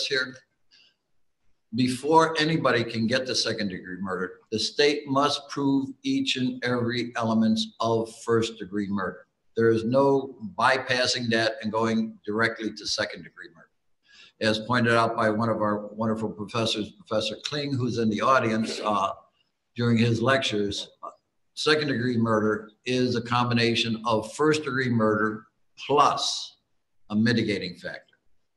steps here. Before anybody can get to second-degree murder, the state must prove each and every element of first-degree murder. There is no bypassing that and going directly to second-degree murder. As pointed out by one of our wonderful professors, Professor Kling, who's in the audience during his lectures, second-degree murder is a combination of first-degree murder plus a mitigating factor.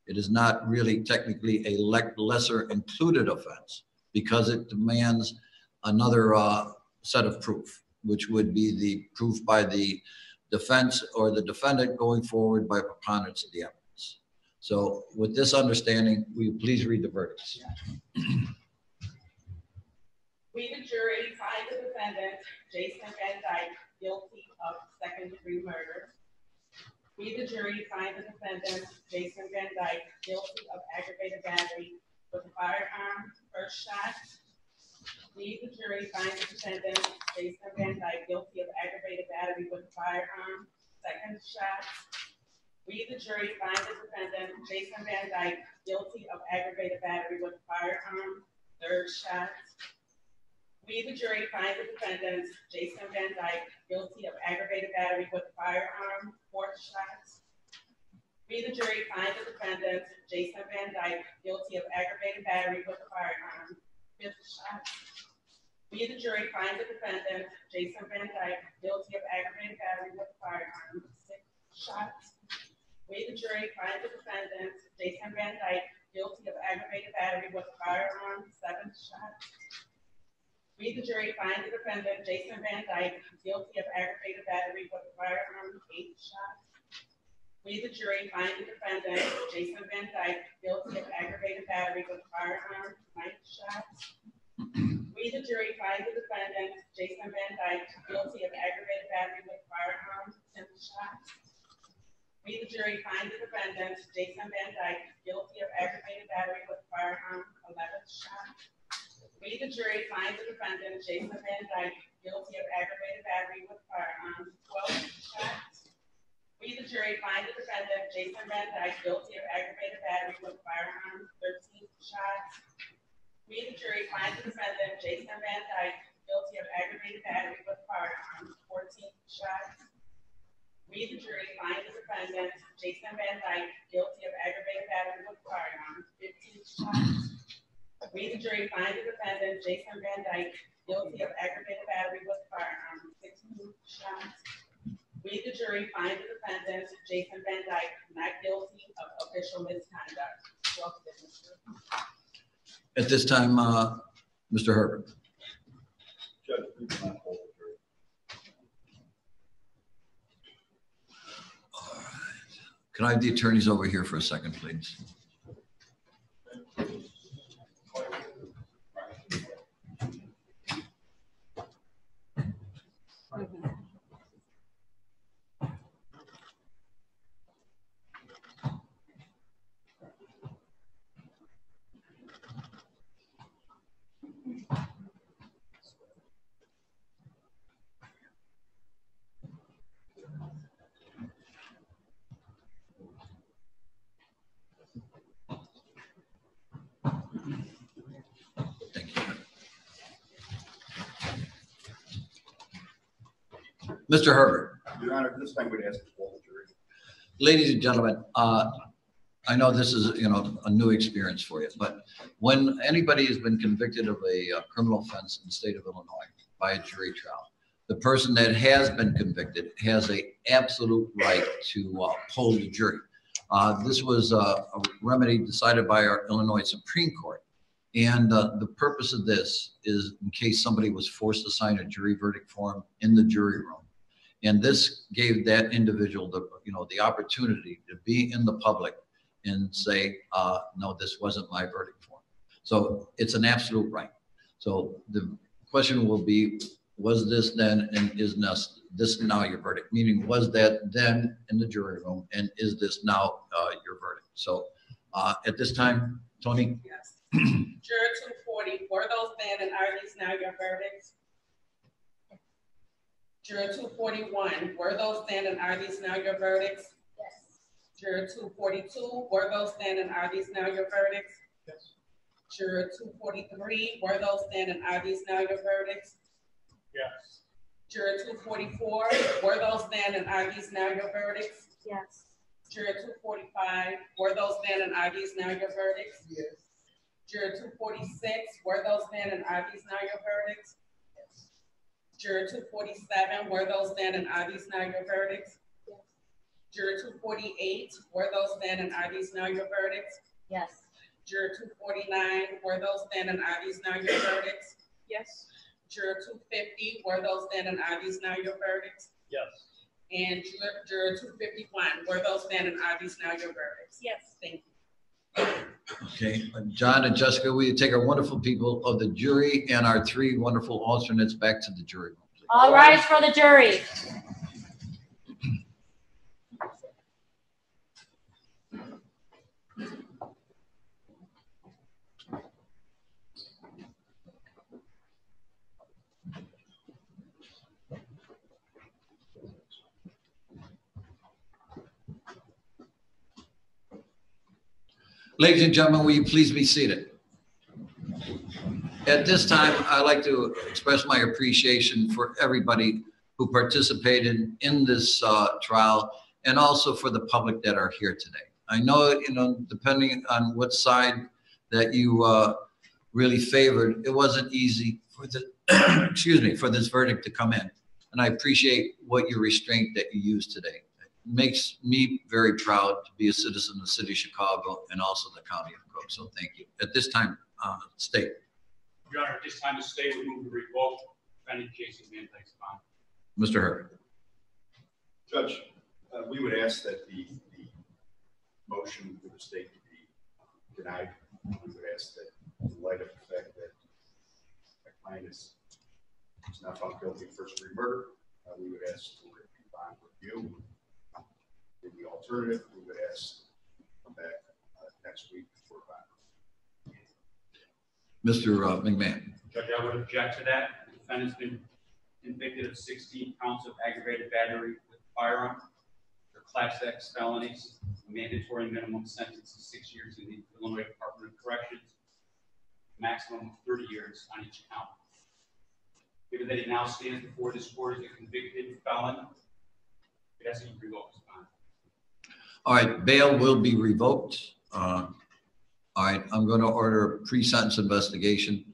It is not really technically a lesser included offense because it demands another set of proof, which would be the proof by the defense or the defendant going forward by preponderance of the evidence. So with this understanding, will you please read the verdicts? We, the jury, find the defendant, Jason Van Dyke, guilty of second-degree murder. We, the jury, find the defendant, Jason Van Dyke, guilty of aggravated battery with a firearm, first shot. We, the jury, find the defendant, Jason Van Dyke, guilty of aggravated battery with a firearm, second shot. We, the jury, find the defendant, Jason Van Dyke, guilty of aggravated battery with a firearm, third shot. We, the jury, find the defendant, Jason Van Dyke, guilty of aggravated battery with a firearm, fourth shot. We, the jury, find the defendant, Jason Van Dyke, guilty of aggravated battery with a firearm, fifth shot. We, the jury, find the defendant, Jason Van Dyke, guilty of aggravated battery with a firearm, sixth shot. We, the jury, find the defendant, Jason Van Dyke, guilty of aggravated battery with a firearm, seventh shot. We, the jury, find the defendant, Jason Van Dyke, guilty of aggravated battery with a firearm, eighth shot. We, the jury, find the defendant, Jason Van Dyke, guilty of aggravated battery with a firearm, ninth shot. We, the jury, find the defendant, Jason Van Dyke, guilty of aggravated battery with a firearm, tenth shot. We, the jury, find the defendant, Jason Van Dyke, guilty of aggravated battery with a firearm, 11th shot. We, the jury, find the defendant, Jason Van Dyke, guilty of aggravated battery with a firearm, 12th shot. We, the jury, find the defendant, Jason Van Dyke, guilty of aggravated battery with a firearm, 13th shot. We, the jury, find the defendant, Jason Van Dyke, guilty of aggravated battery with a firearm, 14th shot. We, the jury, find the defendant, Jason Van Dyke, guilty of aggravated battery with a firearm, 15th shot. We, the jury, find the defendant, Jason Van Dyke, guilty of aggravated battery with a firearm, 16th shot. We, the jury, find the defendant, Jason Van Dyke, not guilty of official misconduct. At this time, Mr. Herbert. Judge, please do not hold the jury. All right. Can I have the attorneys over here for a second, please? Mr. Herbert. Your Honor, this time we'd ask to hold the jury. Ladies and gentlemen, I know this is a new experience for you, but when anybody has been convicted of a criminal offense in the state of Illinois by a jury trial, the person that has been convicted has an absolute right to hold the jury. This was a remedy decided by our Illinois Supreme Court. And the purpose of this is in case somebody was forced to sign a jury verdict form in the jury room. And this gave that individual the opportunity to be in the public and say, no, this wasn't my verdict form. So it's an absolute right. So the question will be, was this then and is this now your verdict? Meaning, was that then in the jury room and is this now your verdict? So at this time, Tony? Yes. Juror 240, were those then and are these now your verdicts? Juror 241, were those then and are these now your verdicts? Yes. Juror 242, were those standing, are these now your verdicts? Yes. Juror 243, were those standing, are these now your verdicts? Yes. Juror 244, were those standing, are these now your verdicts? Yes. Juror 245, were those standing, are these now your verdicts? Yes. Juror 246, were those standing, are these now your verdicts? Yes. Juror 247, were those standing, are these now your verdicts? Yes. Juror 248, were those standing, are these now your verdicts? Yes. Juror 249, were those standing, are these now your verdicts? Yes. Juror 250, were those standing, are these now your verdicts? Yes. And juror 251, were those standing, are these now your verdicts? Yes. Thank you. Okay, John and Jessica, will you take our wonderful people of the jury and our 3 wonderful alternates back to the jury room, please? All rise for the jury. Ladies and gentlemen, will you please be seated? At this time, I'd like to express my appreciation for everybody who participated in this trial and also for the public that are here today. I know, depending on what side that you really favored, it wasn't easy for the, excuse me, for this verdict to come in. And I appreciate what your restraint that you used today. It makes me very proud to be a citizen of the city of Chicago and also the county of Cook. So thank you. At this time, state. Your Honor, at this time, the state would move to revoke defendant Jason Van Dyke's bond. Mr. Hurd. Judge, we would ask that the motion for the state to be denied. We would ask that in light of the fact that my client is not found guilty of first-degree murder, we would ask for a bond review. In the alternative, we would ask to come back next week for a bond. Mr. McMahon. Judge, I would object to that. The defendant's been convicted of 16 counts of aggravated battery with firearm. They're Class X felonies. A mandatory minimum sentence of 6 years in the Illinois Department of Corrections. Maximum of 30 years on each count. Given that he now stands before this court as a convicted felon, we ask that you revoke his bond. All right, bail will be revoked. All right, I'm going to order a pre-sentence investigation.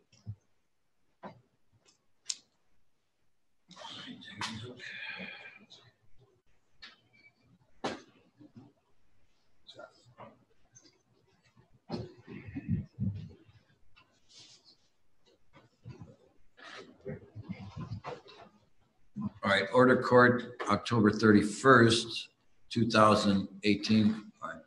All right, order court October 31st, 2018. All right.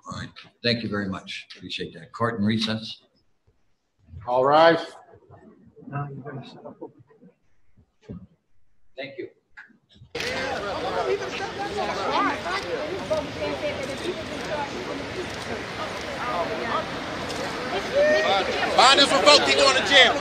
All right, thank you very much. Appreciate that. Court in recess. All rise. Thank you. Bond is revoked. He going to jail.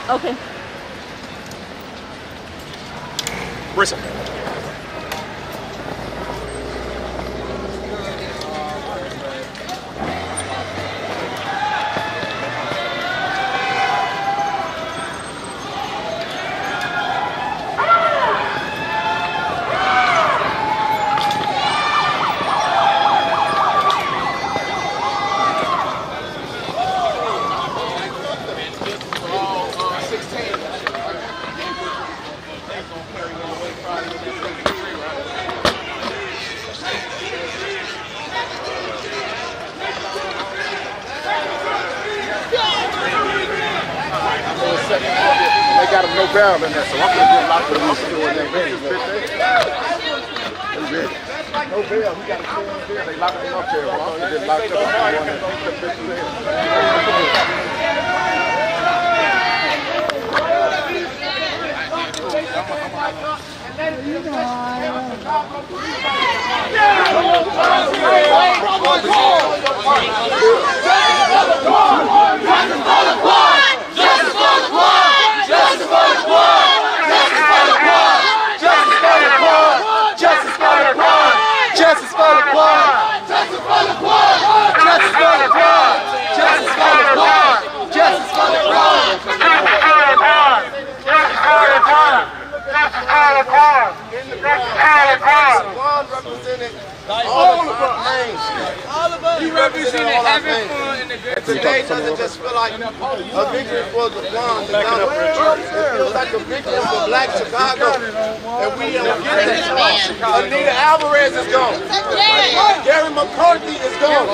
Okay. Bristle. They got them no barrel in there, so I'm gonna get locked with them when they ready. No barrel, we got a full barrel. They locked them up there. I'm gonna get locked up. You represented having fun in the good. Today doesn't just feel like a victory for the blonde. It feels like a victory for Black Chicago. And we don't get that. Anita Alvarez is gone. Gary McCarthy is gone.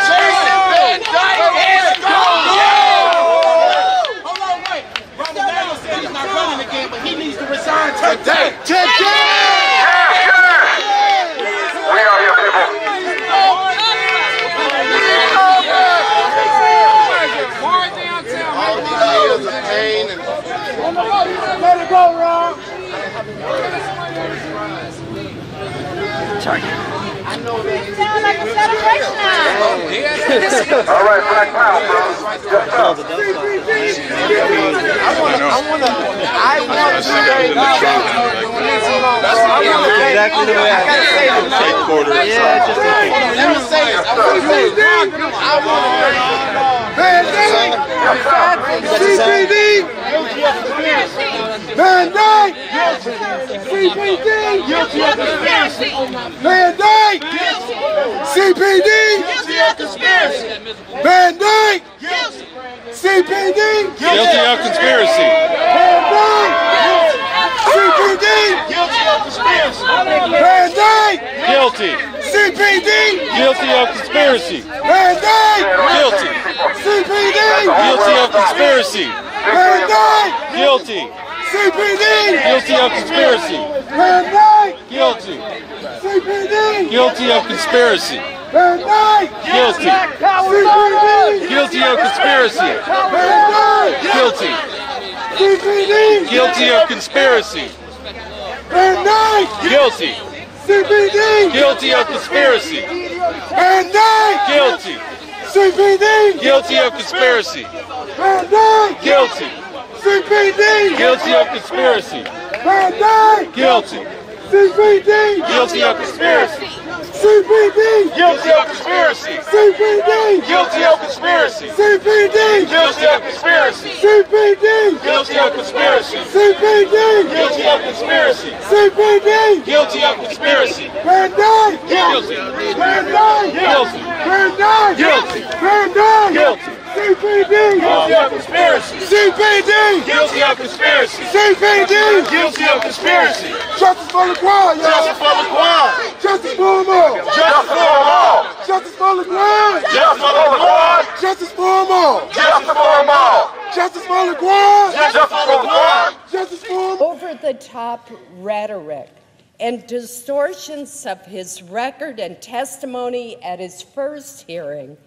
Jason Van Dyke is gone. Hold on, wait. Ronald Daniel said he's not running again, but he needs to resign today. Let it go, Rob. Sorry. I know that. You sound like a celebration now. All right, Black Power, bro. I want to say exactly the way I gotta say this. Yeah, just let me say this. I want to CPD! Van Dyke! CPD! Guilty of conspiracy! Van Dyke! CPD! Guilty of conspiracy! Van Dyke! CPD! Guilty of conspiracy. Van Dyke! CPD! Guilty of conspiracy! Van Dyke! Guilty. CPD! Guilty of conspiracy. Van Dyke! Guilty. CPD! Guilty of conspiracy. Van Dyke! Guilty. CPD! Guilty of conspiracy. Van Dyke! Guilty. CPD! Guilty of conspiracy. Van Dyke! Guilty. CPD! Guilty of conspiracy. Van Dyke! Guilty. CPD! Guilty of conspiracy. Van Dyke! Guilty. CPD! Guilty of conspiracy. Van Dyke! Guilty. CPD! Guilty of conspiracy. Van Dyke! Guilty. CPD! Guilty of conspiracy. Van Dyke! Guilty. CPD! Guilty of conspiracy. CPD! Guilty of conspiracy. CPD! Guilty of conspiracy. CPD! Guilty of conspiracy. CPD! Guilty of conspiracy. CPD! Guilty of conspiracy. CPD! Guilty of conspiracy. Van Dyke! Guilty. Van Dyke! Guilty. Van Dyke! Guilty. Van Dyke! Guilty. CPD! Guilty of conspiracy. CPD! Guilty of conspiracy. CPD! Guilty of conspiracy. Justice for Laquan, y'all! Justice for Laquan. Justice for them all! Justice for them all. Justice for Laquan! Justice for Laquan. Justice for them all! Justice for them all. Justice for Laquan! Justice for Laquan. Justice for them all! Over the top rhetoric and distortions of his record and testimony at his first hearing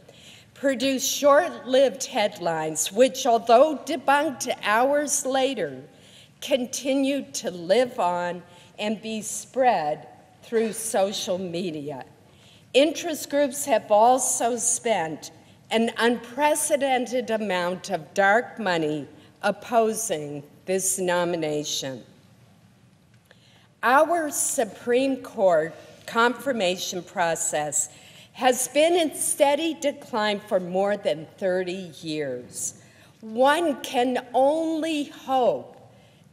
produced short-lived headlines which, although debunked hours later, continued to live on and be spread through social media. Interest groups have also spent an unprecedented amount of dark money opposing this nomination. Our Supreme Court confirmation process has been in steady decline for more than 30 years. One can only hope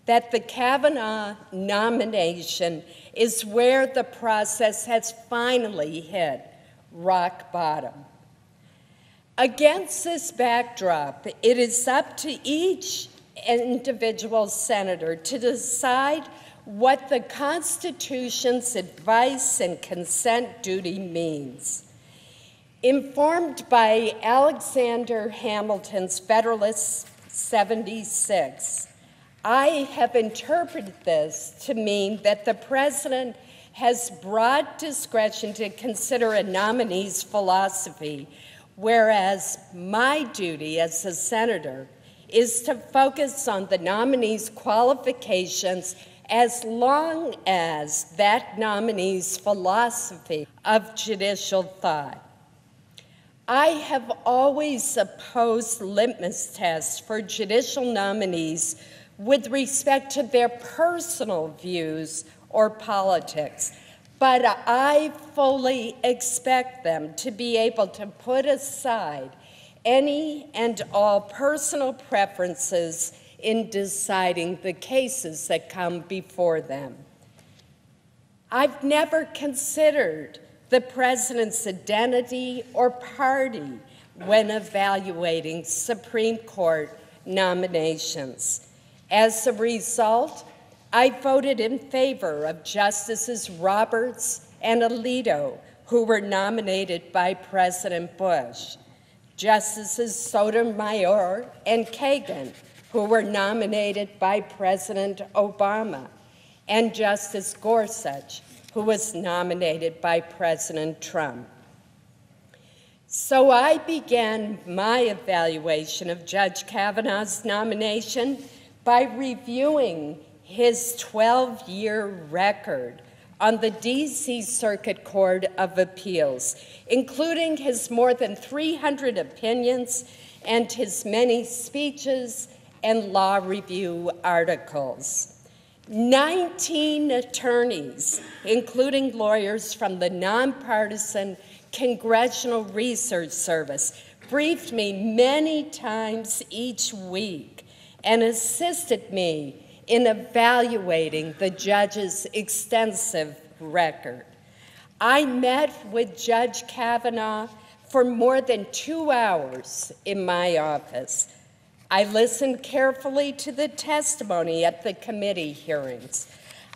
that the Kavanaugh nomination is where the process has finally hit rock bottom. Against this backdrop, it is up to each individual senator to decide what the Constitution's advice and consent duty means. Informed by Alexander Hamilton's Federalist 76, I have interpreted this to mean that the president has broad discretion to consider a nominee's philosophy, whereas my duty as a senator is to focus on the nominee's qualifications as long as that nominee's philosophy of judicial thought. I have always opposed litmus tests for judicial nominees with respect to their personal views or politics, but I fully expect them to be able to put aside any and all personal preferences in deciding the cases that come before them. I've never considered the president's identity or party when evaluating Supreme Court nominations. As a result, I voted in favor of Justices Roberts and Alito, who were nominated by President Bush, Justices Sotomayor and Kagan, who were nominated by President Obama, and Justice Gorsuch, who was nominated by President Trump. So I began my evaluation of Judge Kavanaugh's nomination by reviewing his 12-year record on the D.C. Circuit Court of Appeals, including his more than 300 opinions and his many speeches and law review articles. 19 attorneys, including lawyers from the nonpartisan Congressional Research Service, briefed me many times each week and assisted me in evaluating the judge's extensive record. I met with Judge Kavanaugh for more than 2 hours in my office. I listened carefully to the testimony at the committee hearings.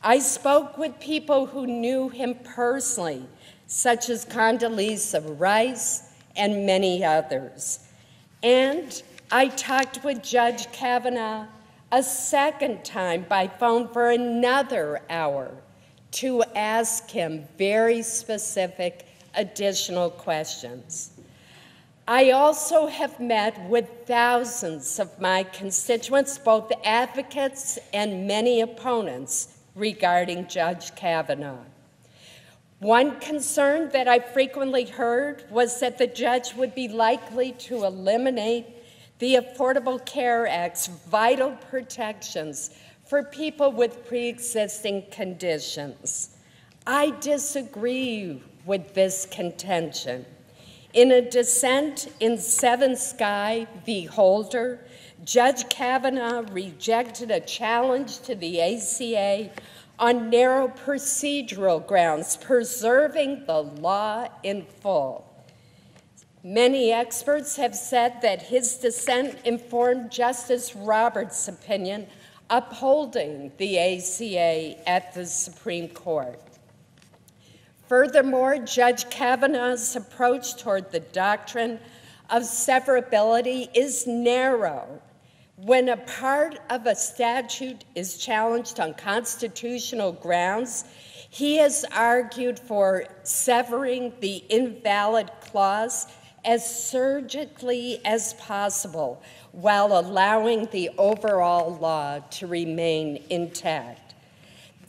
I spoke with people who knew him personally, such as Condoleezza Rice and many others. And I talked with Judge Kavanaugh a second time by phone for another hour to ask him very specific additional questions. I also have met with thousands of my constituents, both advocates and many opponents, regarding Judge Kavanaugh. One concern that I frequently heard was that the judge would be likely to eliminate the Affordable Care Act's vital protections for people with pre-existing conditions. I disagree with this contention. In a dissent in Seven Sky v. Holder, Judge Kavanaugh rejected a challenge to the ACA on narrow procedural grounds, preserving the law in full. Many experts have said that his dissent informed Justice Roberts' opinion upholding the ACA at the Supreme Court. Furthermore, Judge Kavanaugh's approach toward the doctrine of severability is narrow. When a part of a statute is challenged on constitutional grounds, He has argued for severing the invalid clause as surgically as possible while allowing the overall law to remain intact.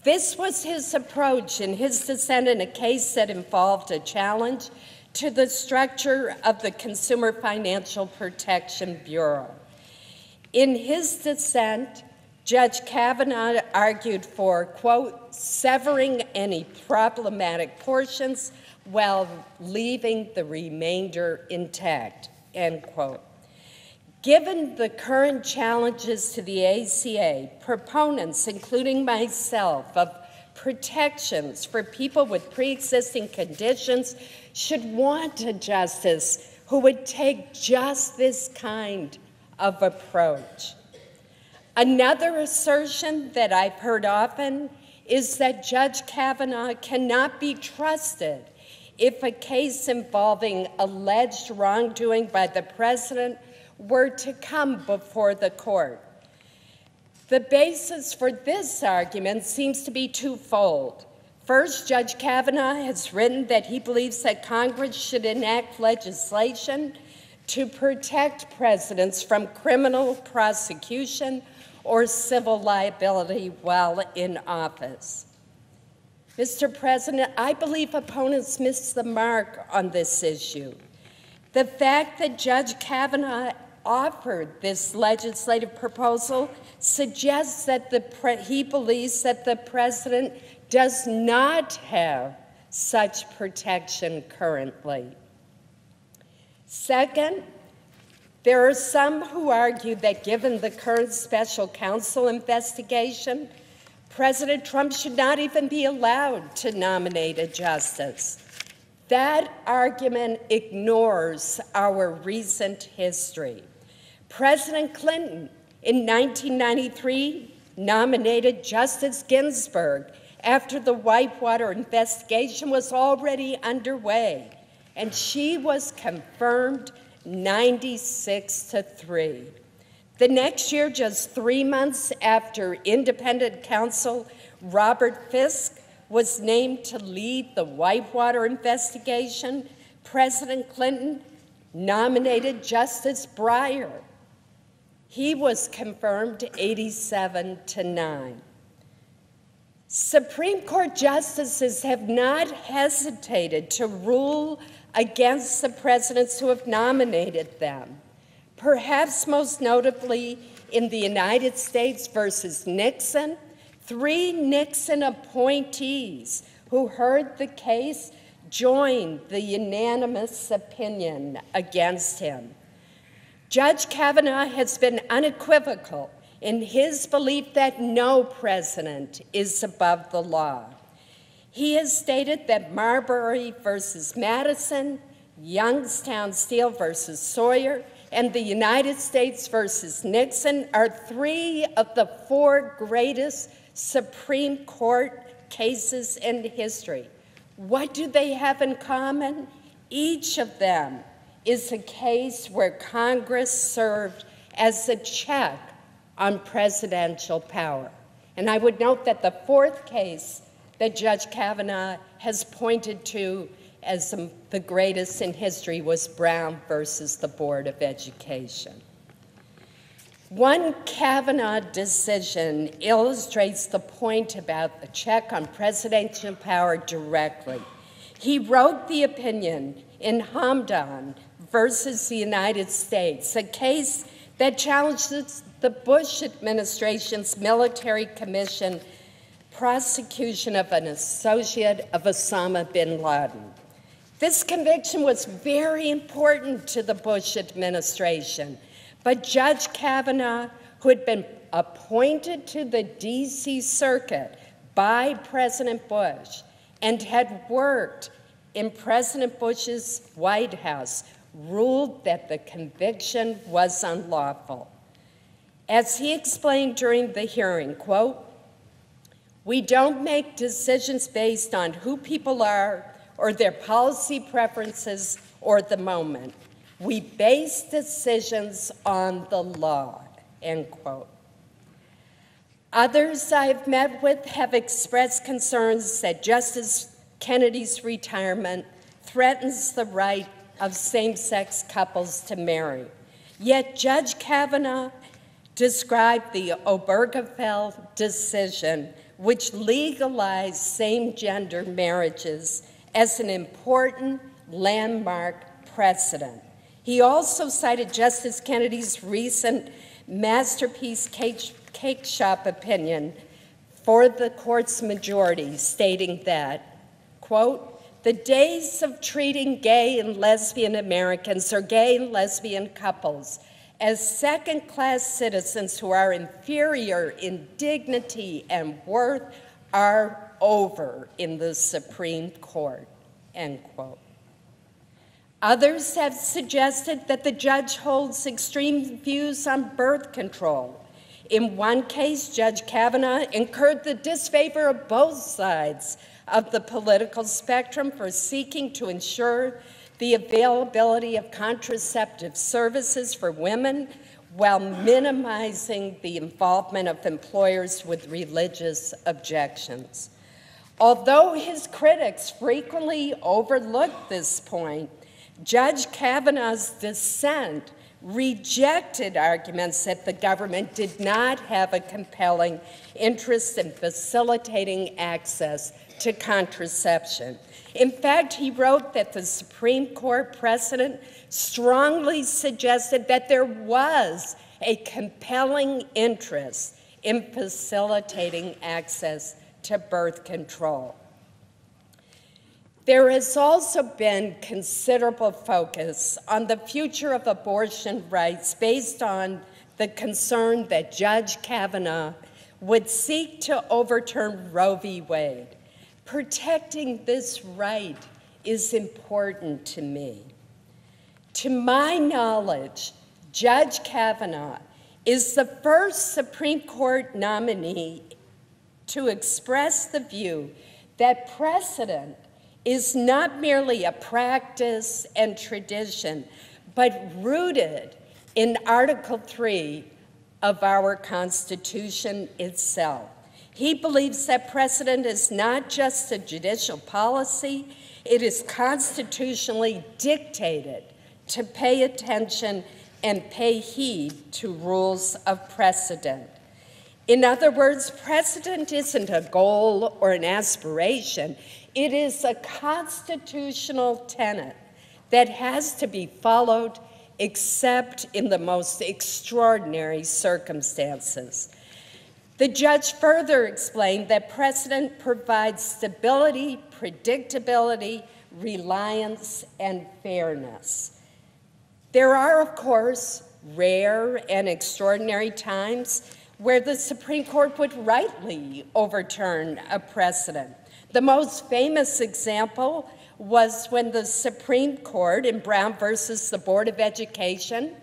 This was his approach in his dissent in a case that involved a challenge to the structure of the Consumer Financial Protection Bureau. In his dissent, Judge Kavanaugh argued for, quote, severing any problematic portions while leaving the remainder intact, end quote. Given the current challenges to the ACA, proponents, including myself, of protections for people with pre-existing conditions should want a justice who would take just this kind of approach. Another assertion that I've heard often is that Judge Kavanaugh cannot be trusted if a case involving alleged wrongdoing by the president were to come before the court. The basis for this argument seems to be twofold. First, Judge Kavanaugh has written that he believes that Congress should enact legislation to protect presidents from criminal prosecution or civil liability while in office. Mr. President, I believe opponents miss the mark on this issue. The fact that Judge Kavanaugh offered this legislative proposal suggests that he believes that the president does not have such protection currently. Second, there are some who argue that given the current special counsel investigation, President Trump should not even be allowed to nominate a justice. That argument ignores our recent history. President Clinton in 1993 nominated Justice Ginsburg after the Whitewater investigation was already underway, and she was confirmed 96-3. The next year, just 3 months after independent counsel Robert Fisk was named to lead the Whitewater investigation, President Clinton nominated Justice Breyer. He was confirmed 87-9. Supreme Court justices have not hesitated to rule against the presidents who have nominated them, perhaps most notably in the United States versus Nixon. 3 Nixon appointees who heard the case joined the unanimous opinion against him. Judge Kavanaugh has been unequivocal in his belief that no president is above the law. He has stated that Marbury versus Madison, Youngstown Steel versus Sawyer, and the United States versus Nixon are 3 of the 4 greatest Supreme Court cases in history. What do they have in common? Each of them is a case where Congress served as a check on presidential power. And I would note that the 4th case that Judge Kavanaugh has pointed to as the greatest in history was Brown versus the Board of Education. One Kavanaugh decision illustrates the point about the check on presidential power directly. He wrote the opinion in Hamdan versus the United States, a case that challenges the Bush administration's military commission prosecution of an associate of Osama bin Laden. This conviction was very important to the Bush administration, but Judge Kavanaugh, who had been appointed to the D.C. Circuit by President Bush and had worked in President Bush's White House, ruled that the conviction was unlawful. As he explained during the hearing, quote, "We don't make decisions based on who people are or their policy preferences or the moment. We base decisions on the law," end quote. Others I've met with have expressed concerns that Justice Kennedy's retirement threatens the right of same-sex couples to marry. Yet Judge Kavanaugh described the Obergefell decision, which legalized same-gender marriages, as an important landmark precedent. He also cited Justice Kennedy's recent masterpiece cake shop opinion for the court's majority, stating that, quote, "The days of treating gay and lesbian Americans or gay and lesbian couples as second-class citizens who are inferior in dignity and worth are over in the Supreme Court," end quote. Others have suggested that the judge holds extreme views on birth control. In one case, Judge Kavanaugh incurred the disfavor of both sides of the political spectrum for seeking to ensure the availability of contraceptive services for women while minimizing the involvement of employers with religious objections. Although his critics frequently overlooked this point, Judge Kavanaugh's dissent rejected arguments that the government did not have a compelling interest in facilitating access to contraception. In fact, he wrote that the Supreme Court precedent strongly suggested that there was a compelling interest in facilitating access to birth control. There has also been considerable focus on the future of abortion rights based on the concern that Judge Kavanaugh would seek to overturn Roe v. Wade. Protecting this right is important to me. To my knowledge, Judge Kavanaugh is the first Supreme Court nominee to express the view that precedent is not merely a practice and tradition, but rooted in Article 3 of our Constitution itself. He believes that precedent is not just a judicial policy, it is constitutionally dictated to pay attention and pay heed to rules of precedent. In other words, precedent isn't a goal or an aspiration, it is a constitutional tenet that has to be followed except in the most extraordinary circumstances. The judge further explained that precedent provides stability, predictability, reliance, and fairness. There are, of course, rare and extraordinary times where the Supreme Court would rightly overturn a precedent. The most famous example was when the Supreme Court in Brown versus the Board of Education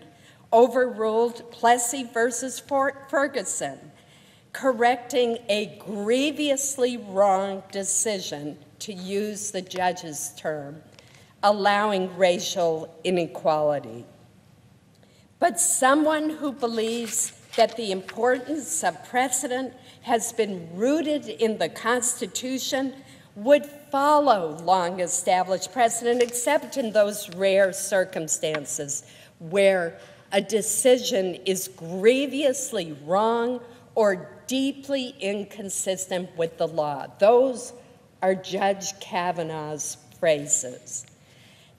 overruled Plessy versus Ferguson, correcting a grievously wrong decision, to use the judge's term, allowing racial inequality. But someone who believes that the importance of precedent has been rooted in the Constitution would follow long-established precedent, except in those rare circumstances where a decision is grievously wrong or deeply inconsistent with the law. Those are Judge Kavanaugh's phrases.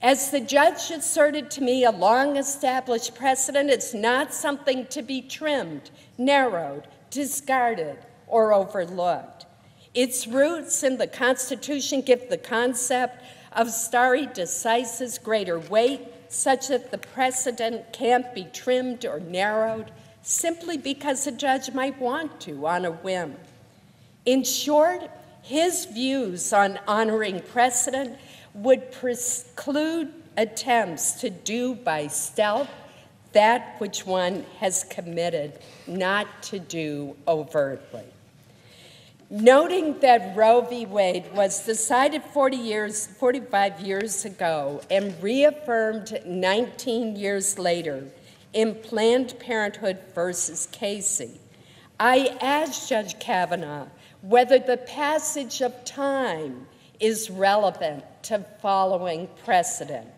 As the judge asserted to me, a long-established precedent is not something to be trimmed, narrowed, discarded, or overlooked. Its roots in the Constitution give the concept of stare decisis greater weight, such that the precedent can't be trimmed or narrowed simply because a judge might want to on a whim. In short, his views on honoring precedent would preclude attempts to do by stealth that which one has committed not to do overtly. Noting that Roe v. Wade was decided 45 years ago and reaffirmed 19 years later in Planned Parenthood versus Casey, I asked Judge Kavanaugh whether the passage of time is relevant to following precedent.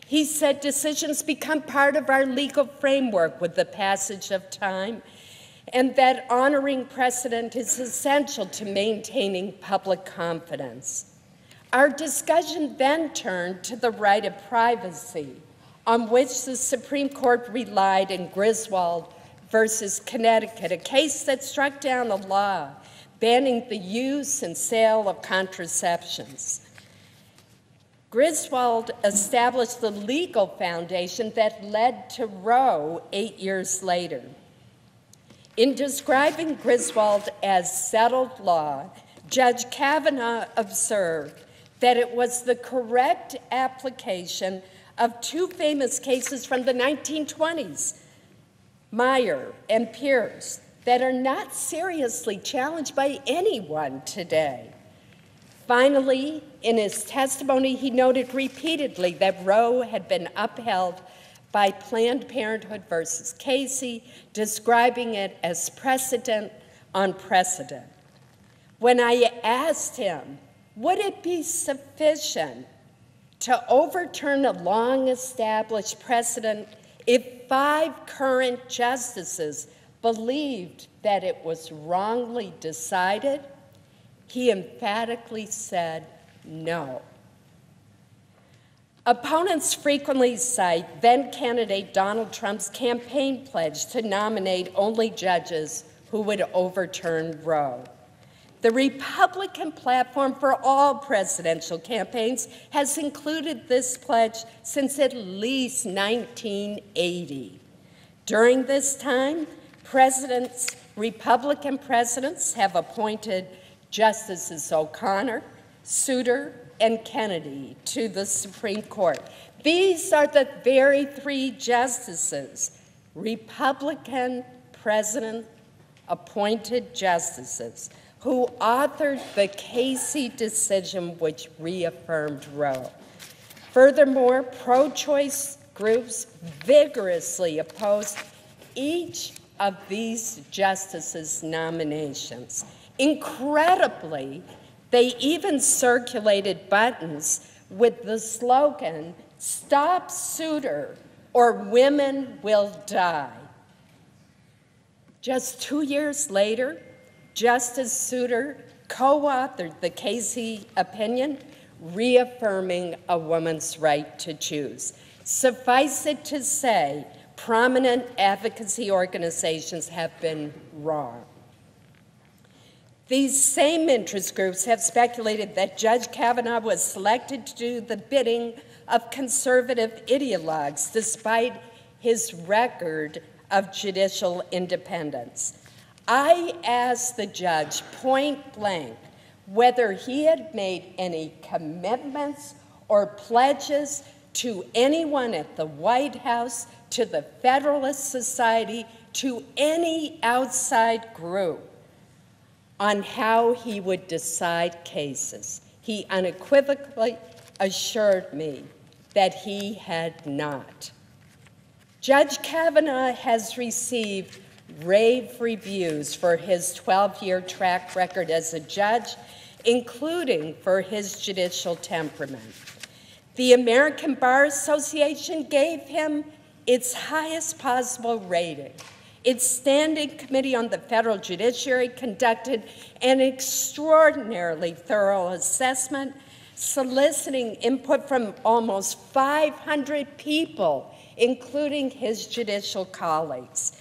He said decisions become part of our legal framework with the passage of time, and that honoring precedent is essential to maintaining public confidence. Our discussion then turned to the right of privacy, on which the Supreme Court relied in Griswold versus Connecticut, a case that struck down a law banning the use and sale of contraceptions. Griswold established the legal foundation that led to Roe 8 years later. In describing Griswold as settled law, Judge Kavanaugh observed that it was the correct application of two famous cases from the 1920s, Meyer and Pierce, that are not seriously challenged by anyone today. Finally, in his testimony, he noted repeatedly that Roe had been upheld by Planned Parenthood versus Casey, describing it as precedent on precedent. When I asked him, would it be sufficient to overturn a long-established precedent if 5 current justices believed that it was wrongly decided? He emphatically said no. Opponents frequently cite then-candidate Donald Trump's campaign pledge to nominate only judges who would overturn Roe. The Republican platform for all presidential campaigns has included this pledge since at least 1980. During this time, Republican presidents have appointed Justices O'Connor, Souter, and Kennedy to the Supreme Court. These are the very 3 justices, Republican president-appointed justices, who authored the Casey decision which reaffirmed Roe. Furthermore, pro-choice groups vigorously opposed each of these justices' nominations. Incredibly, they even circulated buttons with the slogan, "Stop Souter or women will die." Just 2 years later, Justice Souter co-authored the Casey opinion, reaffirming a woman's right to choose. Suffice it to say, prominent advocacy organizations have been wrong. These same interest groups have speculated that Judge Kavanaugh was selected to do the bidding of conservative ideologues despite his record of judicial independence. I asked the judge point blank whether he had made any commitments or pledges to anyone at the White House, to the Federalist Society, to any outside group on how he would decide cases. He unequivocally assured me that he had not. Judge Kavanaugh has received rave reviews for his 12-year track record as a judge, including for his judicial temperament. The American Bar Association gave him its highest possible rating. Its Standing Committee on the Federal Judiciary conducted an extraordinarily thorough assessment, soliciting input from almost 500 people, including his judicial colleagues.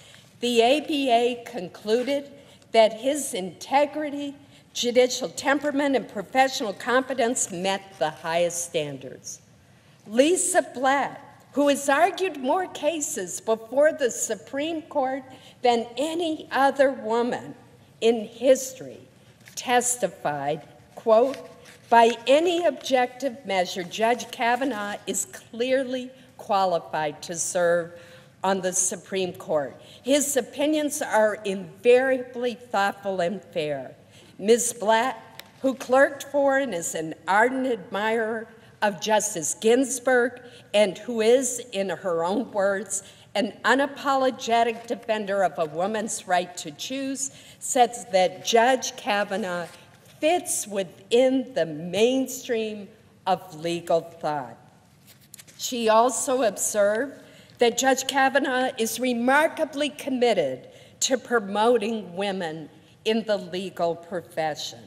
The ABA concluded that his integrity, judicial temperament, and professional competence met the highest standards. Lisa Blatt, who has argued more cases before the Supreme Court than any other woman in history, testified, quote, "By any objective measure, Judge Kavanaugh is clearly qualified to serve on the Supreme Court. His opinions are invariably thoughtful and fair." Ms. Blatt, who clerked for and is an ardent admirer of Justice Ginsburg, and who is, in her own words, an unapologetic defender of a woman's right to choose, says that Judge Kavanaugh fits within the mainstream of legal thought. She also observed that Judge Kavanaugh is remarkably committed to promoting women in the legal profession.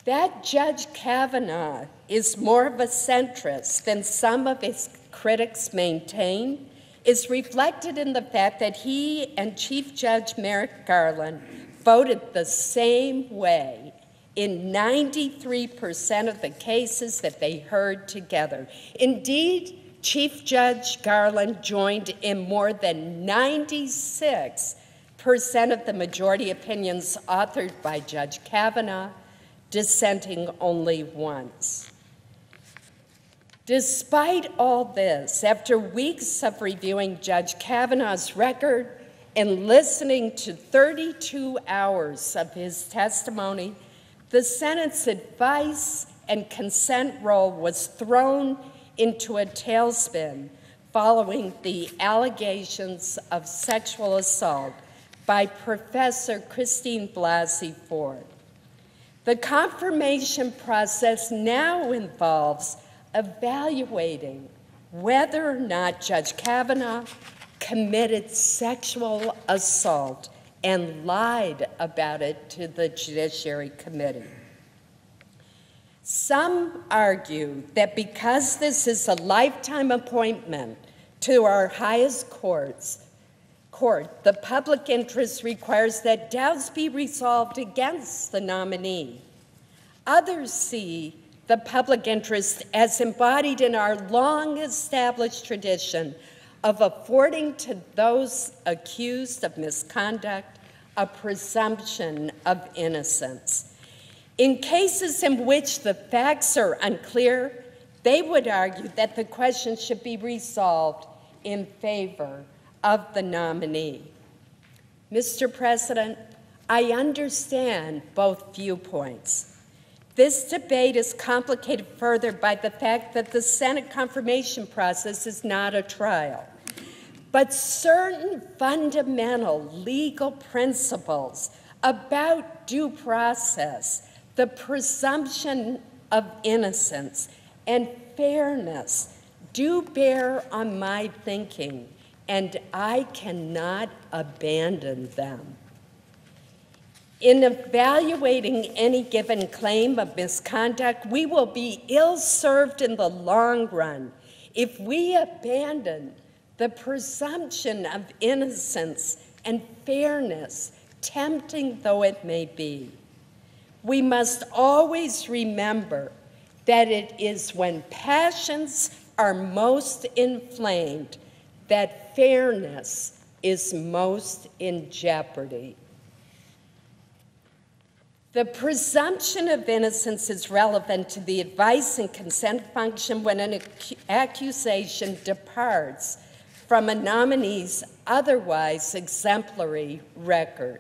That Judge Kavanaugh is more of a centrist than some of his critics maintain is reflected in the fact that he and Chief Judge Merrick Garland voted the same way in 93% of the cases that they heard together. Indeed, Chief Judge Garland joined in more than 96% of the majority opinions authored by Judge Kavanaugh, dissenting only once. Despite all this, after weeks of reviewing Judge Kavanaugh's record and listening to 32 hours of his testimony, the Senate's advice and consent role was thrown into a tailspin following the allegations of sexual assault by Professor Christine Blasey Ford. The confirmation process now involves evaluating whether or not Judge Kavanaugh committed sexual assault and lied about it to the Judiciary Committee. Some argue that because this is a lifetime appointment to our highest court, the public interest requires that doubts be resolved against the nominee. Others see the public interest as embodied in our long-established tradition of affording to those accused of misconduct a presumption of innocence. In cases in which the facts are unclear, they would argue that the question should be resolved in favor of the nominee. Mr. President, I understand both viewpoints. This debate is complicated further by the fact that the Senate confirmation process is not a trial. But certain fundamental legal principles about due process, the presumption of innocence, and fairness do bear on my thinking, and I cannot abandon them. In evaluating any given claim of misconduct, we will be ill-served in the long run if we abandon the presumption of innocence and fairness, tempting though it may be. We must always remember that it is when passions are most inflamed that fairness is most in jeopardy. The presumption of innocence is relevant to the advice and consent function when an accusation departs from a nominee's otherwise exemplary record.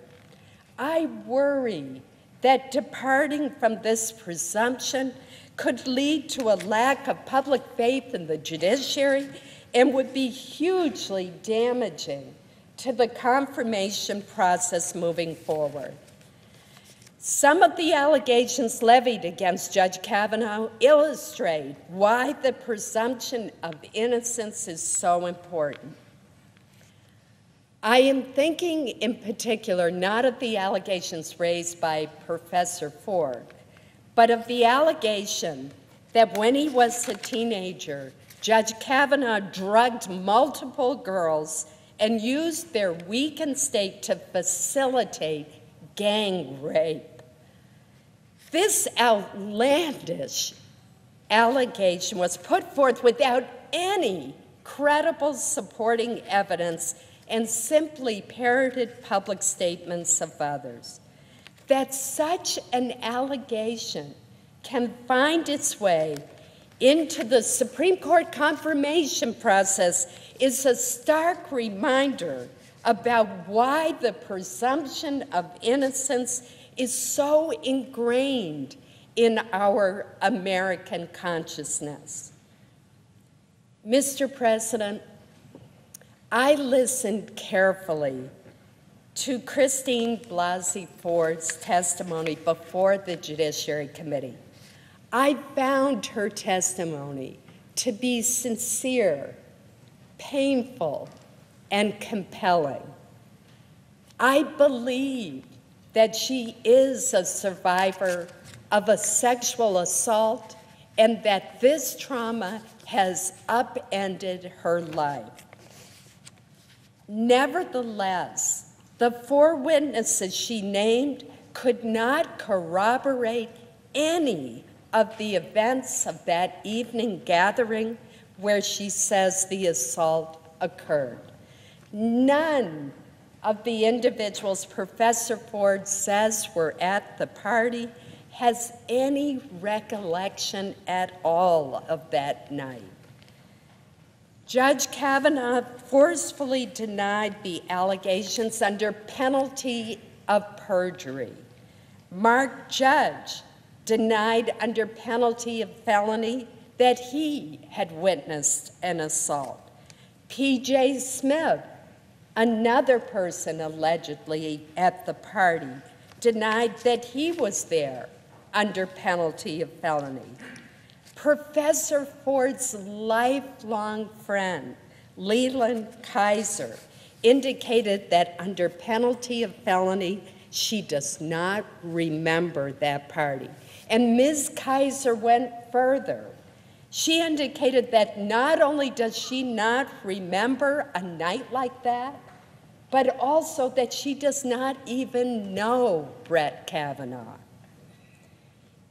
I worry that departing from this presumption could lead to a lack of public faith in the judiciary and would be hugely damaging to the confirmation process moving forward. Some of the allegations levied against Judge Kavanaugh illustrate why the presumption of innocence is so important. I am thinking in particular not of the allegations raised by Professor Ford, but of the allegation that when he was a teenager, Judge Kavanaugh drugged multiple girls and used their weakened state to facilitate gang rape. This outlandish allegation was put forth without any credible supporting evidence and simply parroted public statements of others. That such an allegation can find its way into the Supreme Court confirmation process is a stark reminder about why the presumption of innocence is so ingrained in our American consciousness. Mr. President, I listened carefully to Christine Blasey Ford's testimony before the Judiciary Committee. I found her testimony to be sincere, painful, and compelling. I believe that she is a survivor of a sexual assault and that this trauma has upended her life. Nevertheless, the 4 witnesses she named could not corroborate any of the events of that evening gathering where she says the assault occurred. None of the individuals Professor Ford says were at the party has any recollection at all of that night. Judge Kavanaugh forcefully denied the allegations under penalty of perjury. Mark Judge denied under penalty of felony that he had witnessed an assault. P.J. Smith, another person allegedly at the party, denied that he was there under penalty of felony. Professor Ford's lifelong friend, Leland Kaiser, indicated that under penalty of felony, she does not remember that party. And Ms. Kaiser went further. She indicated that not only does she not remember a night like that, but also that she does not even know Brett Kavanaugh.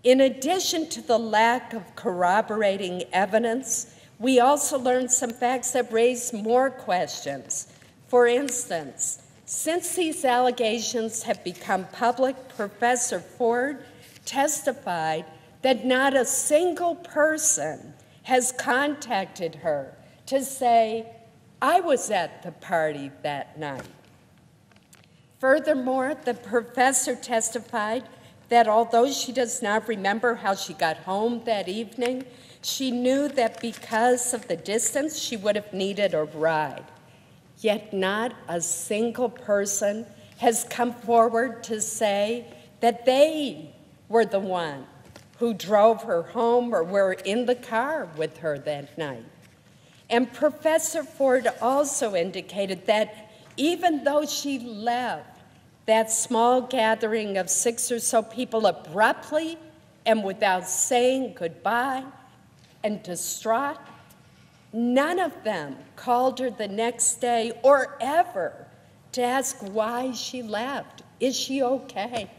In addition to the lack of corroborating evidence, we also learned some facts that raise more questions. For instance, since these allegations have become public, Professor Ford testified that not a single person has contacted her to say, I was at the party that night. Furthermore, the professor testified that although she does not remember how she got home that evening, she knew that because of the distance, she would have needed a ride. Yet not a single person has come forward to say that they were the one who drove her home or were in the car with her that night. And Professor Ford also indicated that even though she left that small gathering of 6 or so people abruptly and without saying goodbye and distraught, none of them called her the next day or ever to ask why she left. Is she okay?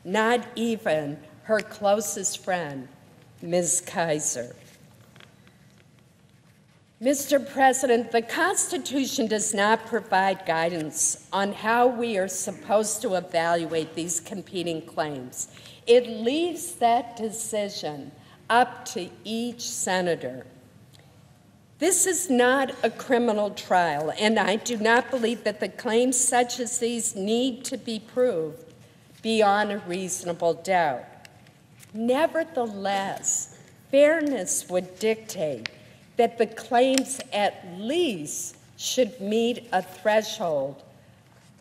Not even her closest friend, Ms. Kaiser. Mr. President, the Constitution does not provide guidance on how we are supposed to evaluate these competing claims. It leaves that decision up to each senator. This is not a criminal trial, and I do not believe that the claims such as these need to be proved beyond a reasonable doubt. Nevertheless, fairness would dictate that the claims at least should meet a threshold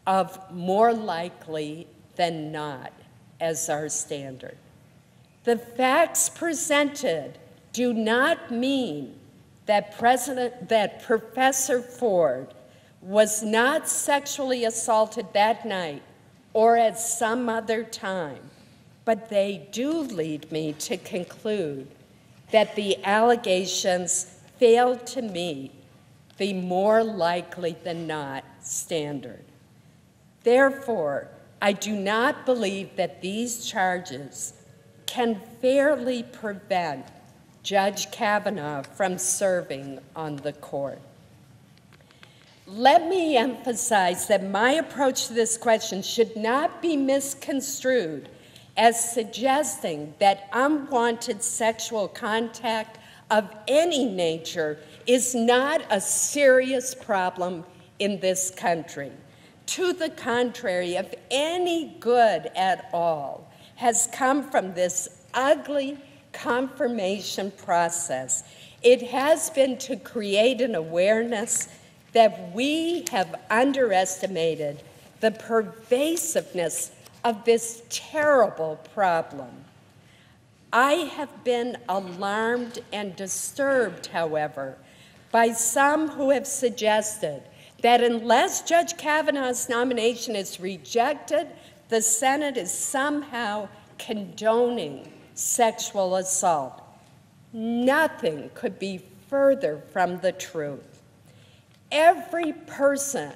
of more likely than not as our standard. The facts presented do not mean that Professor Ford was not sexually assaulted that night or at some other time, but they do lead me to conclude that the allegations failed to meet the more likely than not standard. Therefore, I do not believe that these charges can fairly prevent Judge Kavanaugh from serving on the court. Let me emphasize that my approach to this question should not be misconstrued as suggesting that unwanted sexual contact of any nature is not a serious problem in this country. To the contrary, if any good at all has come from this ugly confirmation process, it has been to create an awareness that we have underestimated the pervasiveness of this terrible problem. I have been alarmed and disturbed, however, by some who have suggested that unless Judge Kavanaugh's nomination is rejected, the Senate is somehow condoning sexual assault. Nothing could be further from the truth. Every person,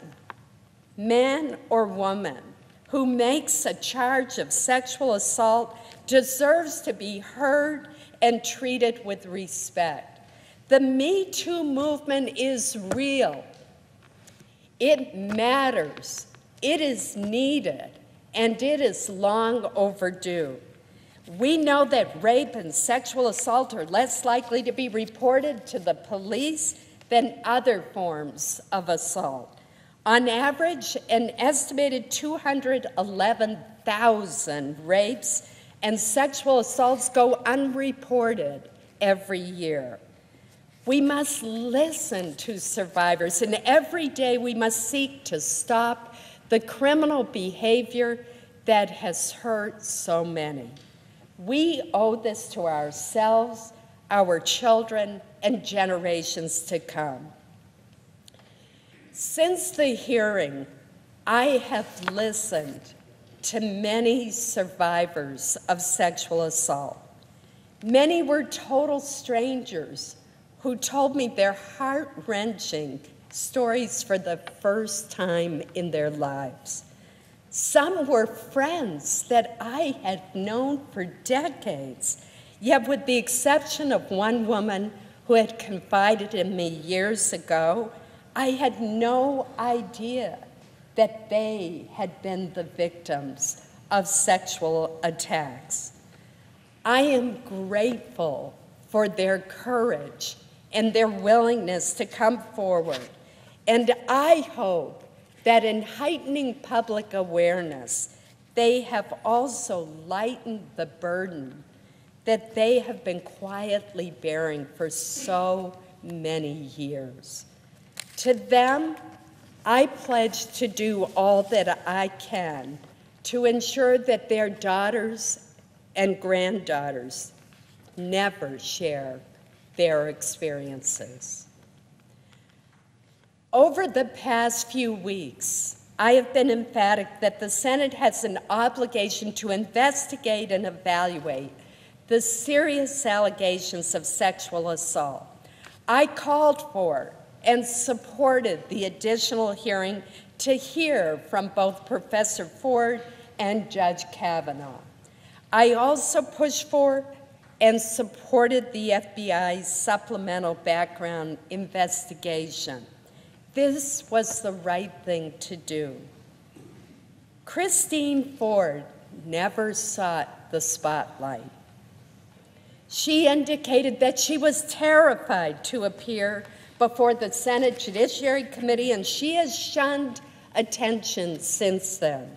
man or woman, who makes a charge of sexual assault deserves to be heard and treated with respect. The Me Too movement is real. It matters, it is needed, and it is long overdue. We know that rape and sexual assault are less likely to be reported to the police than other forms of assault. On average, an estimated 211,000 rapes and sexual assaults go unreported every year. We must listen to survivors, and every day we must seek to stop the criminal behavior that has hurt so many. We owe this to ourselves, our children, and generations to come. Since the hearing, I have listened to many survivors of sexual assault. Many were total strangers who told me their heart-wrenching stories for the first time in their lives. Some were friends that I had known for decades, yet with the exception of one woman who had confided in me years ago, I had no idea that they had been the victims of sexual attacks. I am grateful for their courage and their willingness to come forward, and I hope that in heightening public awareness, they have also lightened the burden that they have been quietly bearing for so many years. To them, I pledge to do all that I can to ensure that their daughters and granddaughters never share their experiences. Over the past few weeks, I have been emphatic that the Senate has an obligation to investigate and evaluate the serious allegations of sexual assault. I called for and supported the additional hearing to hear from both Professor Ford and Judge Kavanaugh. I also pushed for and supported the FBI's supplemental background investigation. This was the right thing to do. Christine Ford never sought the spotlight. She indicated that she was terrified to appear before the Senate Judiciary Committee, and she has shunned attention since then.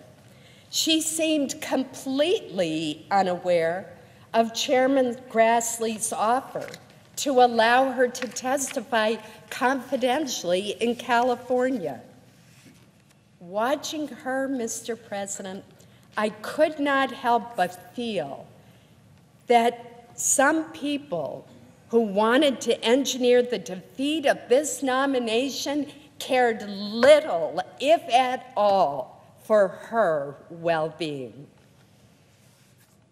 She seemed completely unaware of Chairman Grassley's offer to allow her to testify confidentially in California. Watching her, Mr. President, I could not help but feel that some people who wanted to engineer the defeat of this nomination cared little, if at all, for her well-being.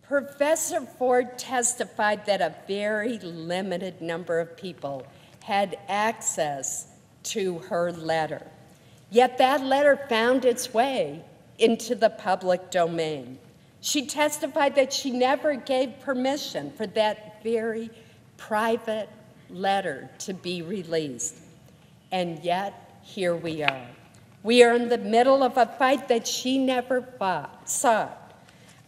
Professor Ford testified that a very limited number of people had access to her letter. Yet that letter found its way into the public domain. She testified that she never gave permission for that very private letter to be released. And yet, here we are. We are in the middle of a fight that she never sought,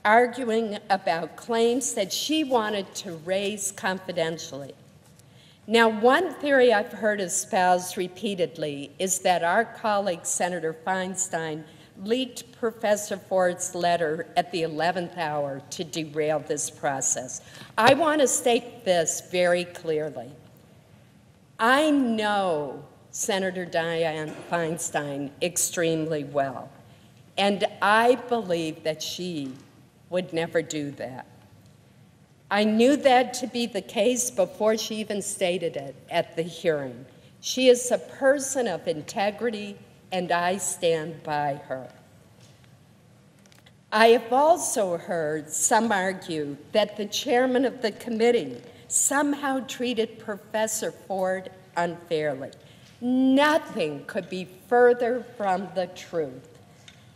arguing about claims that she wanted to raise confidentially. Now, one theory I've heard espoused repeatedly is that our colleague, Senator Feinstein, leaked Professor Ford's letter at the 11th hour to derail this process. I want to state this very clearly. I know Senator Dianne Feinstein extremely well. And I believe that she would never do that. I knew that to be the case before she even stated it at the hearing. She is a person of integrity, and I stand by her. I have also heard some argue that the chairman of the committee somehow treated Professor Ford unfairly. Nothing could be further from the truth.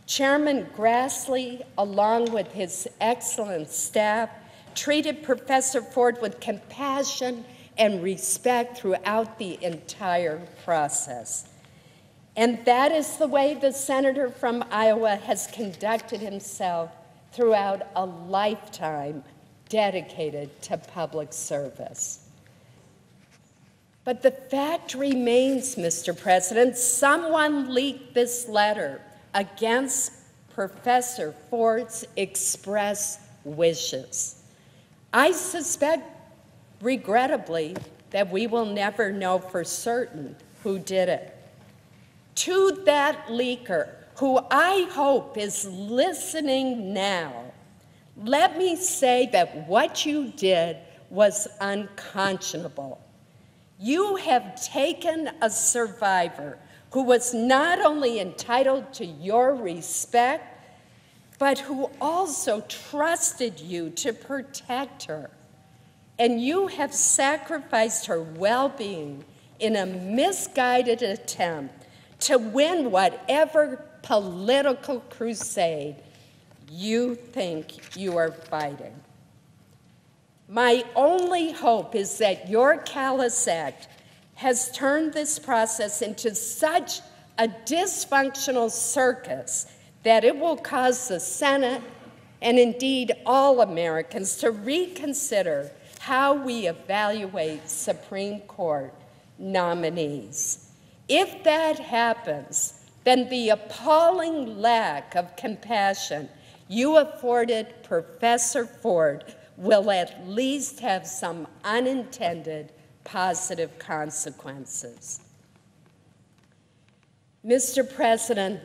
Chairman Grassley, along with his excellent staff, treated Professor Ford with compassion and respect throughout the entire process. And that is the way the senator from Iowa has conducted himself throughout a lifetime dedicated to public service. But the fact remains, Mr. President, someone leaked this letter against Professor Ford's express wishes. I suspect, regrettably, that we will never know for certain who did it. To that leaker, who I hope is listening now, let me say that what you did was unconscionable. You have taken a survivor who was not only entitled to your respect, but who also trusted you to protect her. And you have sacrificed her well-being in a misguided attempt to win whatever political crusade you think you are fighting. My only hope is that your callous act has turned this process into such a dysfunctional circus that it will cause the Senate, and indeed all Americans, to reconsider how we evaluate Supreme Court nominees. If that happens, then the appalling lack of compassion you afforded Professor Ford will at least have some unintended positive consequences. Mr. President,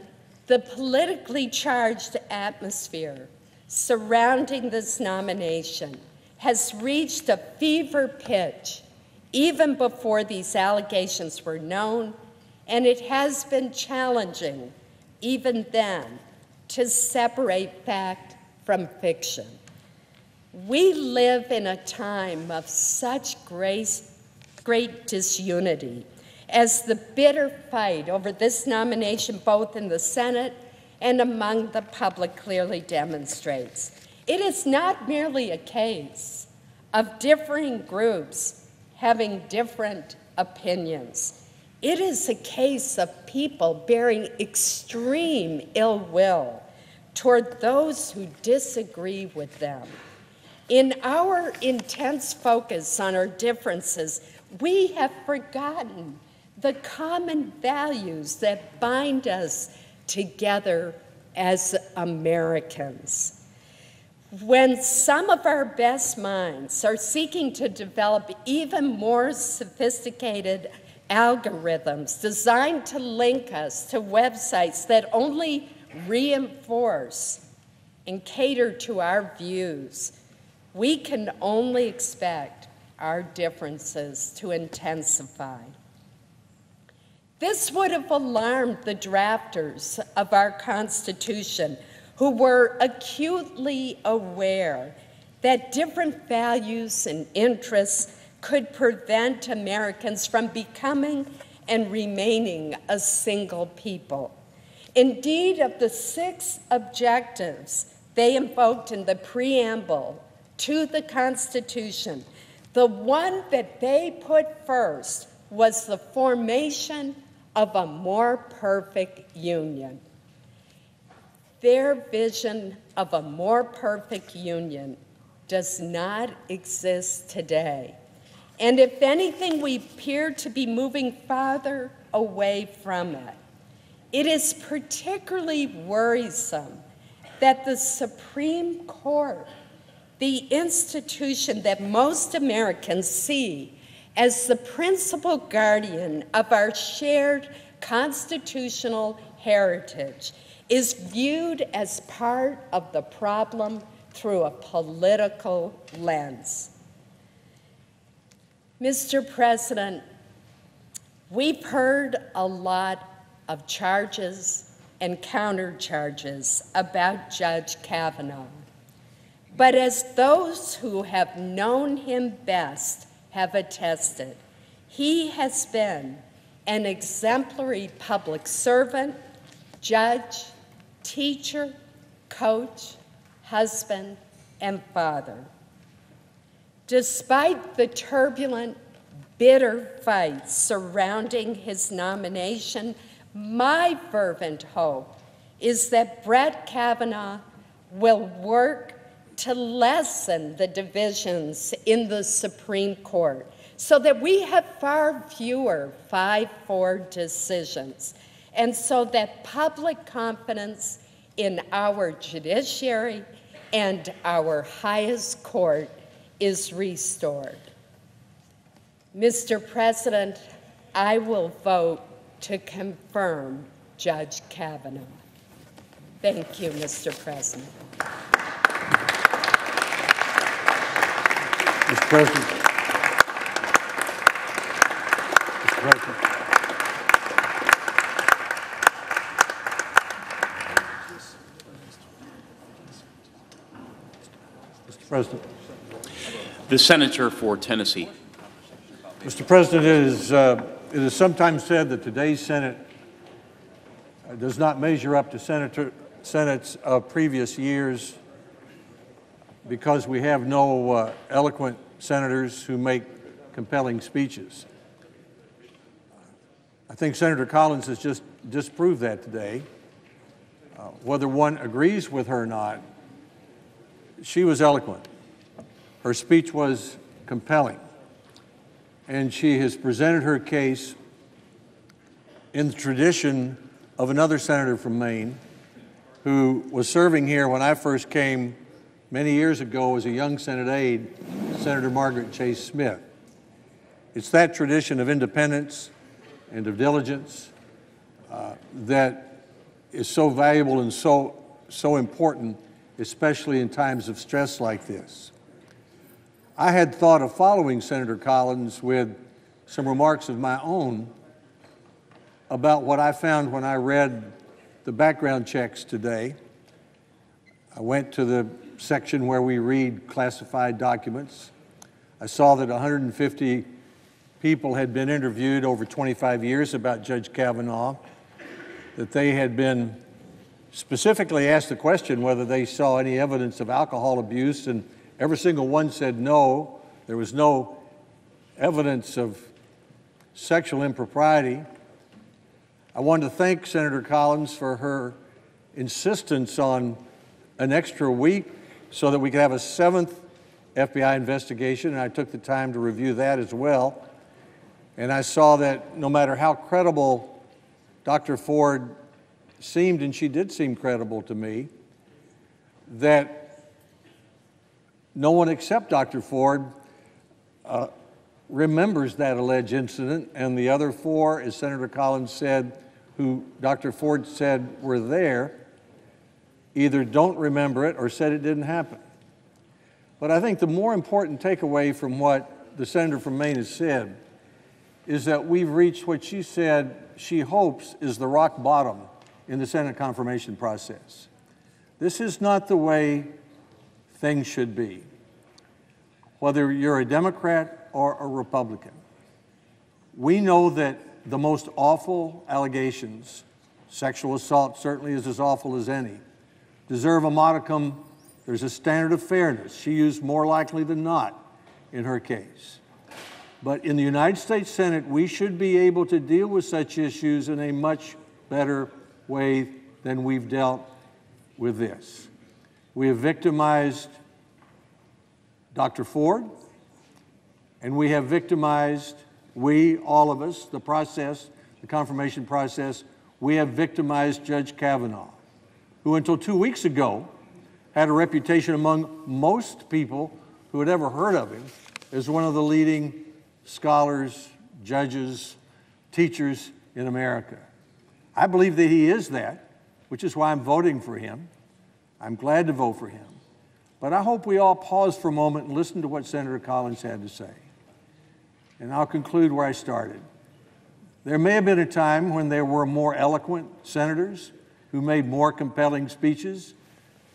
the politically charged atmosphere surrounding this nomination has reached a fever pitch even before these allegations were known, and it has been challenging, even then, to separate fact from fiction. We live in a time of such great disunity as the bitter fight over this nomination, both in the Senate and among the public, clearly demonstrates. It is not merely a case of differing groups having different opinions. It is a case of people bearing extreme ill will toward those who disagree with them. In our intense focus on our differences, we have forgotten the common values that bind us together as Americans. When some of our best minds are seeking to develop even more sophisticated algorithms designed to link us to websites that only reinforce and cater to our views, we can only expect our differences to intensify. This would have alarmed the drafters of our Constitution, who were acutely aware that different values and interests could prevent Americans from becoming and remaining a single people. Indeed, of the 6 objectives they invoked in the preamble to the Constitution, the one that they put first was the formation of a more perfect union. Their vision of a more perfect union does not exist today. And if anything, we appear to be moving farther away from it. It is particularly worrisome that the Supreme Court, the institution that most Americans see as the principal guardian of our shared constitutional heritage, is viewed as part of the problem through a political lens. Mr. President, we've heard a lot of charges and countercharges about Judge Kavanaugh. But as those who have known him best have attested, he has been an exemplary public servant, judge, teacher, coach, husband, and father. Despite the turbulent, bitter fights surrounding his nomination, my fervent hope is that Brett Kavanaugh will work to lessen the divisions in the Supreme Court so that we have far fewer 5-4 decisions, and so that public confidence in our judiciary and our highest court is restored. Mr. President, I will vote to confirm Judge Kavanaugh. Thank you, Mr. President. Mr. President. Mr. President. Mr. President. The senator for Tennessee. Mr. President, it is sometimes said that today's Senate does not measure up to Senates of previous years because we have no eloquent senators who make compelling speeches. I think Senator Collins has just disproved that today. Whether one agrees with her or not, she was eloquent. Her speech was compelling, and she has presented her case in the tradition of another senator from Maine who was serving here when I first came many years ago as a young Senate aide, Senator Margaret Chase Smith. It's that tradition of independence and of diligence that is so valuable and so important, especially in times of stress like this. I had thought of following Senator Collins with some remarks of my own about what I found when I read the background checks today. I went to the section where we read classified documents. I saw that 150 people had been interviewed over 25 years about Judge Kavanaugh, that they had been specifically asked the question whether they saw any evidence of alcohol abuse, and every single one said no. There was no evidence of sexual impropriety. I wanted to thank Senator Collins for her insistence on an extra week so that we could have a 7th FBI investigation, and I took the time to review that as well. And I saw that no matter how credible Dr. Ford seemed, and she did seem credible to me, that no one except Dr. Ford remembers that alleged incident, and the other 4, as Senator Collins said, who Dr. Ford said were there, either don't remember it or said it didn't happen. But I think the more important takeaway from what the senator from Maine has said is that we've reached what she said she hopes is the rock bottom in the Senate confirmation process. This is not the way things should be. Whether you're a Democrat or a Republican, we know that the most awful allegations, sexual assault certainly is as awful as any, deserve a modicum. There's a standard of fairness. She used more likely than not in her case. But in the United States Senate, we should be able to deal with such issues in a much better way than we've dealt with this. We have victimized Dr. Ford, and we have victimized, all of us, the process, the confirmation process, we have victimized Judge Kavanaugh, who until 2 weeks ago had a reputation among most people who had ever heard of him as one of the leading scholars, judges, teachers in America. I believe that he is that, which is why I'm voting for him. I'm glad to vote for him. But I hope we all pause for a moment and listen to what Senator Collins had to say. And I'll conclude where I started. There may have been a time when there were more eloquent senators who made more compelling speeches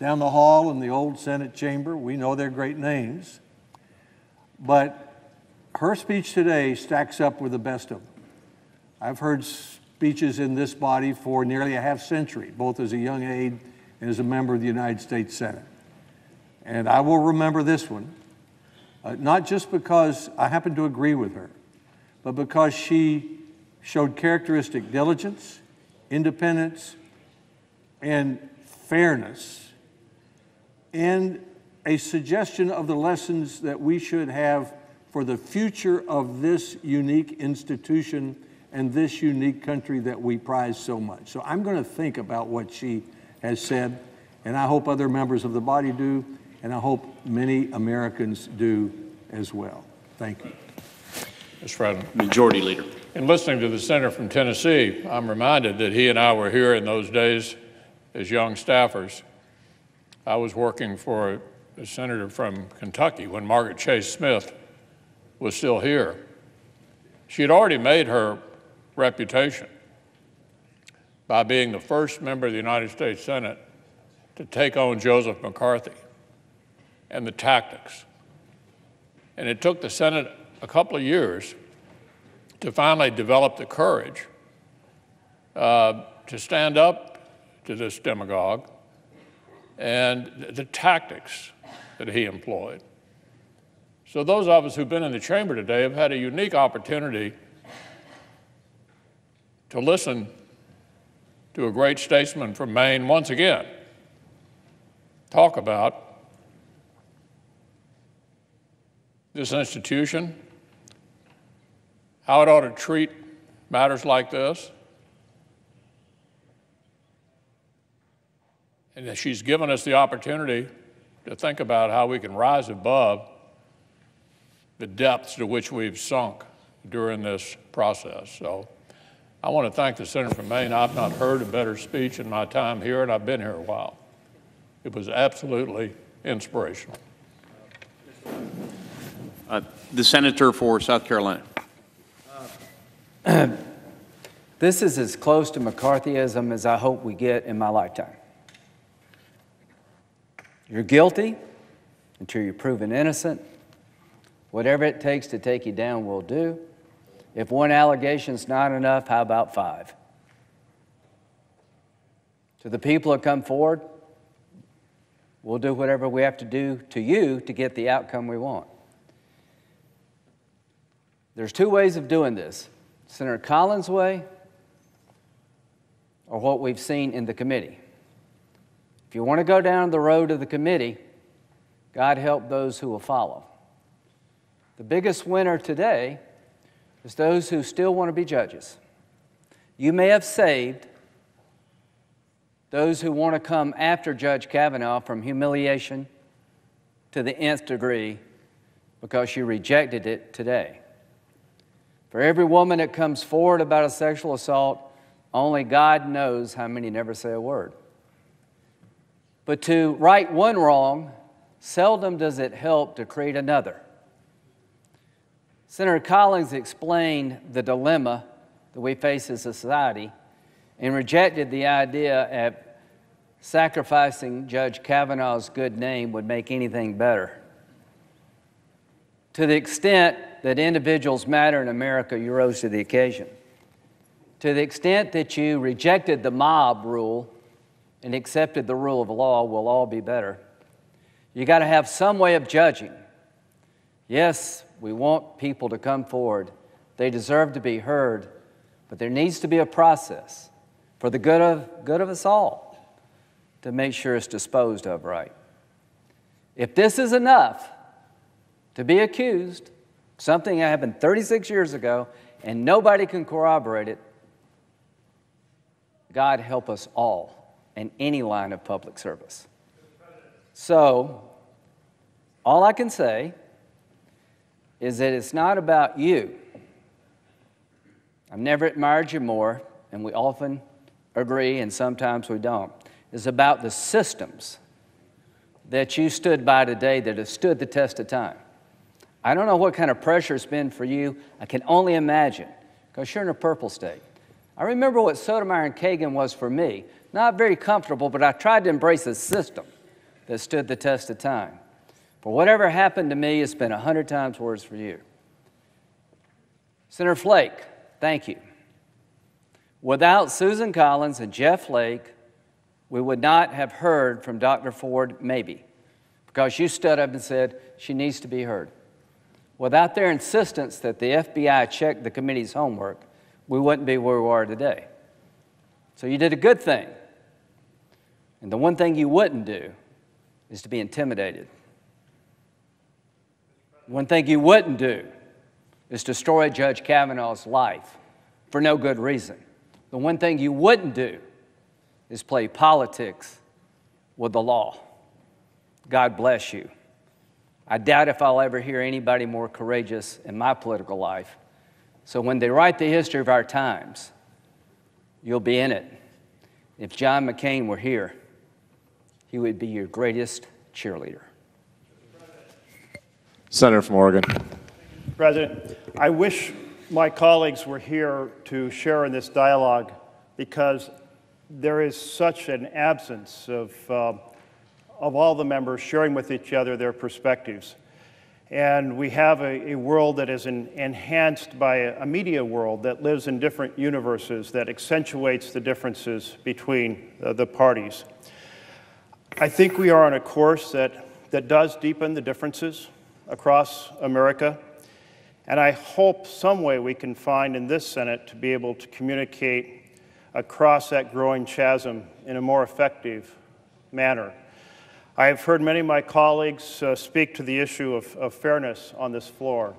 down the hall in the old Senate chamber. We know their great names. But her speech today stacks up with the best of them. I've heard speeches in this body for nearly a half century, both as a young aide and as a member of the United States Senate. And I will remember this one, not just because I happen to agree with her, but because she showed characteristic diligence, independence, and fairness, and a suggestion of the lessons that we should have for the future of this unique institution and this unique country that we prize so much. So I'm going to think about what she has said, and I hope other members of the body do, and I hope many Americans do as well. Thank you. Mr. President. Majority Leader. In listening to the senator from Tennessee, I'm reminded that he and I were here in those days as young staffers. I was working for a senator from Kentucky when Margaret Chase Smith was still here. She had already made her reputation by being the first member of the United States Senate to take on Joseph McCarthy and the tactics. And it took the Senate a couple of years to finally develop the courage to stand up to this demagogue and the tactics that he employed. So those of us who've been in the chamber today have had a unique opportunity to listen to a great statesman from Maine once again talk about this institution, how it ought to treat matters like this. And that she's given us the opportunity to think about how we can rise above the depths to which we've sunk during this process. So I want to thank the senator from Maine. I've not heard a better speech in my time here, and I've been here a while. It was absolutely inspirational. The senator for South Carolina. This is as close to McCarthyism as I hope we get in my lifetime. You're guilty until you're proven innocent. Whatever it takes to take you down, we'll do. If one allegation's not enough, how about 5? To the people that come forward, we'll do whatever we have to do to you to get the outcome we want. There's 2 ways of doing this: Senator Collins' way or what we've seen in the committee. If you want to go down the road of the committee, God help those who will follow. The biggest winner today is those who still want to be judges. You may have saved those who want to come after Judge Kavanaugh from humiliation to the nth degree because you rejected it today. For every woman that comes forward about a sexual assault, only God knows how many never say a word. But to right one wrong, seldom does it help to create another. Senator Collins explained the dilemma that we face as a society and rejected the idea that sacrificing Judge Kavanaugh's good name would make anything better. To the extent that individuals matter in America, you rose to the occasion. To the extent that you rejected the mob rule and accepted the rule of law, we'll all be better. You got to have some way of judging. Yes, we want people to come forward. They deserve to be heard, but there needs to be a process for the good of us all to make sure it's disposed of right. If this is enough to be accused, something that happened 36 years ago, and nobody can corroborate it, God help us all in any line of public service. So, all I can say is that it's not about you. I've never admired you more, and we often agree and sometimes we don't. It's about the systems that you stood by today that have stood the test of time. I don't know what kind of pressure it's been for you. I can only imagine, because you're in a purple state. I remember what Sotomayor and Kagan was for me. Not very comfortable, but I tried to embrace a system that stood the test of time. For whatever happened to me, it's been 100 times worse for you. Senator Flake, thank you. Without Susan Collins and Jeff Flake, we would not have heard from Dr. Ford, maybe, because you stood up and said she needs to be heard. Without their insistence that the FBI check the committee's homework, we wouldn't be where we are today. So you did a good thing. And the one thing you wouldn't do is to be intimidated. One thing you wouldn't do is destroy Judge Kavanaugh's life for no good reason. The one thing you wouldn't do is play politics with the law. God bless you. I doubt if I'll ever hear anybody more courageous in my political life. So when they write the history of our times, you'll be in it. If John McCain were here, he would be your greatest cheerleader. Senator from Oregon. President, I wish my colleagues were here to share in this dialogue because there is such an absence of all the members sharing with each other their perspectives. And we have a world that is enhanced by a media world that lives in different universes that accentuates the differences between the parties. I think we are on a course that does deepen the differences across America. And I hope some way we can find in this Senate to be able to communicate across that growing chasm in a more effective manner. I have heard many of my colleagues speak to the issue of fairness on this floor.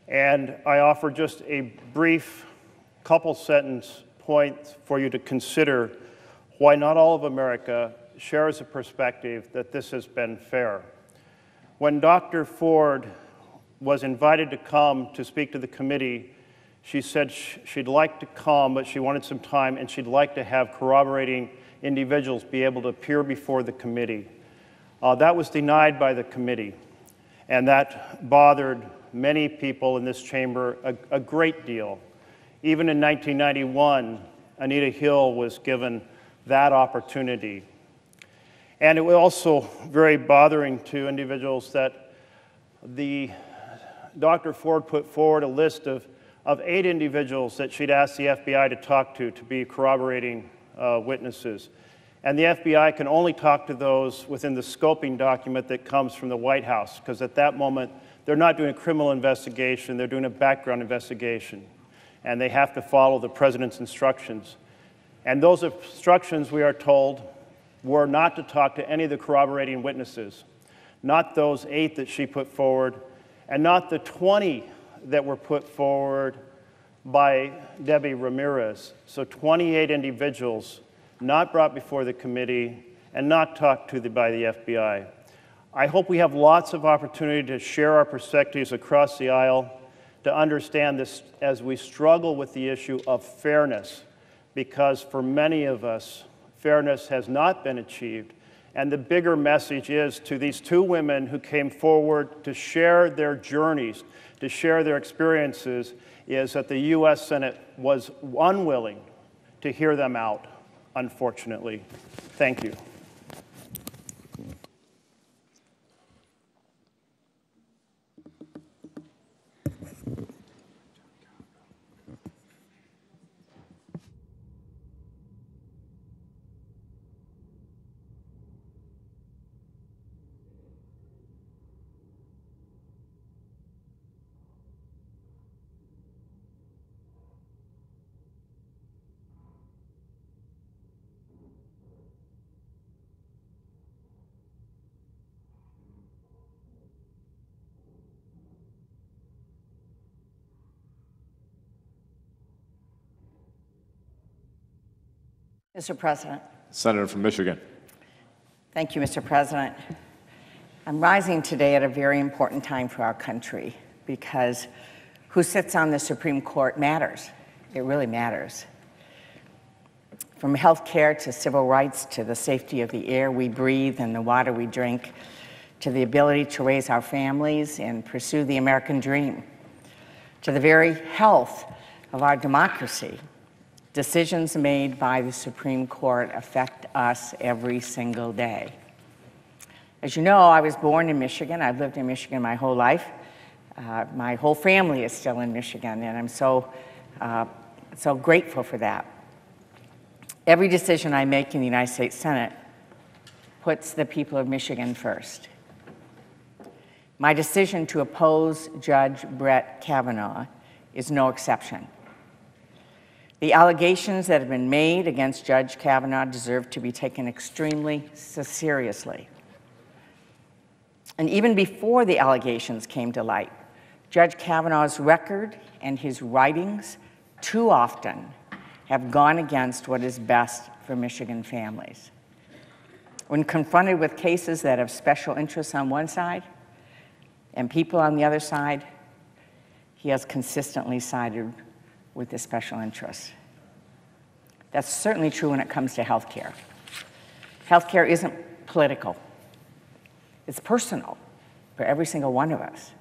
And I offer just a brief couple-sentence point for you to consider why not all of America shares a perspective that this has been fair. When Dr. Ford was invited to come to speak to the committee, she said she'd like to come, but she wanted some time, and she'd like to have corroborating individuals be able to appear before the committee. That was denied by the committee, and that bothered many people in this chamber a great deal. Even in 1991, Anita Hill was given that opportunity. And it was also very bothering to individuals that Dr. Ford put forward a list of 8 individuals that she'd asked the FBI to talk to be corroborating witnesses. And the FBI can only talk to those within the scoping document that comes from the White House, because at that moment, they're not doing a criminal investigation, they're doing a background investigation. And they have to follow the president's instructions. And those instructions, we are told, were not to talk to any of the corroborating witnesses, not those 8 that she put forward, and not the 20 that were put forward by Debbie Ramirez. So 28 individuals not brought before the committee and not talked to by the FBI. I hope we have lots of opportunity to share our perspectives across the aisle, to understand this as we struggle with the issue of fairness, because for many of us, fairness has not been achieved. And the bigger message is to these 2 women who came forward to share their journeys, to share their experiences, is that the U.S. Senate was unwilling to hear them out, unfortunately. Thank you. Mr. President. Senator from Michigan. Thank you, Mr. President. I'm rising today at a very important time for our country because who sits on the Supreme Court matters. It really matters. From health care to civil rights to the safety of the air we breathe and the water we drink, to the ability to raise our families and pursue the American dream, to the very health of our democracy, decisions made by the Supreme Court affect us every single day. As you know, I was born in Michigan. I've lived in Michigan my whole life. My whole family is still in Michigan, and I'm so grateful for that. Every decision I make in the United States Senate puts the people of Michigan first. My decision to oppose Judge Brett Kavanaugh is no exception. The allegations that have been made against Judge Kavanaugh deserve to be taken extremely seriously. And even before the allegations came to light, Judge Kavanaugh's record and his writings too often have gone against what is best for Michigan families. When confronted with cases that have special interests on one side and people on the other side, he has consistently sided with the special interests. That's certainly true when it comes to health care. Health care isn't political. It's personal for every single one of us.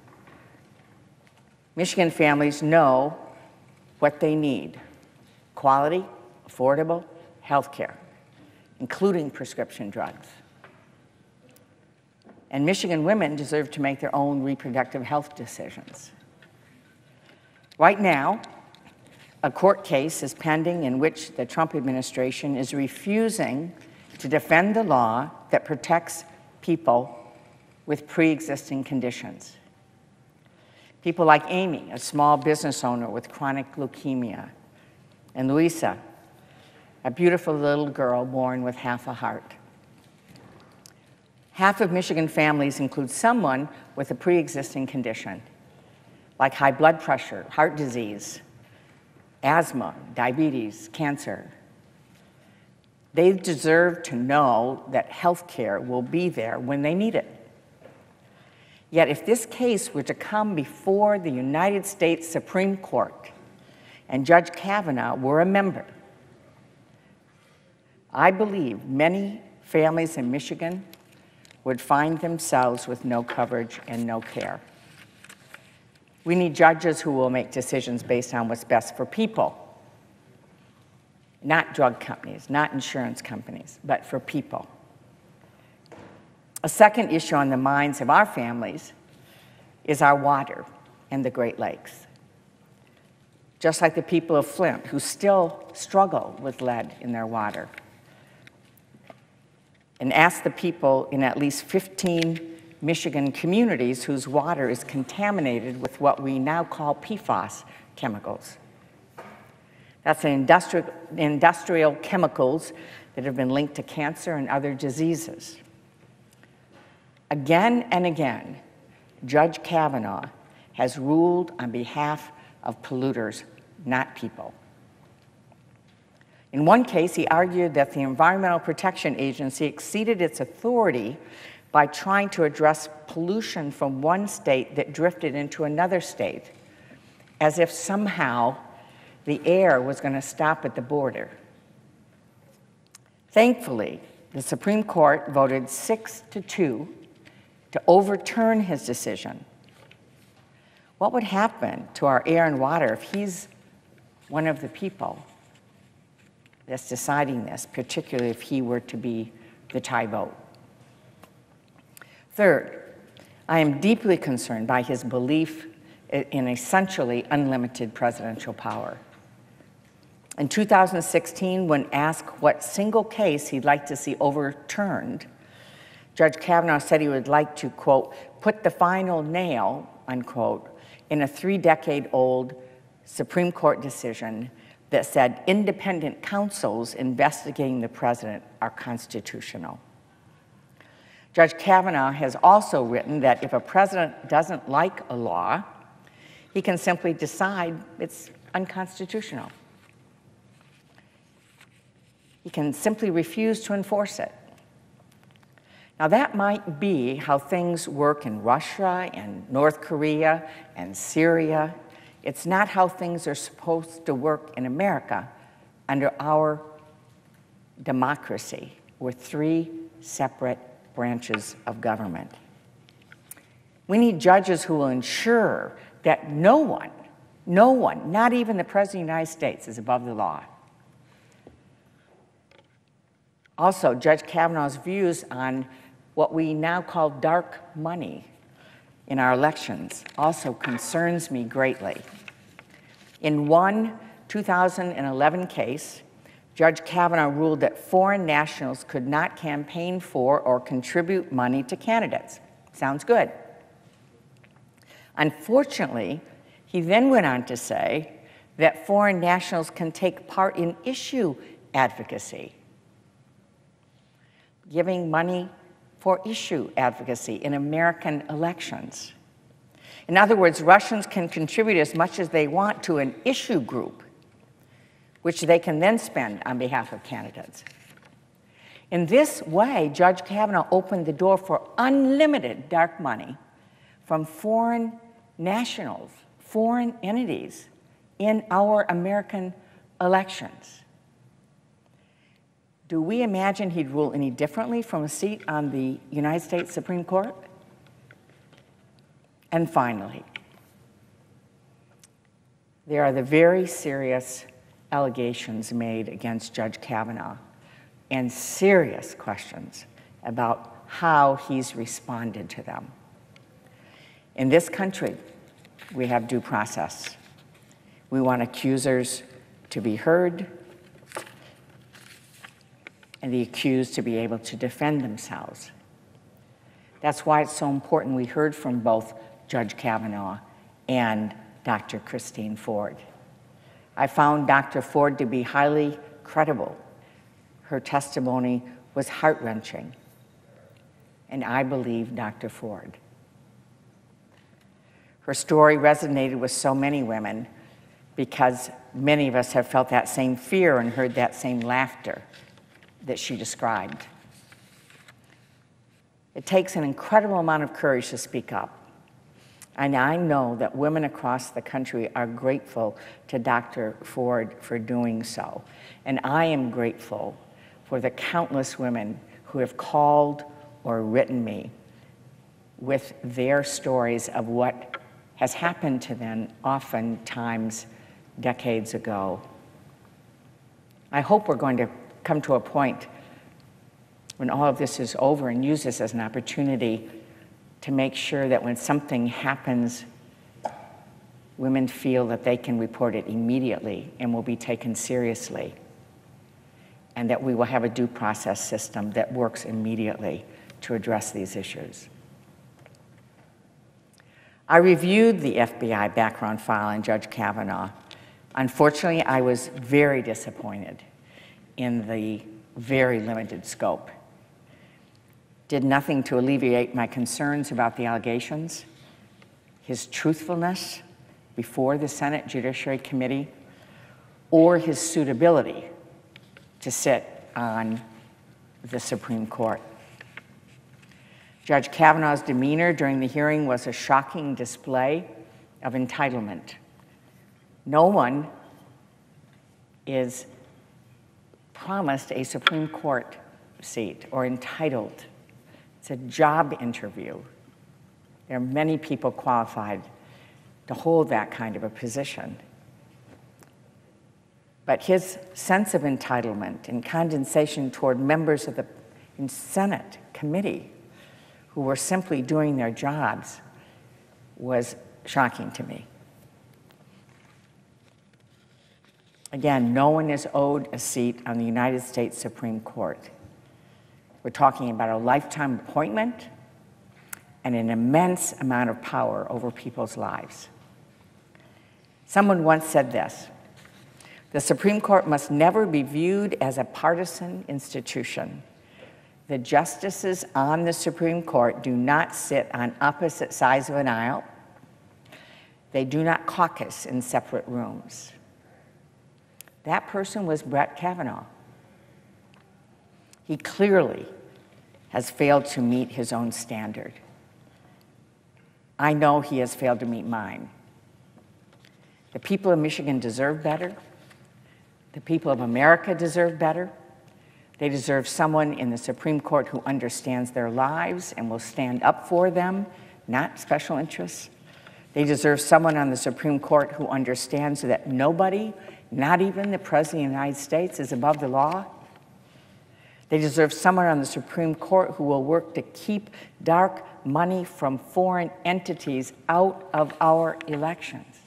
Michigan families know what they need: quality, affordable health care, including prescription drugs. And Michigan women deserve to make their own reproductive health decisions. Right now, a court case is pending in which the Trump administration is refusing to defend the law that protects people with pre-existing conditions. People like Amy, a small business owner with chronic leukemia, and Louisa, a beautiful little girl born with half a heart. Half of Michigan families include someone with a pre-existing condition, like high blood pressure, heart disease, asthma, diabetes, cancer. They deserve to know that health care will be there when they need it. Yet if this case were to come before the United States Supreme Court and Judge Kavanaugh were a member, I believe many families in Michigan would find themselves with no coverage and no care. We need judges who will make decisions based on what's best for people, not drug companies, not insurance companies, but for people. A second issue on the minds of our families is our water and the Great Lakes. Just like the people of Flint, who still struggle with lead in their water. And ask the people in at least 15 Michigan communities whose water is contaminated with what we now call PFAS chemicals. That's industrial chemicals that have been linked to cancer and other diseases. Again and again, Judge Kavanaugh has ruled on behalf of polluters, not people. In one case, he argued that the Environmental Protection Agency exceeded its authority by trying to address pollution from one state that drifted into another state, as if somehow the air was going to stop at the border. Thankfully, the Supreme Court voted 6-2 to overturn his decision. What would happen to our air and water if he's one of the people that's deciding this, particularly if he were to be the tie vote? Third, I am deeply concerned by his belief in essentially unlimited presidential power. In 2016, when asked what single case he'd like to see overturned, Judge Kavanaugh said he would like to, quote, put the final nail, unquote, in a 3-decade-old Supreme Court decision that said independent counsels investigating the president are constitutional. Judge Kavanaugh has also written that if a president doesn't like a law, he can simply decide it's unconstitutional. He can simply refuse to enforce it. Now, that might be how things work in Russia and North Korea and Syria. It's not how things are supposed to work in America under our democracy with 3 separate branches of government. We need judges who will ensure that no one, not even the President of the United States, is above the law. Also, Judge Kavanaugh's views on what we now call dark money in our elections also concerns me greatly. In one 2011 case, Judge Kavanaugh ruled that foreign nationals could not campaign for or contribute money to candidates. Sounds good. Unfortunately, he then went on to say that foreign nationals can take part in issue advocacy, giving money for issue advocacy in American elections. In other words, Russians can contribute as much as they want to an issue group, which they can then spend on behalf of candidates. In this way, Judge Kavanaugh opened the door for unlimited dark money from foreign nationals, foreign entities in our American elections. Do we imagine he'd rule any differently from a seat on the United States Supreme Court? And finally, there are the very serious allegations made against Judge Kavanaugh and serious questions about how he's responded to them. In this country, we have due process. We want accusers to be heard and the accused to be able to defend themselves. That's why it's so important we heard from both Judge Kavanaugh and Dr. Christine Ford. I found Dr. Ford to be highly credible. Her testimony was heart-wrenching, and I believe Dr. Ford. Her story resonated with so many women because many of us have felt that same fear and heard that same laughter that she described. It takes an incredible amount of courage to speak up. And I know that women across the country are grateful to Dr. Ford for doing so. And I am grateful for the countless women who have called or written me with their stories of what has happened to them, oftentimes decades ago. I hope we're going to come to a point when all of this is over and use this as an opportunity to make sure that when something happens, women feel that they can report it immediately and will be taken seriously, and that we will have a due process system that works immediately to address these issues. I reviewed the FBI background file on Judge Kavanaugh. Unfortunately, I was very disappointed in the very limited scope. Did nothing to alleviate my concerns about the allegations, his truthfulness before the Senate Judiciary Committee, or his suitability to sit on the Supreme Court. Judge Kavanaugh's demeanor during the hearing was a shocking display of entitlement. No one is promised a Supreme Court seat or entitled. It's a job interview. There are many people qualified to hold that kind of a position. But his sense of entitlement and condescension toward members of the Senate committee who were simply doing their jobs was shocking to me. Again, no one is owed a seat on the United States Supreme Court. We're talking about a lifetime appointment and an immense amount of power over people's lives. Someone once said this: the Supreme Court must never be viewed as a partisan institution. The justices on the Supreme Court do not sit on opposite sides of an aisle. They do not caucus in separate rooms. That person was Brett Kavanaugh. He clearly has failed to meet his own standard. I know he has failed to meet mine. The people of Michigan deserve better. The people of America deserve better. They deserve someone in the Supreme Court who understands their lives and will stand up for them, not special interests. They deserve someone on the Supreme Court who understands that nobody, not even the President of the United States, is above the law. They deserve someone on the Supreme Court who will work to keep dark money from foreign entities out of our elections.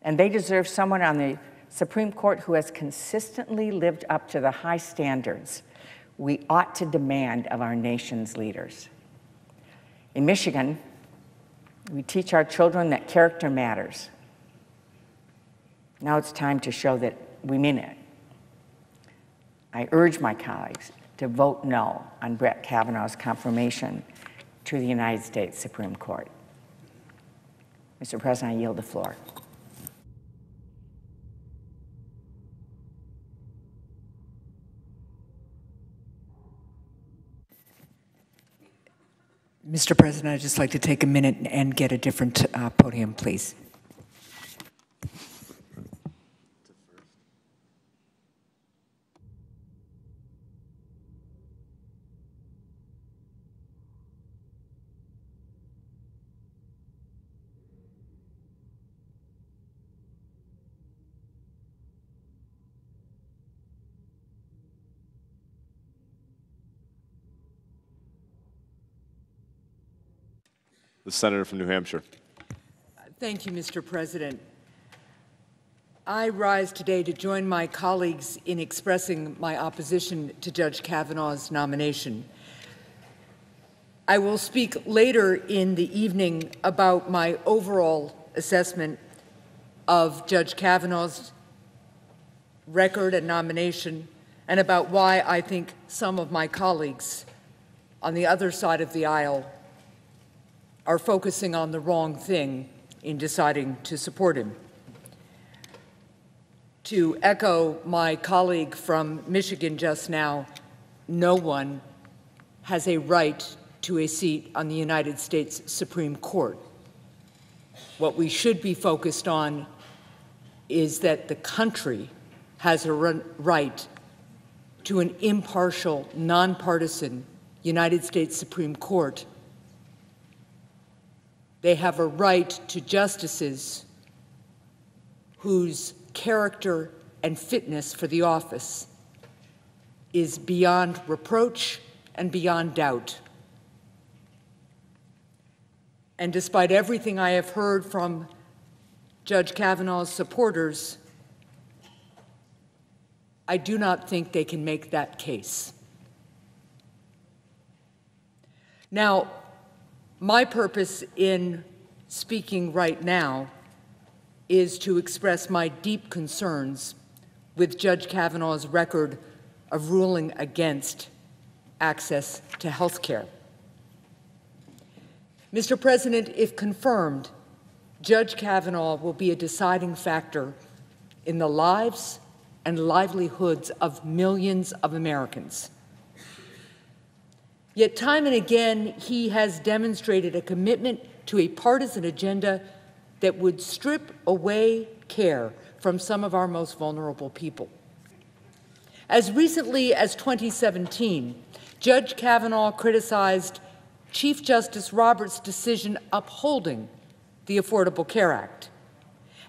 And they deserve someone on the Supreme Court who has consistently lived up to the high standards we ought to demand of our nation's leaders. In Michigan, we teach our children that character matters. Now it's time to show that we mean it. I urge my colleagues to vote no on Brett Kavanaugh's confirmation to the United States Supreme Court. Mr. President, I yield the floor. Mr. President, I'd just like to take a minute and get a different podium, please. The senator from New Hampshire. Thank you, Mr. President. I rise today to join my colleagues in expressing my opposition to Judge Kavanaugh's nomination. I will speak later in the evening about my overall assessment of Judge Kavanaugh's record and nomination, and about why I think some of my colleagues on the other side of the aisle are focusing on the wrong thing in deciding to support him. To echo my colleague from Michigan just now, no one has a right to a seat on the United States Supreme Court. What we should be focused on is that the country has a right to an impartial, nonpartisan United States Supreme Court. They have a right to justices whose character and fitness for the office is beyond reproach and beyond doubt. And despite everything I have heard from Judge Kavanaugh's supporters, I do not think they can make that case. Now, my purpose in speaking right now is to express my deep concerns with Judge Kavanaugh's record of ruling against access to health care. Mr. President, if confirmed, Judge Kavanaugh will be a deciding factor in the lives and livelihoods of millions of Americans. Yet time and again, he has demonstrated a commitment to a partisan agenda that would strip away care from some of our most vulnerable people. As recently as 2017, Judge Kavanaugh criticized Chief Justice Roberts' decision upholding the Affordable Care Act.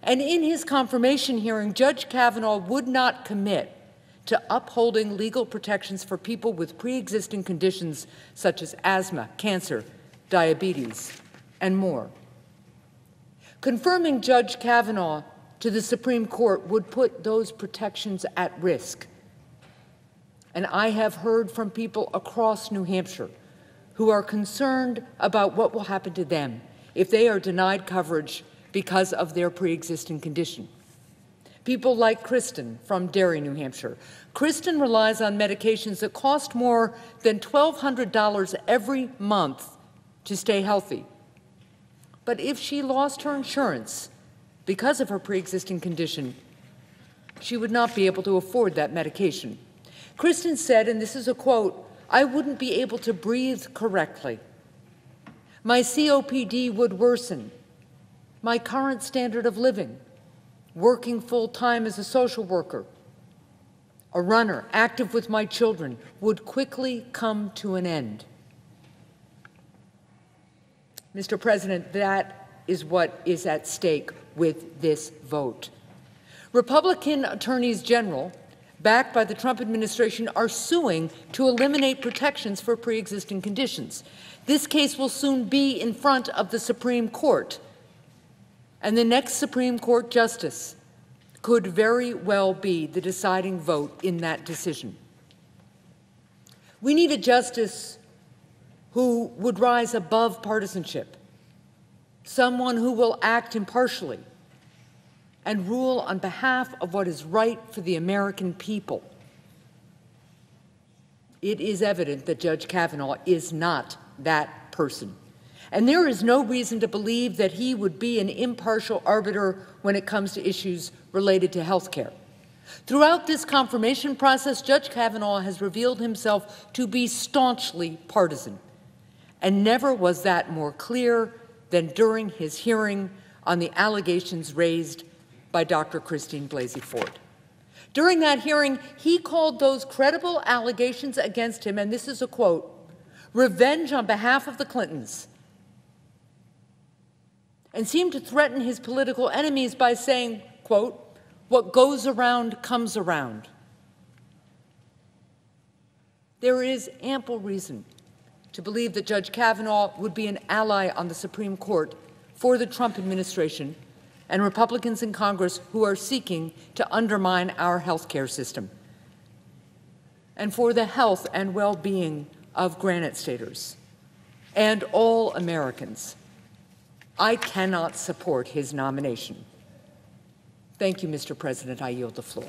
And in his confirmation hearing, Judge Kavanaugh would not commit to upholding legal protections for people with pre-existing conditions such as asthma, cancer, diabetes, and more. Confirming Judge Kavanaugh to the Supreme Court would put those protections at risk. And I have heard from people across New Hampshire who are concerned about what will happen to them if they are denied coverage because of their pre-existing condition. People like Kristen from Derry, New Hampshire. Kristen relies on medications that cost more than $1,200 every month to stay healthy. But if she lost her insurance because of her pre-existing condition, she would not be able to afford that medication. Kristen said, and this is a quote, I wouldn't be able to breathe correctly. My COPD would worsen. My current standard of living, working full-time as a social worker, a runner, active with my children, would quickly come to an end. Mr. President, that is what is at stake with this vote. Republican attorneys general, backed by the Trump administration, are suing to eliminate protections for pre-existing conditions. This case will soon be in front of the Supreme Court, and the next Supreme Court justice could very well be the deciding vote in that decision. We need a justice who would rise above partisanship, someone who will act impartially and rule on behalf of what is right for the American people. It is evident that Judge Kavanaugh is not that person. And there is no reason to believe that he would be an impartial arbiter when it comes to issues related to health care. Throughout this confirmation process, Judge Kavanaugh has revealed himself to be staunchly partisan, and never was that more clear than during his hearing on the allegations raised by Dr. Christine Blasey Ford. During that hearing, he called those credible allegations against him, and this is a quote, "revenge on behalf of the Clintons," and seemed to threaten his political enemies by saying, quote, "what goes around comes around." There is ample reason to believe that Judge Kavanaugh would be an ally on the Supreme Court for the Trump administration and Republicans in Congress who are seeking to undermine our health care system, and for the health and well-being of Granite Staters and all Americans. I cannot support his nomination. Thank you, Mr. President. I yield the floor.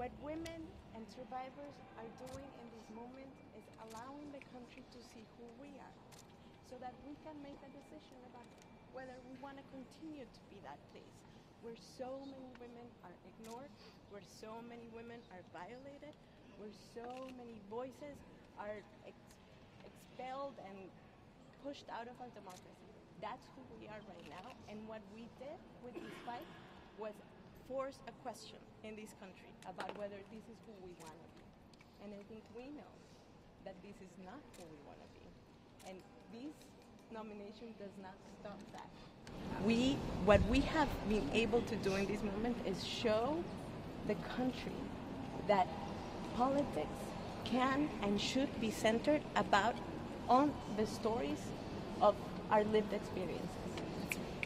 What women and survivors are doing in this moment is allowing the country to see who we are, so that we can make a decision about whether we want to continue to be that place where so many women are ignored, where so many women are violated, where so many voices are expelled and pushed out of our democracy. That's who we are right now, and what we did with this fight was force a question in this country about whether this is who we want to be. And I think we know that this is not who we want to be. And this nomination does not stop that. What we have been able to do in this moment is show the country that politics can and should be centered on the stories of our lived experiences.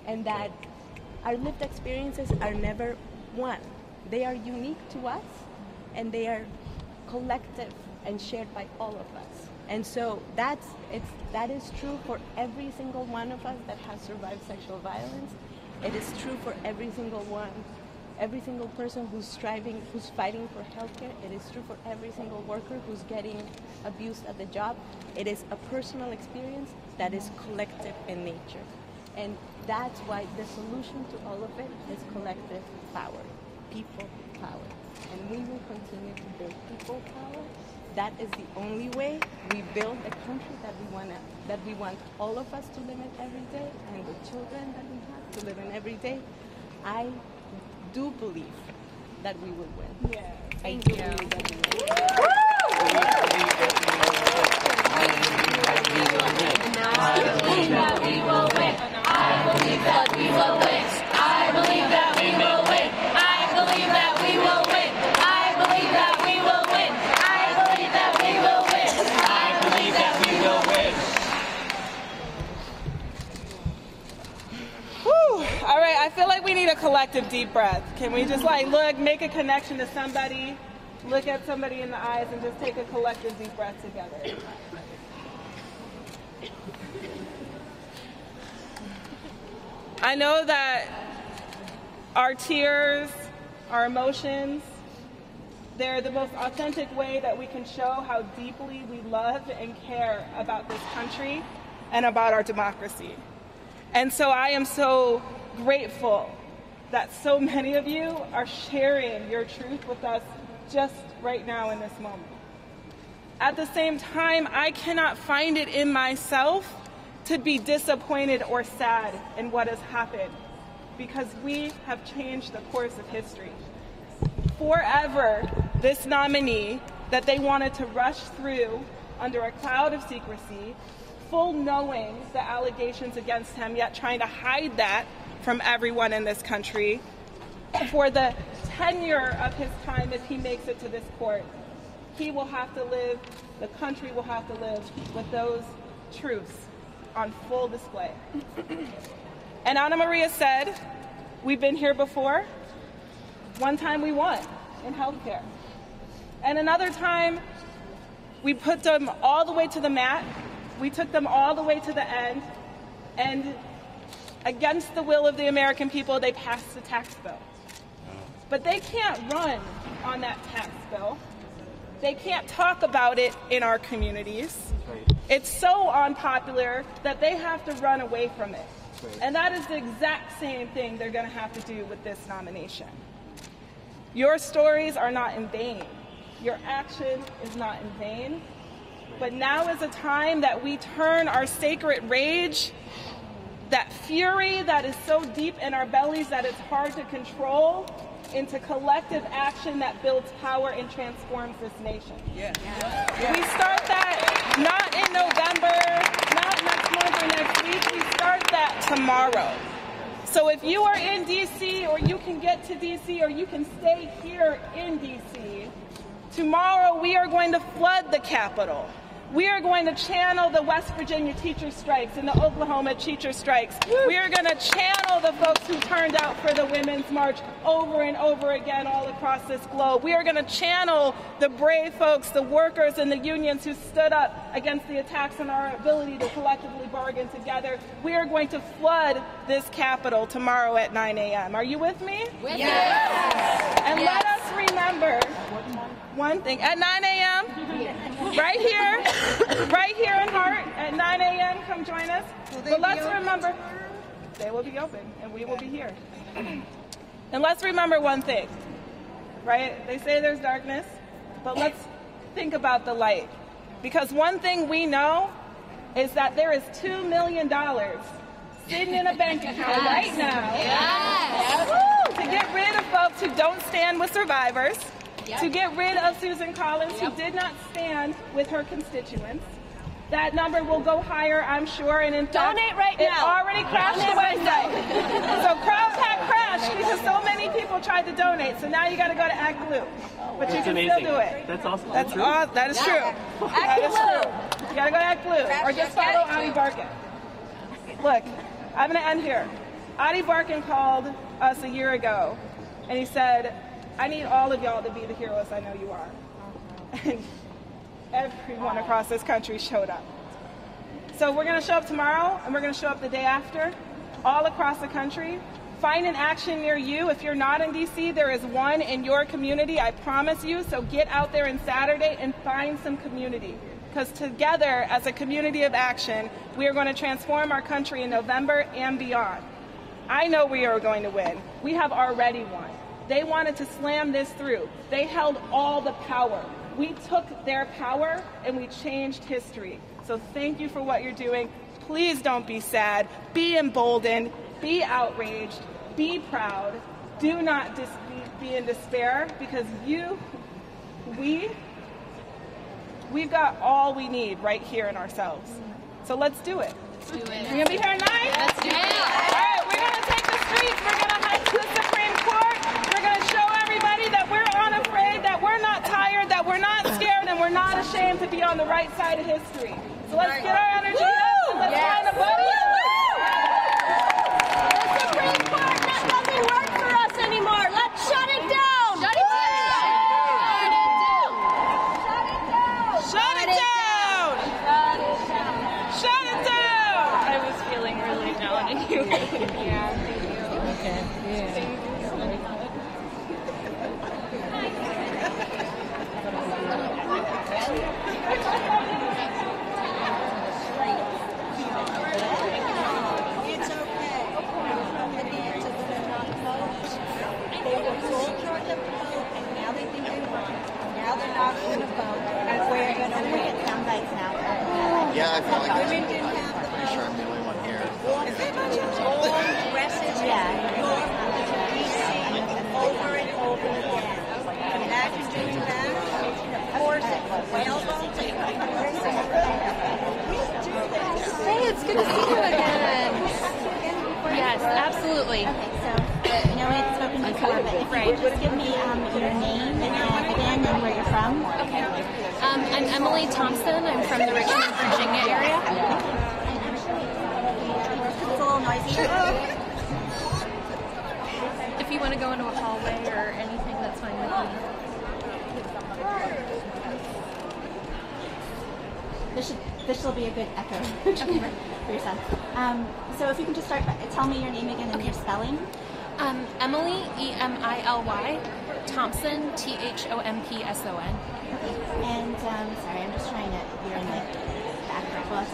And that our lived experiences are never one. They are unique to us, and they are collective and shared by all of us. And so that is true for every single one of us that has survived sexual violence. It is true for every single person who's fighting for healthcare. It is true for every single worker who's getting abused at the job. It is a personal experience that is collective in nature. And that's why the solution to all of it is collective power, people power. And we will continue to build people power. That is the only way we build the country that we want all of us to live in every day, and the children that we have to live in every day. I do believe that we will win. Yeah. I do believe that we will win. I believe that we will win. I believe that we will win. I believe that we will win. I believe that we will win. I believe that we will win. I believe that we will win. I believe that we will win. Whew. All right, I feel like we need a collective deep breath. Can we just make a connection to somebody, look at somebody in the eyes, and just take a collective deep breath together? I know that our tears, our emotions, they're the most authentic way that we can show how deeply we love and care about this country and about our democracy. And so I am so grateful that so many of you are sharing your truth with us just right now in this moment. At the same time, I cannot find it in myself to be disappointed or sad in what has happened, because we have changed the course of history. Forever, this nominee that they wanted to rush through under a cloud of secrecy, full knowing the allegations against him, yet trying to hide that from everyone in this country, for the tenure of his time if he makes it to this court, he will have to live, the country will have to live with those truths on full display. And Anna Maria said, we've been here before. One time we won in healthcare. And another time we put them all the way to the mat. We took them all the way to the end. And against the will of the American people, they passed the tax bill. But they can't run on that tax bill. They can't talk about it in our communities. It's so unpopular that they have to run away from it. And that is the exact same thing they're going to have to do with this nomination. Your stories are not in vain. Your action is not in vain. But now is a time that we turn our sacred rage, that fury that is so deep in our bellies that it's hard to control, into collective action that builds power and transforms this nation. Yeah. We start that not in November, not next month or next week. We start that tomorrow. So if you are in D.C. or you can get to D.C. or you can stay here in D.C., tomorrow we are going to flood the Capitol. We are going to channel the West Virginia teacher strikes and the Oklahoma teacher strikes. We are going to channel the folks who turned out for the Women's March over and over again all across this globe. We are going to channel the brave folks, the workers and the unions who stood up against the attacks on our ability to collectively bargain together. We are going to flood this Capitol tomorrow at 9 a.m. Are you with me? Yes. And let us remember one thing. At 9 a.m., right here in Hart, at 9 a.m., come join us. But let's remember, they will be open, and we will be here. And let's remember one thing, right? They say there's darkness, but let's think about the light. Because one thing we know is that there is $2 million sitting in a bank account right now to get rid of folks who don't stand with survivors, to get rid of Susan Collins, who did not stand with her constituents. That number will go higher, I'm sure, and in fact, donate right now. It already crashed the website. So CrowdPack crashed because so many people tried to donate. So now you got to go to ActBlue, but you can still do it. That's awesome. That is true. That is true. You got to go to ActBlue or just follow Adi Barkan. Look, I'm going to end here. Adi Barkan called us a year ago, and he said, "I need all of y'all to be the heroes I know you are." And everyone across this country showed up. So we're going to show up tomorrow, and we're going to show up the day after, all across the country. Find an action near you. If you're not in D.C., there is one in your community, I promise you. So get out there on Saturday and find some community. Because together, as a community of action, we are going to transform our country in November and beyond. I know we are going to win. We have already won. They wanted to slam this through. They held all the power. We took their power and we changed history. So thank you for what you're doing. Please don't be sad. Be emboldened. Be outraged. Be proud. Do not be in despair, because we've got all we need right here in ourselves. So let's do it. You're going to be here at 9? Let's do it. All right, we're going to take the streets. We're going to hike to the Supreme Court. We're going to show everybody that we're unafraid, that we're not tired, that we're not scared, and we're not ashamed to be on the right side of history. So let's get our energy up. Let's find a buddy. The Supreme Court doesn't work for us anymore. Let's shut it down. Shut it down. Shut it down. Shut it down. I was feeling really down and you. Yeah. Okay. Yeah. Yeah, I feel like women didn't have the pretty sure I'm the only one here. Yeah. Over and over again. Imagine doing that. Of course, Hey, it's good to see you again. Yes, absolutely. Okay, so I know we had spoken before, but if you could just give me your name again and where you're from. Okay. I'm Emily Thompson. I'm from the Richmond, Virginia area. It's a little noisy. If you want to go into a hallway or anything, that's fine with me. This will be a good echo for your son. So if you can just start, tell me your name again and your spelling. Emily, E-M-I-L-Y, Thompson, T-H-O-M-P-S-O-N. Okay. And sorry, I'm just trying to. You're in the back for us.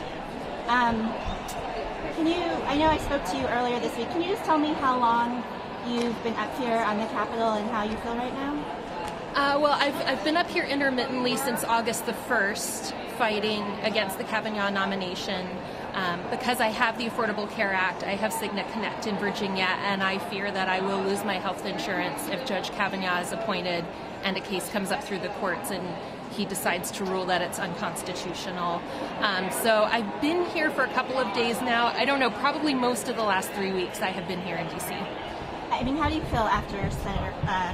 Can you? I know I spoke to you earlier this week. Can you just tell me how long you've been up here on the Capitol and how you feel right now? Well, I've been up here intermittently since August the 1st, fighting against the Kavanaugh nomination. Because I have the Affordable Care Act, I have Cigna Connect in Virginia, and I fear that I will lose my health insurance if Judge Kavanaugh is appointed and a case comes up through the courts and he decides to rule that it's unconstitutional. So I've been here for a couple of days now. I don't know, probably most of the last 3 weeks I have been here in D.C. I mean, how do you feel after Senator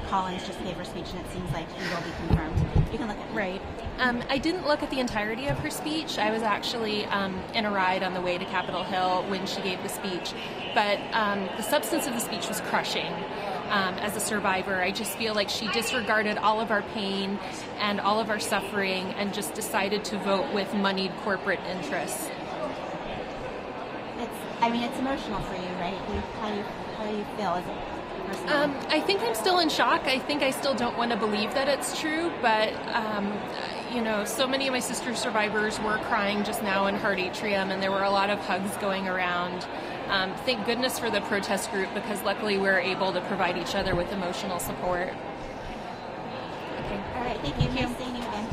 Collins just gave her speech and it seems like he will be confirmed? You can look at it. Right. I didn't look at the entirety of her speech. I was actually in a ride on the way to Capitol Hill when she gave the speech. But the substance of the speech was crushing. As a survivor, I just feel like she disregarded all of our pain and all of our suffering and just decided to vote with moneyed corporate interests. It's emotional for you, right? How do you feel? Is it personally? I think I'm still in shock. I think I still don't want to believe that it's true, but you know, so many of my sister survivors were crying just now in Heart Atrium, and there were a lot of hugs going around. Thank goodness for the protest group, because luckily we're able to provide each other with emotional support. Okay. All right. Thank you. Nice seeing you again.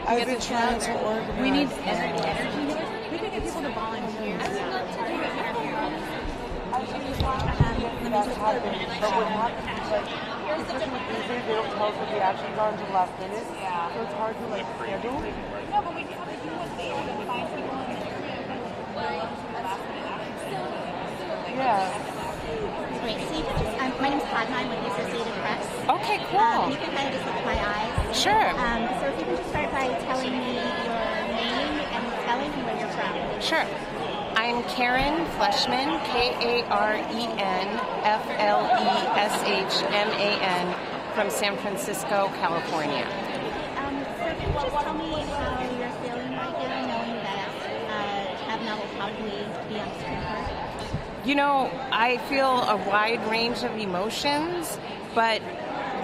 I've been trying to organize. We need energy. We can get people to volunteer. But what happens is, like, especially with Tuesday, they don't tell us what the actions are until the last minute. Yeah. So it's hard to, like, schedule. No, but we can have to do what they do and find people in the Yeah. Great. So you can just, my name's Padma. I'm with the Associated Press. Okay, cool. You can kind of just look at my eyes. Sure. So if you can just start by telling me your name and spelling and where you're from. Sure. I'm Karen Fleshman, KarenFleshman, from San Francisco, California. So can you just tell me how you're feeling right now, knowing that Kavanaugh will probably be on the Supreme Court? You know, I feel a wide range of emotions, but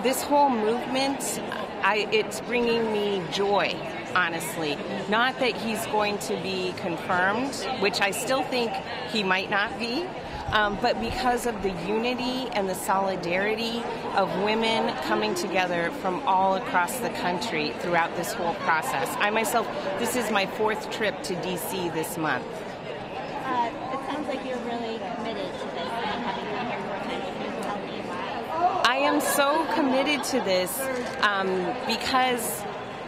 this whole movement, it's bringing me joy, honestly. Not that he's going to be confirmed, which I still think he might not be, but because of the unity and the solidarity of women coming together from all across the country throughout this whole process. I myself, this is my 4th trip to D.C. this month. It sounds like you're really committed to this and having come here 4 times. Can you tell me why? I am so committed to this because,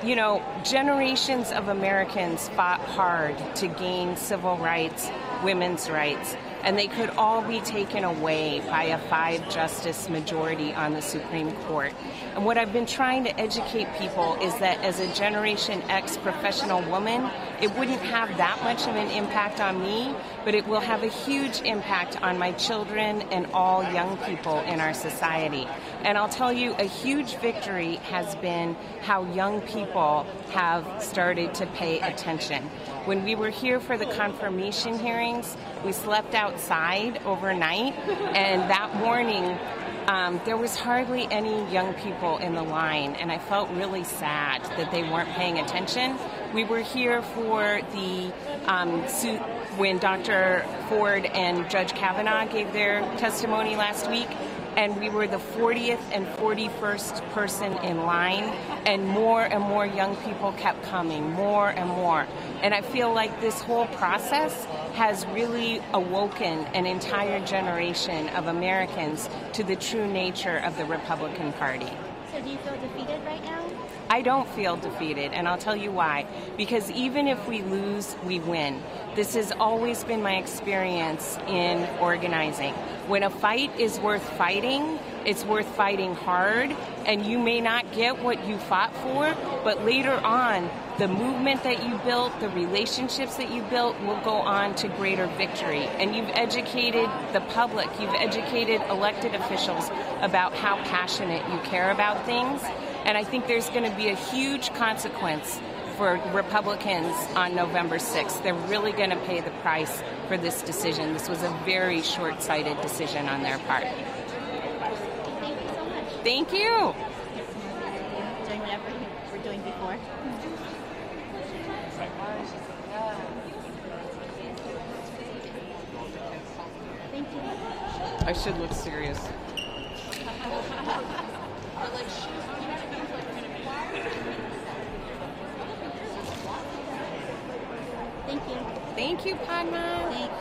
you know, generations of Americans fought hard to gain civil rights, women's rights, and they could all be taken away by a 5-justice majority on the Supreme Court. And what I've been trying to educate people is that as a Generation X professional woman, it wouldn't have that much of an impact on me, but it will have a huge impact on my children and all young people in our society. And I'll tell you, a huge victory has been how young people have started to pay attention. When we were here for the confirmation hearings, we slept outside overnight, and that morning there was hardly any young people in the line, and I felt really sad that they weren't paying attention. We were here for the suit when Dr. Ford and Judge Kavanaugh gave their testimony last week, and we were the 40th and 41st person in line, and more young people kept coming, more and more. And I feel like this whole process has really awoken an entire generation of Americans to the true nature of the Republican Party. So do you feel defeated right now? I don't feel defeated, and I'll tell you why. Because even if we lose, we win. This has always been my experience in organizing. When a fight is worth fighting, it's worth fighting hard, and you may not get what you fought for, but later on, the movement that you built, the relationships that you built will go on to greater victory. And you've educated the public, you've educated elected officials about how passionate you care about things. And I think there's going to be a huge consequence for Republicans on November 6th. They're really going to pay the price for this decision. This was a very short-sighted decision on their part. Thank you so much. Thank you. Doing whatever you were doing before. Thank you. I should look serious. Thank you. Thank you, Padma. Thanks.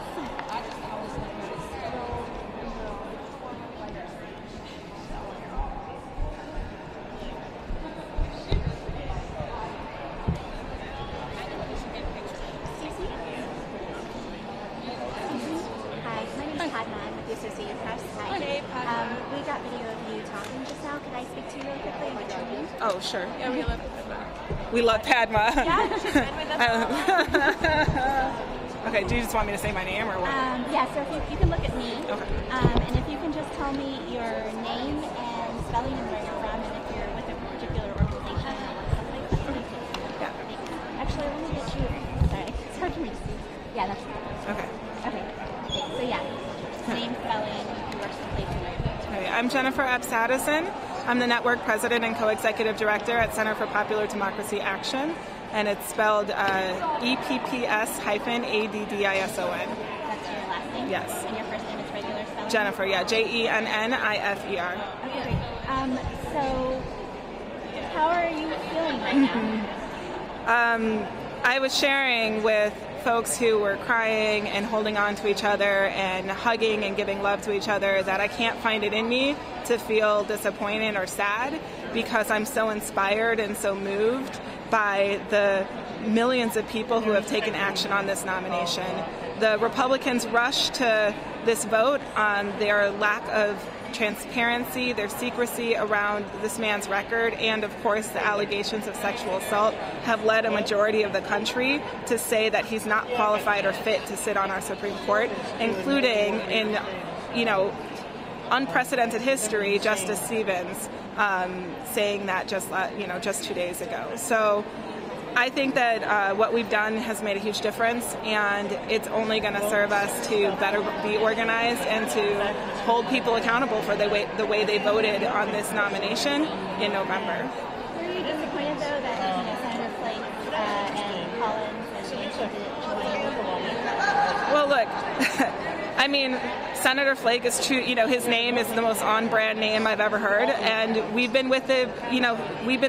Hi, my name is Padma. I'm with the Associated Press. really quickly introduce? Oh, sure. Yeah, we love Padma. Yeah, she's been with us. Okay, do you just want me to say my name or what? Yeah, so if you can look at me. Okay. And if you can just tell me your name and spelling and where you're from, and if you're with a particular organization or something, that's anything. Yeah. Actually, let me get you. Sorry, it's hard for me to see. Yeah, that's right. Okay. Okay. So yeah, name, spelling, you work someplace in there. Okay, I'm Jennifer Epps Addison. I'm the network president and co-executive director at Center for Popular Democracy Action, and it's spelled EPPS-ADDISON. That's your last name? Yes. And your first name is regular spelling? Jennifer, yeah, JENNIFER. Okay, great. So how are you feeling right now? I was sharing with folks who were crying and holding on to each other and hugging and giving love to each other that I can't find it in me to feel disappointed or sad, because I'm so inspired and so moved by the millions of people who have taken action on this nomination. The Republicans rushed to this vote on their lack of transparency, their secrecy around this man's record, and of course the allegations of sexual assault have led a majority of the country to say that he's not qualified or fit to sit on our Supreme Court, including in, unprecedented history, Justice Stevens saying that just 2 days ago. So I think that what we've done has made a huge difference, and it's only going to serve us to better be organized and to hold people accountable for the way they voted on this nomination in November. Were you disappointed, though, that Senator Flake and Collins and James didn't join? Well, look, I mean, Senator Flake is true. His name is the most on-brand name I've ever heard, and we've been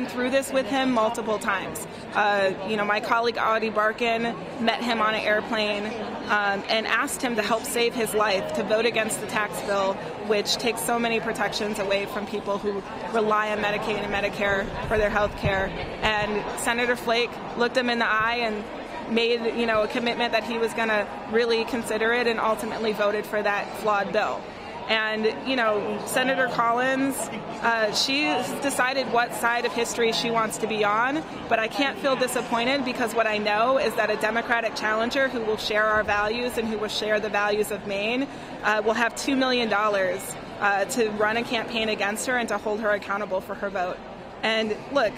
through this with him multiple times. My colleague Audie Barkin met him on an airplane and asked him to help save his life, to vote against the tax bill, which takes so many protections away from people who rely on Medicaid and Medicare for their health care. And Senator Flake looked him in the eye and made a commitment that he was going to really consider it, and ultimately voted for that flawed bill. And Senator Collins, she's decided what side of history she wants to be on, but I can't feel disappointed, because what I know is that a Democratic challenger who will share our values and who will share the values of Maine will have $2 million to run a campaign against her and to hold her accountable for her vote. And look,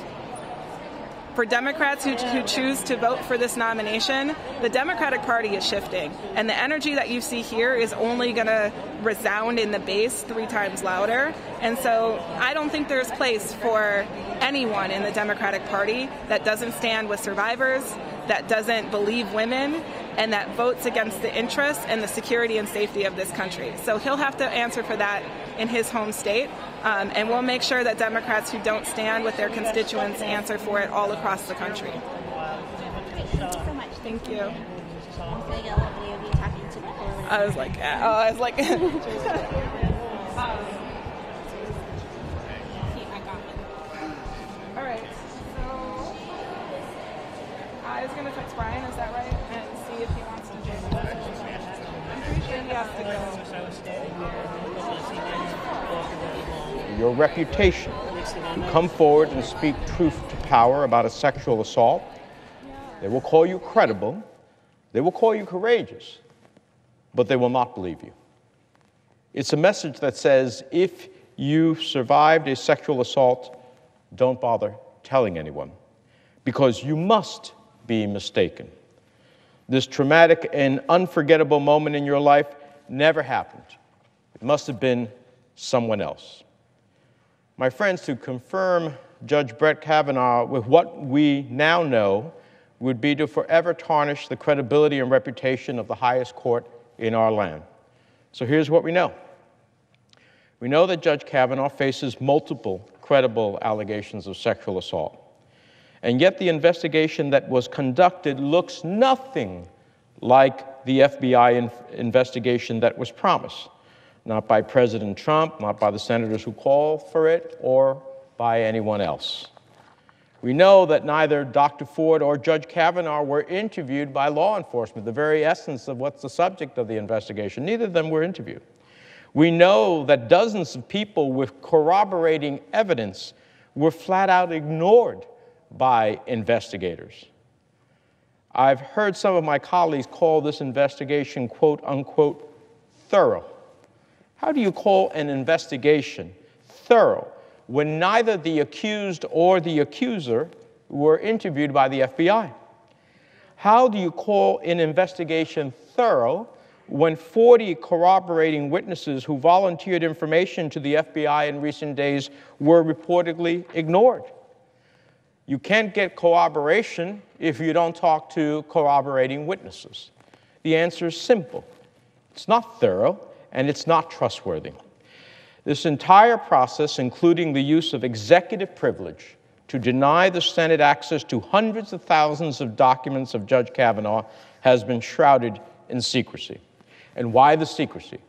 for Democrats who choose to vote for this nomination, the Democratic Party is shifting, and the energy that you see here is only going to resound in the base 3 times louder. And so I don't think there's place for anyone in the Democratic Party that doesn't stand with survivors, that doesn't believe women, and that votes against the interests and the security and safety of this country. So he'll have to answer for that in his home state, and we'll make sure that Democrats who don't stand with their constituents answer for it all across the country. Thank you so much. Thank you. I was like, all right, so I was going to text Brian, is that right? And see if he wants to do it. I'm pretty sure he has to go. Your reputation to come forward and speak truth to power about a sexual assault. They will call you credible. They will call you courageous, but they will not believe you. It's a message that says, if you survived a sexual assault, don't bother telling anyone, because you must be mistaken. This traumatic and unforgettable moment in your life never happened. It must have been someone else. My friends, to confirm Judge Brett Kavanaugh with what we now know would be to forever tarnish the credibility and reputation of the highest court in our land. So here's what we know. We know that Judge Kavanaugh faces multiple credible allegations of sexual assault. And yet the investigation that was conducted looks nothing like the FBI investigation that was promised. Not by President Trump, not by the senators who called for it, or by anyone else. We know that neither Dr. Ford or Judge Kavanaugh were interviewed by law enforcement, the very essence of what's the subject of the investigation. Neither of them were interviewed. We know that dozens of people with corroborating evidence were flat out ignored by investigators. I've heard some of my colleagues call this investigation, quote unquote, thorough. How do you call an investigation thorough when neither the accused or the accuser were interviewed by the FBI? How do you call an investigation thorough when 40 corroborating witnesses who volunteered information to the FBI in recent days were reportedly ignored? You can't get corroboration if you don't talk to corroborating witnesses. The answer is simple. It's not thorough, and it's not trustworthy. This entire process, including the use of executive privilege to deny the Senate access to hundreds of thousands of documents of Judge Kavanaugh, has been shrouded in secrecy. And why the secrecy?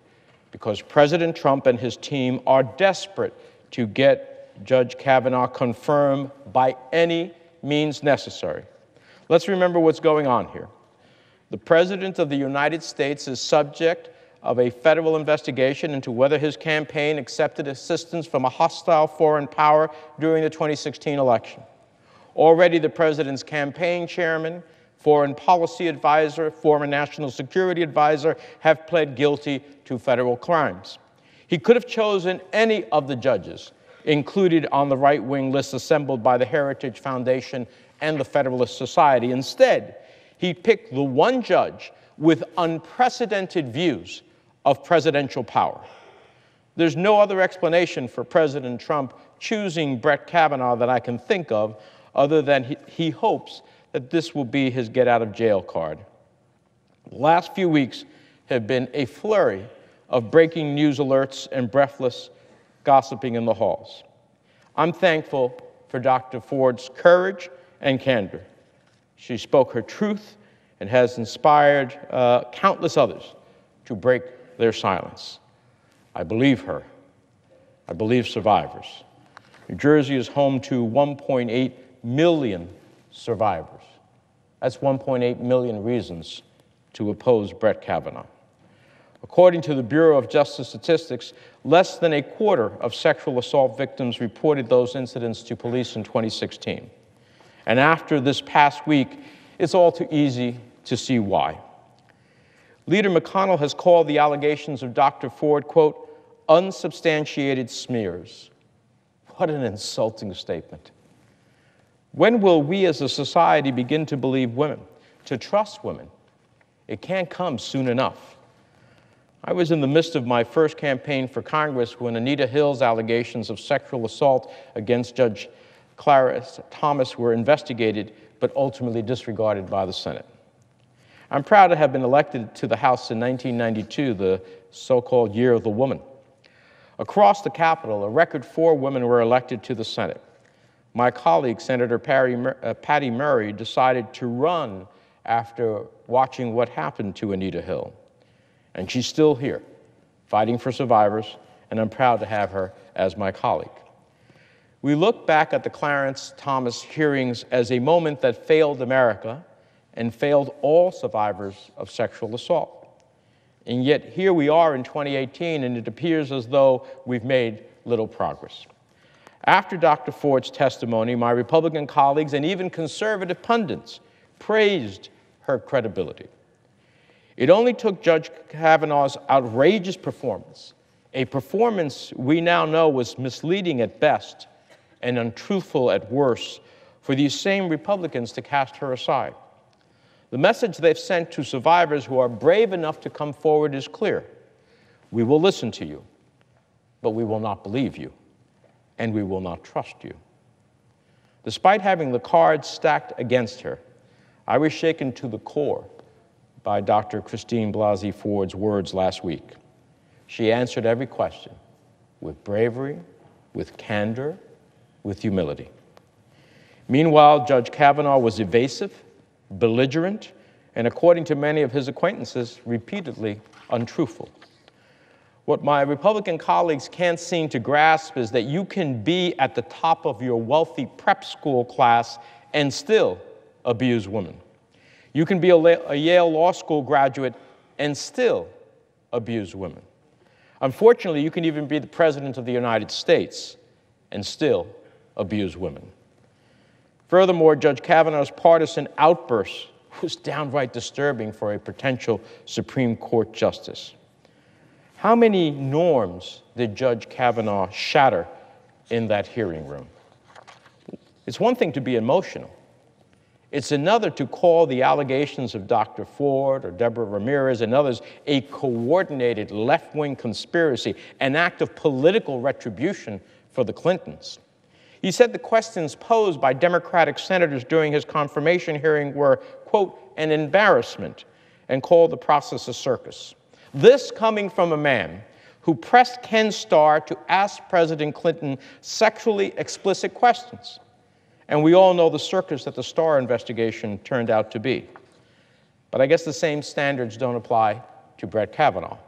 Because President Trump and his team are desperate to get Judge Kavanaugh confirmed by any means necessary. Let's remember what's going on here. The President of the United States is subject of a federal investigation into whether his campaign accepted assistance from a hostile foreign power during the 2016 election. Already the President's campaign chairman, foreign policy advisor, former national security advisor have pled guilty to federal crimes. He could have chosen any of the judges included on the right-wing list assembled by the Heritage Foundation and the Federalist Society. Instead, he picked the one judge with unprecedented views of presidential power. There's no other explanation for President Trump choosing Brett Kavanaugh that I can think of other than he hopes that this will be his get-out-of-jail card. The last few weeks have been a flurry of breaking news alerts and breathless gossiping in the halls. I'm thankful for Dr. Ford's courage and candor. She spoke her truth and has inspired countless others to break their silence. I believe her. I believe survivors. New Jersey is home to 1.8 million survivors. That's 1.8 million reasons to oppose Brett Kavanaugh. According to the Bureau of Justice Statistics, less than a quarter of sexual assault victims reported those incidents to police in 2016. And after this past week, it's all too easy to see why. Leader McConnell has called the allegations of Dr. Ford, quote, unsubstantiated smears. What an insulting statement. When will we as a society begin to believe women, to trust women? It can't come soon enough. I was in the midst of my first campaign for Congress when Anita Hill's allegations of sexual assault against Judge Clarence Thomas were investigated but ultimately disregarded by the Senate. I'm proud to have been elected to the House in 1992, the so-called Year of the Woman. Across the Capitol, a record 4 women were elected to the Senate. My colleague, Senator Patty Murray, decided to run after watching what happened to Anita Hill. And she's still here, fighting for survivors, and I'm proud to have her as my colleague. We look back at the Clarence Thomas hearings as a moment that failed America and failed all survivors of sexual assault. And yet here we are in 2018, and it appears as though we've made little progress. After Dr. Ford's testimony, my Republican colleagues and even conservative pundits praised her credibility. It only took Judge Kavanaugh's outrageous performance, a performance we now know was misleading at best and untruthful at worst, for these same Republicans to cast her aside. The message they've sent to survivors who are brave enough to come forward is clear. We will listen to you, but we will not believe you, and we will not trust you. Despite having the cards stacked against her, I was shaken to the core by Dr. Christine Blasey Ford's words last week. She answered every question with bravery, with candor, with humility. Meanwhile, Judge Kavanaugh was evasive, belligerent, and according to many of his acquaintances, repeatedly untruthful. What my Republican colleagues can't seem to grasp is that you can be at the top of your wealthy prep school class and still abuse women. You can be a Yale Law School graduate and still abuse women. Unfortunately, you can even be the President of the United States and still abuse women. Furthermore, Judge Kavanaugh's partisan outburst was downright disturbing for a potential Supreme Court justice. How many norms did Judge Kavanaugh shatter in that hearing room? It's one thing to be emotional. It's another to call the allegations of Dr. Ford or Deborah Ramirez and others a coordinated left-wing conspiracy, an act of political retribution for the Clintons. He said the questions posed by Democratic senators during his confirmation hearing were, quote, an embarrassment, and called the process a circus. This coming from a man who pressed Ken Starr to ask President Clinton sexually explicit questions. And we all know the circus that the Starr investigation turned out to be. But I guess the same standards don't apply to Brett Kavanaugh.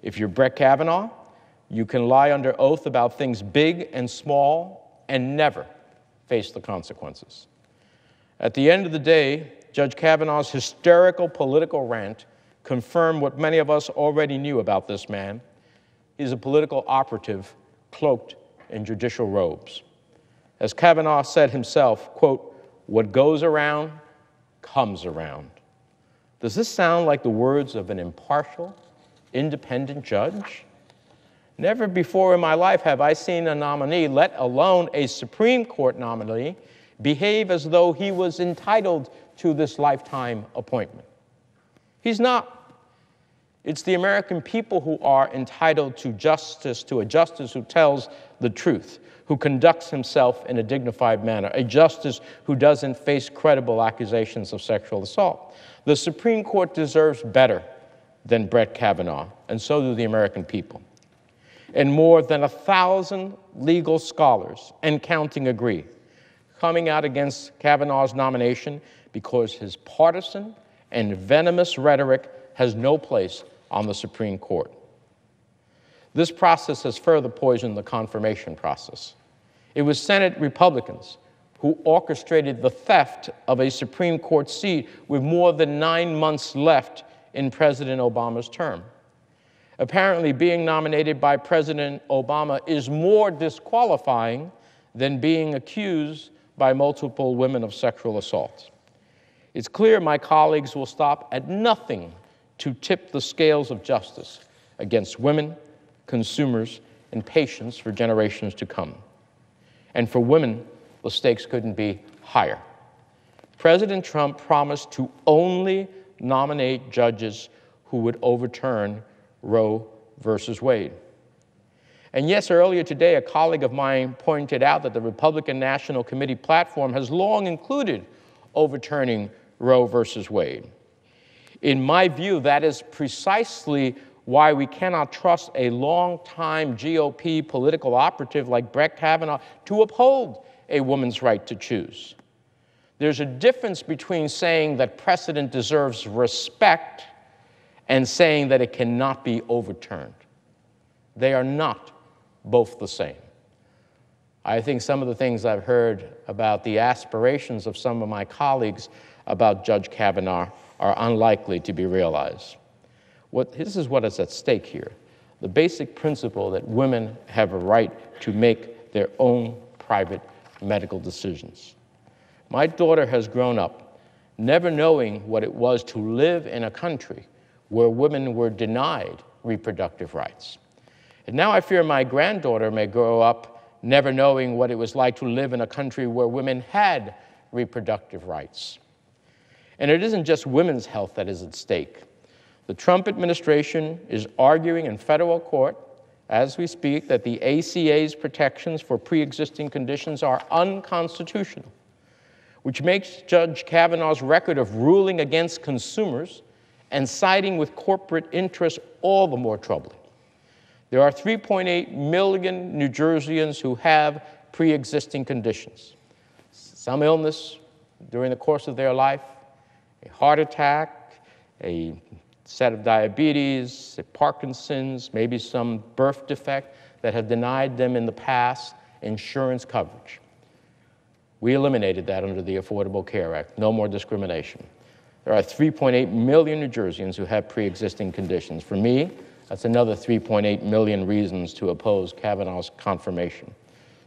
If you're Brett Kavanaugh, you can lie under oath about things big and small and never face the consequences. At the end of the day, Judge Kavanaugh's hysterical political rant confirmed what many of us already knew about this man. He's a political operative cloaked in judicial robes. As Kavanaugh said himself, quote, what goes around comes around. Does this sound like the words of an impartial, independent judge? Never before in my life have I seen a nominee, let alone a Supreme Court nominee, behave as though he was entitled to this lifetime appointment. He's not. It's the American people who are entitled to justice, to a justice who tells the truth, who conducts himself in a dignified manner, a justice who doesn't face credible accusations of sexual assault. The Supreme Court deserves better than Brett Kavanaugh, and so do the American people. And more than 1,000 legal scholars and counting agree, coming out against Kavanaugh's nomination because his partisan and venomous rhetoric has no place on the Supreme Court. This process has further poisoned the confirmation process. It was Senate Republicans who orchestrated the theft of a Supreme Court seat with more than 9 months left in President Obama's term. Apparently, being nominated by President Obama is more disqualifying than being accused by multiple women of sexual assault. It's clear my colleagues will stop at nothing to tip the scales of justice against women, consumers, and patients for generations to come. And for women, the stakes couldn't be higher. President Trump promised to only nominate judges who would overturn Roe versus Wade. And yes, earlier today, a colleague of mine pointed out that the Republican National Committee platform has long included overturning Roe versus Wade. In my view, that is precisely why we cannot trust a longtime GOP political operative like Brett Kavanaugh to uphold a woman's right to choose. There's a difference between saying that precedent deserves respect and saying that it cannot be overturned. They are not both the same. I think some of the things I've heard about the aspirations of some of my colleagues about Judge Kavanaugh are unlikely to be realized. This is what is at stake here. The basic principle that women have a right to make their own private medical decisions. My daughter has grown up never knowing what it was to live in a country where women were denied reproductive rights. And now I fear my granddaughter may grow up never knowing what it was like to live in a country where women had reproductive rights. And it isn't just women's health that is at stake. The Trump administration is arguing in federal court as we speak that the ACA's protections for pre-existing conditions are unconstitutional, which makes Judge Kavanaugh's record of ruling against consumers and siding with corporate interests all the more troubling. There are 3.8 million New Jerseyans who have pre-existing conditions. Some illness during the course of their life, a heart attack, a set of diabetes, Parkinson's, maybe some birth defect that have denied them in the past insurance coverage. We eliminated that under the Affordable Care Act. No more discrimination. There are 3.8 million New Jerseyans who have pre-existing conditions. For me, That's another 3.8 million reasons to oppose Kavanaugh's confirmation.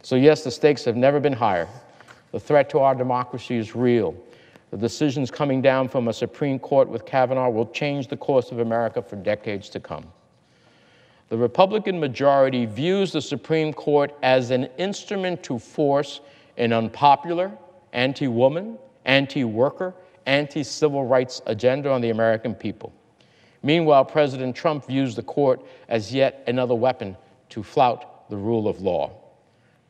So yes, the stakes have never been higher. The threat to our democracy is real. The decisions coming down from a Supreme Court with Kavanaugh will change the course of America for decades to come. The Republican majority views the Supreme Court as an instrument to force an unpopular, anti-woman, anti-worker, anti-civil rights agenda on the American people. Meanwhile, President Trump views the court as yet another weapon to flout the rule of law.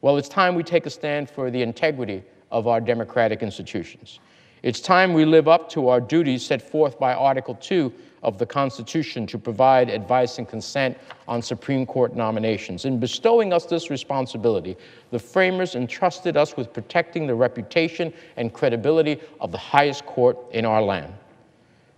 Well, it's time we take a stand for the integrity of our democratic institutions. It's time we live up to our duties set forth by Article 2 of the Constitution to provide advice and consent on Supreme Court nominations. In bestowing us this responsibility, the framers entrusted us with protecting the reputation and credibility of the highest court in our land.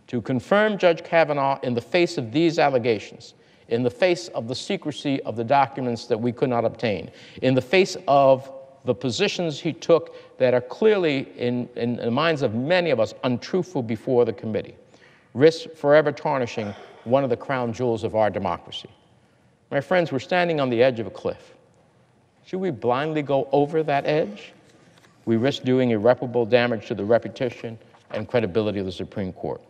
To confirm Judge Kavanaugh in the face of these allegations, in the face of the secrecy of the documents that we could not obtain, in the face of the positions he took that are clearly, in the minds of many of us, untruthful before the committee, risks forever tarnishing one of the crown jewels of our democracy. My friends, we're standing on the edge of a cliff. Should we blindly go over that edge? We risk doing irreparable damage to the reputation and credibility of the Supreme Court.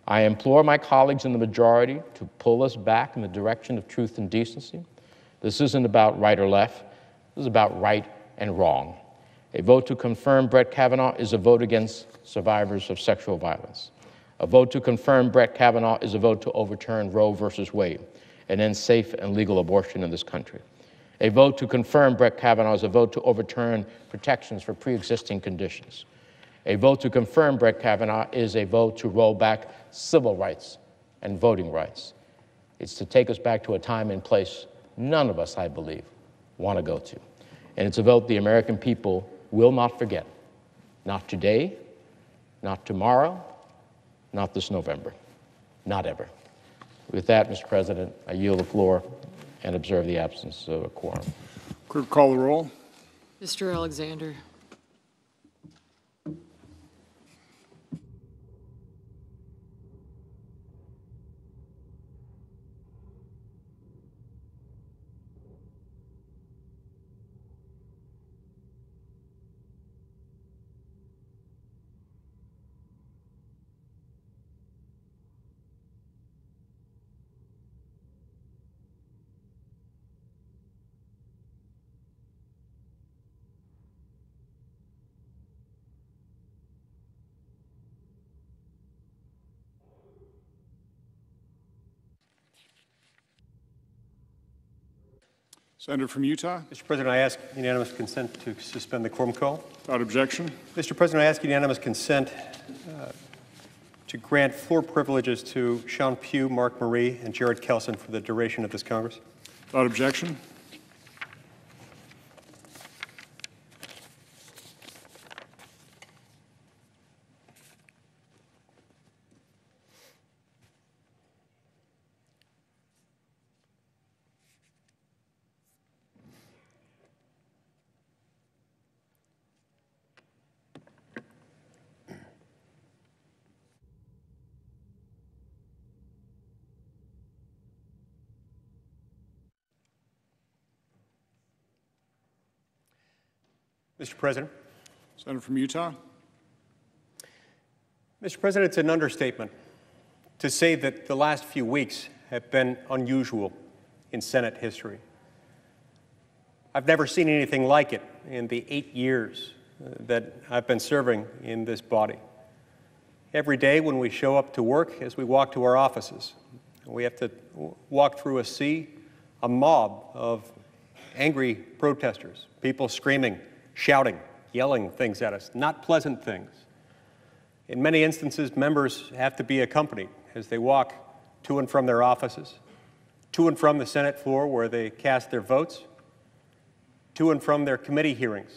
I implore my colleagues in the majority to pull us back in the direction of truth and decency. This isn't about right or left. This is about right and wrong. A vote to confirm Brett Kavanaugh is a vote against survivors of sexual violence. A vote to confirm Brett Kavanaugh is a vote to overturn Roe versus Wade and end safe and legal abortion in this country. A vote to confirm Brett Kavanaugh is a vote to overturn protections for pre-existing conditions. A vote to confirm Brett Kavanaugh is a vote to roll back civil rights and voting rights. It's to take us back to a time and place none of us, I believe, want to go to. And it's a vote the American people will not forget. Not today, not tomorrow, not this November, not ever. With that, Mr. President, I yield the floor and observe the absence of a quorum. Clerk, call the roll. Mr. Alexander. Senator from Utah. Mr. President, I ask unanimous consent to suspend the quorum call. Without objection. Mr. President, I ask unanimous consent to grant floor privileges to Sean Pugh, Mark Marie, and Jared Kelson for the duration of this Congress. Without objection. Mr. President. Senator from Utah. Mr. President, it's an understatement to say that the last few weeks have been unusual in Senate history. I've never seen anything like it in the 8 years that I've been serving in this body. Every day when we show up to work, as we walk to our offices, we have to walk through a mob of angry protesters, people screaming, shouting, yelling things at us, not pleasant things. In many instances, members have to be accompanied as they walk to and from their offices, to and from the Senate floor where they cast their votes, to and from their committee hearings,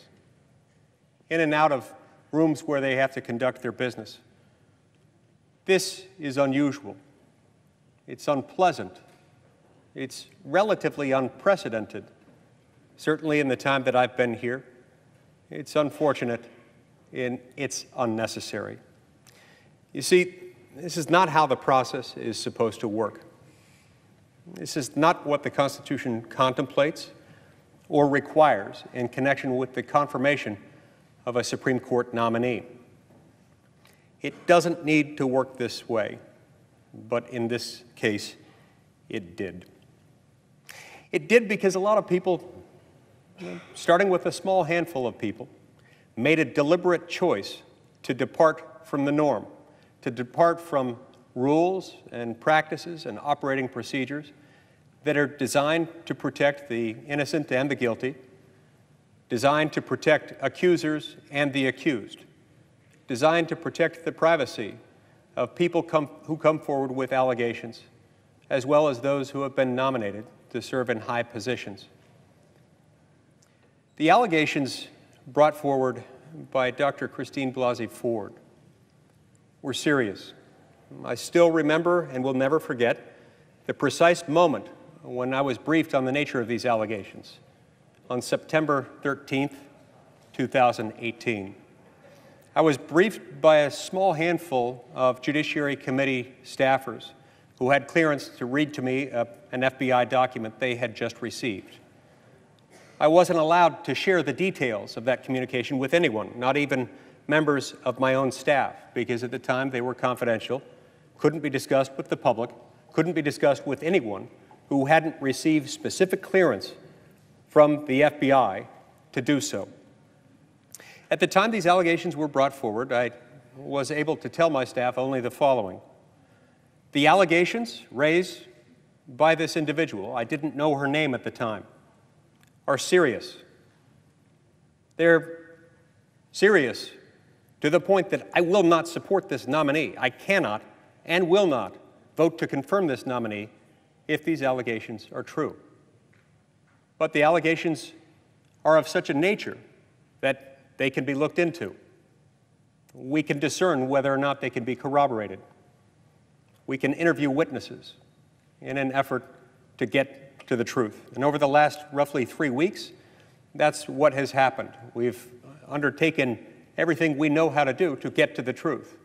in and out of rooms where they have to conduct their business. This is unusual. It's unpleasant. It's relatively unprecedented, certainly in the time that I've been here. It's unfortunate and it's unnecessary. You see, this is not how the process is supposed to work. This is not what the Constitution contemplates or requires in connection with the confirmation of a Supreme Court nominee. It doesn't need to work this way, but in this case, it did. It did because a lot of people, starting with a small handful of people, made a deliberate choice to depart from the norm, to depart from rules and practices and operating procedures that are designed to protect the innocent and the guilty, designed to protect accusers and the accused, designed to protect the privacy of people who come forward with allegations, as well as those who have been nominated to serve in high positions. The allegations brought forward by Dr. Christine Blasey Ford were serious. I still remember and will never forget the precise moment when I was briefed on the nature of these allegations on September 13th, 2018. I was briefed by a small handful of Judiciary Committee staffers who had clearance to read to me an FBI document they had just received. I wasn't allowed to share the details of that communication with anyone, not even members of my own staff, because at the time they were confidential, couldn't be discussed with the public, couldn't be discussed with anyone who hadn't received specific clearance from the FBI to do so. At the time these allegations were brought forward, I was able to tell my staff only the following. The allegations raised by this individual, I didn't know her name at the time, are serious. They're serious to the point that I will not support this nominee. I cannot and will not vote to confirm this nominee if these allegations are true. But the allegations are of such a nature that they can be looked into. We can discern whether or not they can be corroborated. We can interview witnesses in an effort to get to the truth. And over the last roughly 3 weeks, that's what has happened. We've undertaken everything we know how to do to get to the truth.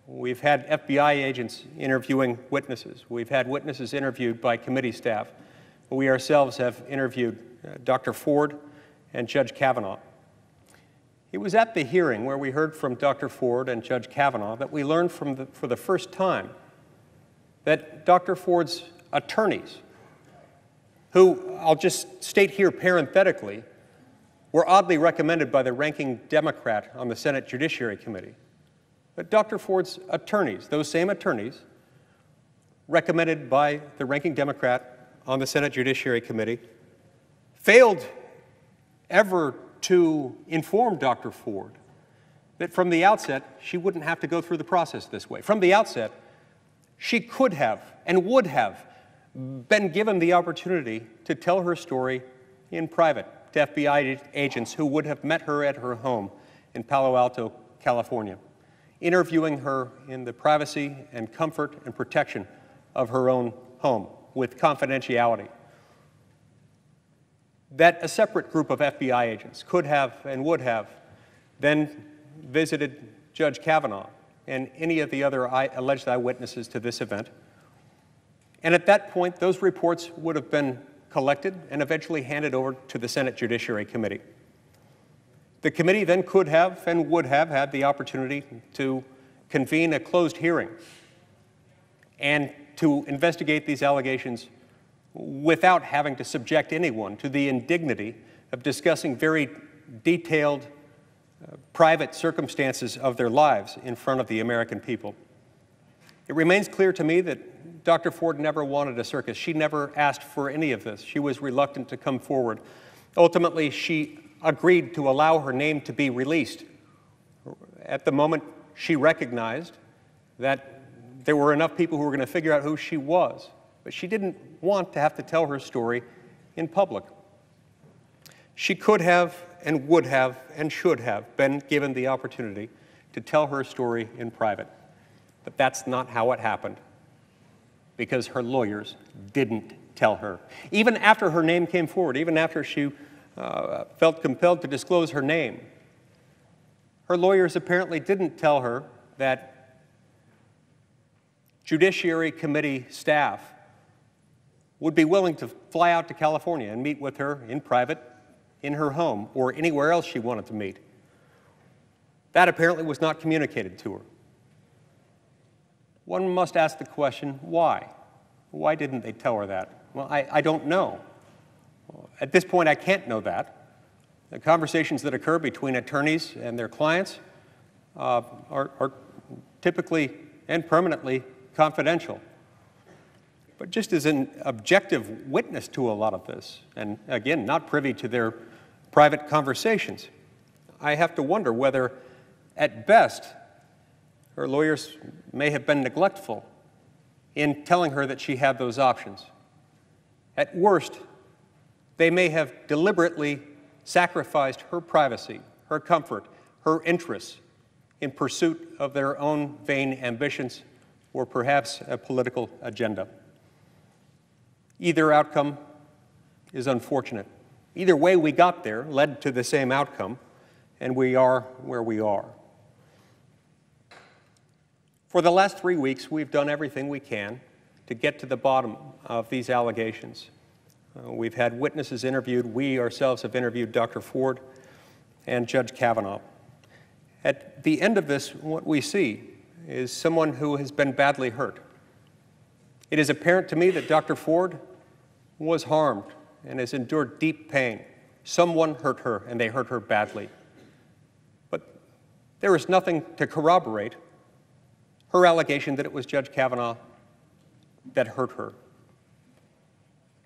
We've had FBI agents interviewing witnesses. We've had witnesses interviewed by committee staff. We ourselves have interviewed Dr. Ford and Judge Kavanaugh. It was at the hearing where we heard from Dr. Ford and Judge Kavanaugh that we learned for the first time that Dr. Ford's attorneys, who I'll just state here parenthetically, were oddly recommended by the ranking Democrat on the Senate Judiciary Committee. But Dr. Ford's attorneys, those same attorneys, recommended by the ranking Democrat on the Senate Judiciary Committee, failed ever to inform Dr. Ford that from the outset she wouldn't have to go through the process this way. From the outset, she could have and would have been given the opportunity to tell her story in private to FBI agents who would have met her at her home in Palo Alto, California, interviewing her in the privacy and comfort and protection of her own home with confidentiality. That a separate group of FBI agents could have and would have then visited Judge Kavanaugh and any of the other alleged eyewitnesses to this event. And at that point, those reports would have been collected and eventually handed over to the Senate Judiciary Committee. The committee then could have and would have had the opportunity to convene a closed hearing and to investigate these allegations without having to subject anyone to the indignity of discussing very detailed, private circumstances of their lives in front of the American people. It remains clear to me that Dr. Ford never wanted a circus. She never asked for any of this. She was reluctant to come forward. Ultimately, she agreed to allow her name to be released. At the moment, she recognized that there were enough people who were going to figure out who she was, but she didn't want to have to tell her story in public. She could have and would have and should have been given the opportunity to tell her story in private, but that's not how it happened, because her lawyers didn't tell her. Even after her name came forward, even after she felt compelled to disclose her name, her lawyers apparently didn't tell her that Judiciary Committee staff would be willing to fly out to California and meet with her in private, in her home, or anywhere else she wanted to meet. That apparently was not communicated to her. One must ask the question, why? Why didn't they tell her that? Well, I don't know. At this point, I can't know that. The conversations that occur between attorneys and their clients are typically and permanently confidential. But just as an objective witness to a lot of this, and again, not privy to their private conversations, I have to wonder whether, at best, her lawyers may have been neglectful in telling her that she had those options. At worst, they may have deliberately sacrificed her privacy, her comfort, her interests in pursuit of their own vain ambitions or perhaps a political agenda. Either outcome is unfortunate. Either way we got there led to the same outcome, and we are where we are. For the last 3 weeks, we've done everything we can to get to the bottom of these allegations. We've had witnesses interviewed. We ourselves have interviewed Dr. Ford and Judge Kavanaugh. At the end of this, what we see is someone who has been badly hurt. It is apparent to me that Dr. Ford was harmed and has endured deep pain. Someone hurt her, and they hurt her badly. But there is nothing to corroborate her allegation that it was Judge Kavanaugh that hurt her.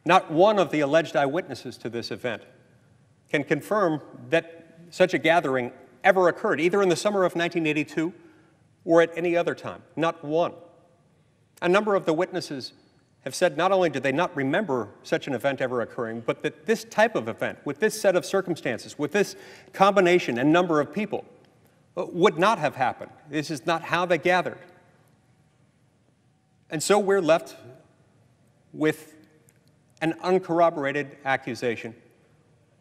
Not one of the alleged eyewitnesses to this event can confirm that such a gathering ever occurred, either in the summer of 1982 or at any other time. Not one. A number of the witnesses have said not only did they not remember such an event ever occurring, but that this type of event, with this set of circumstances, with this combination and number of people, would not have happened. This is not how they gathered. And so we're left with an uncorroborated accusation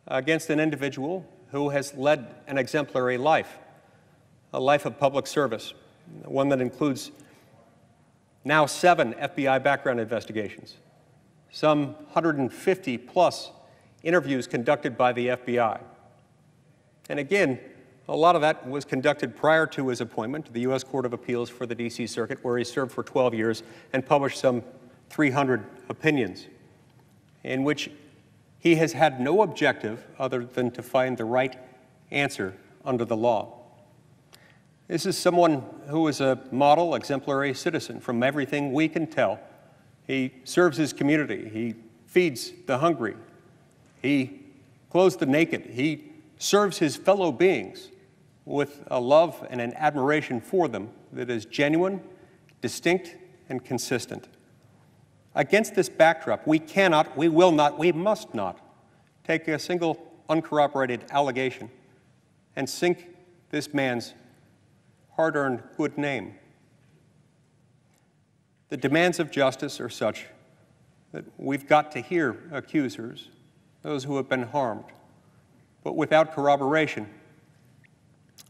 against an individual who has led an exemplary life, a life of public service, one that includes now 7 FBI background investigations, some 150 plus interviews conducted by the FBI. And again, a lot of that was conducted prior to his appointment to the U.S. Court of Appeals for the D.C. Circuit, where he served for 12 years and published some 300 opinions, in which he has had no objective other than to find the right answer under the law. This is someone who is a model, exemplary citizen from everything we can tell. He serves his community. He feeds the hungry. He clothes the naked. He serves his fellow beings with a love and an admiration for them that is genuine, distinct, and consistent. Against this backdrop, we cannot, we will not, we must not take a single uncorroborated allegation and sink this man's hard-earned good name. The demands of justice are such that we've got to hear accusers, those who have been harmed, but without corroboration,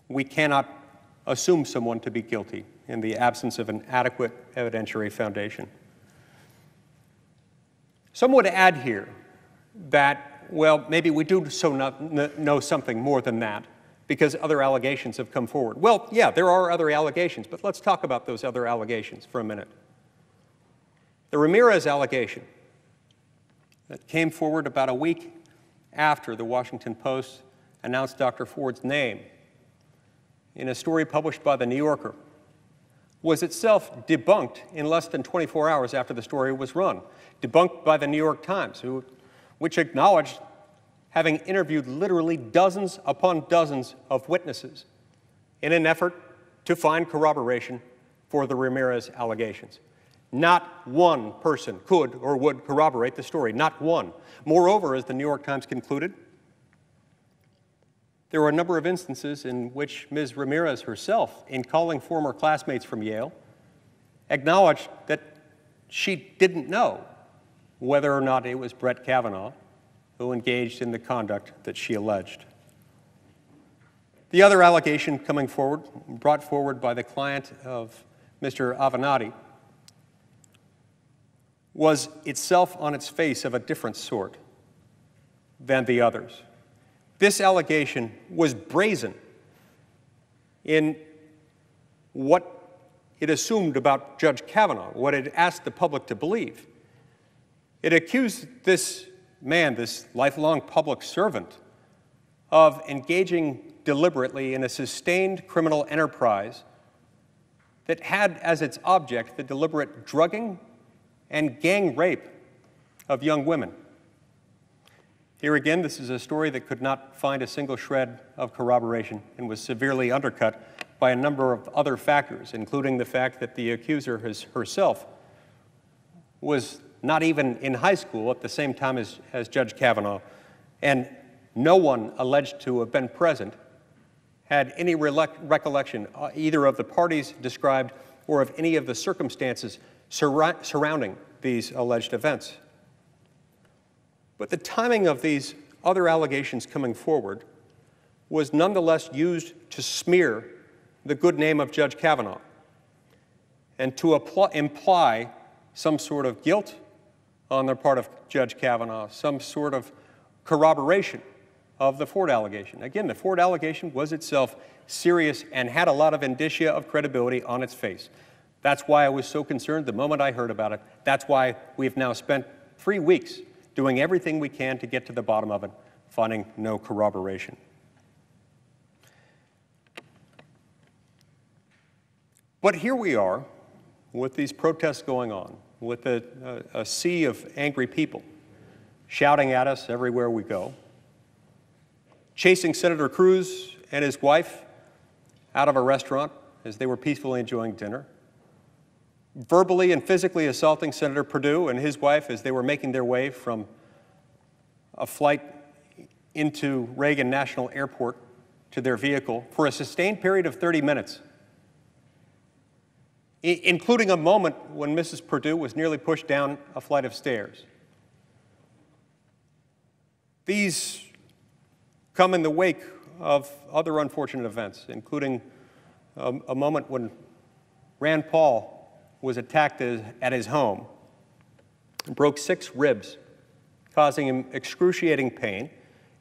we cannot assume someone to be guilty in the absence of an adequate evidentiary foundation. Some would add here that, well, maybe we do know something more than that because other allegations have come forward. Well, yeah, there are other allegations, but let's talk about those other allegations for a minute. The Ramirez allegation that came forward about a week after the Washington Post announced Dr. Ford's name in a story published by The New Yorker was itself debunked in less than 24 hours after the story was run, debunked by the New York Times, which acknowledged having interviewed literally dozens upon dozens of witnesses in an effort to find corroboration for the Ramirez allegations. Not one person could or would corroborate the story, not one. Moreover, as the New York Times concluded, there were a number of instances in which Ms. Ramirez herself, in calling former classmates from Yale, acknowledged that she didn't know whether or not it was Brett Kavanaugh who engaged in the conduct that she alleged. The other allegation coming forward, brought forward by the client of Mr. Avenatti, was itself on its face of a different sort than the others. This allegation was brazen in what it assumed about Judge Kavanaugh, what it asked the public to believe. It accused this man, this lifelong public servant, of engaging deliberately in a sustained criminal enterprise that had as its object the deliberate drugging and gang rape of young women. Here again, this is a story that could not find a single shred of corroboration and was severely undercut by a number of other factors, including the fact that the accuser herself was not even in high school at the same time as Judge Kavanaugh, and no one alleged to have been present had any recollection either of the parties described or of any of the circumstances surrounding these alleged events. But the timing of these other allegations coming forward was nonetheless used to smear the good name of Judge Kavanaugh and to imply some sort of guilt on the part of Judge Kavanaugh, some sort of corroboration of the Ford allegation. Again, the Ford allegation was itself serious and had a lot of indicia of credibility on its face. That's why I was so concerned the moment I heard about it. That's why we've now spent 3 weeks doing everything we can to get to the bottom of it, finding no corroboration. But here we are with these protests going on, with a sea of angry people shouting at us everywhere we go, chasing Senator Cruz and his wife out of a restaurant as they were peacefully enjoying dinner, verbally and physically assaulting Senator Perdue and his wife as they were making their way from a flight into Reagan National Airport to their vehicle for a sustained period of 30 minutes, including a moment when Mrs. Perdue was nearly pushed down a flight of stairs. These come in the wake of other unfortunate events, including a moment when Rand Paul was attacked at his home and broke 6 ribs, causing him excruciating pain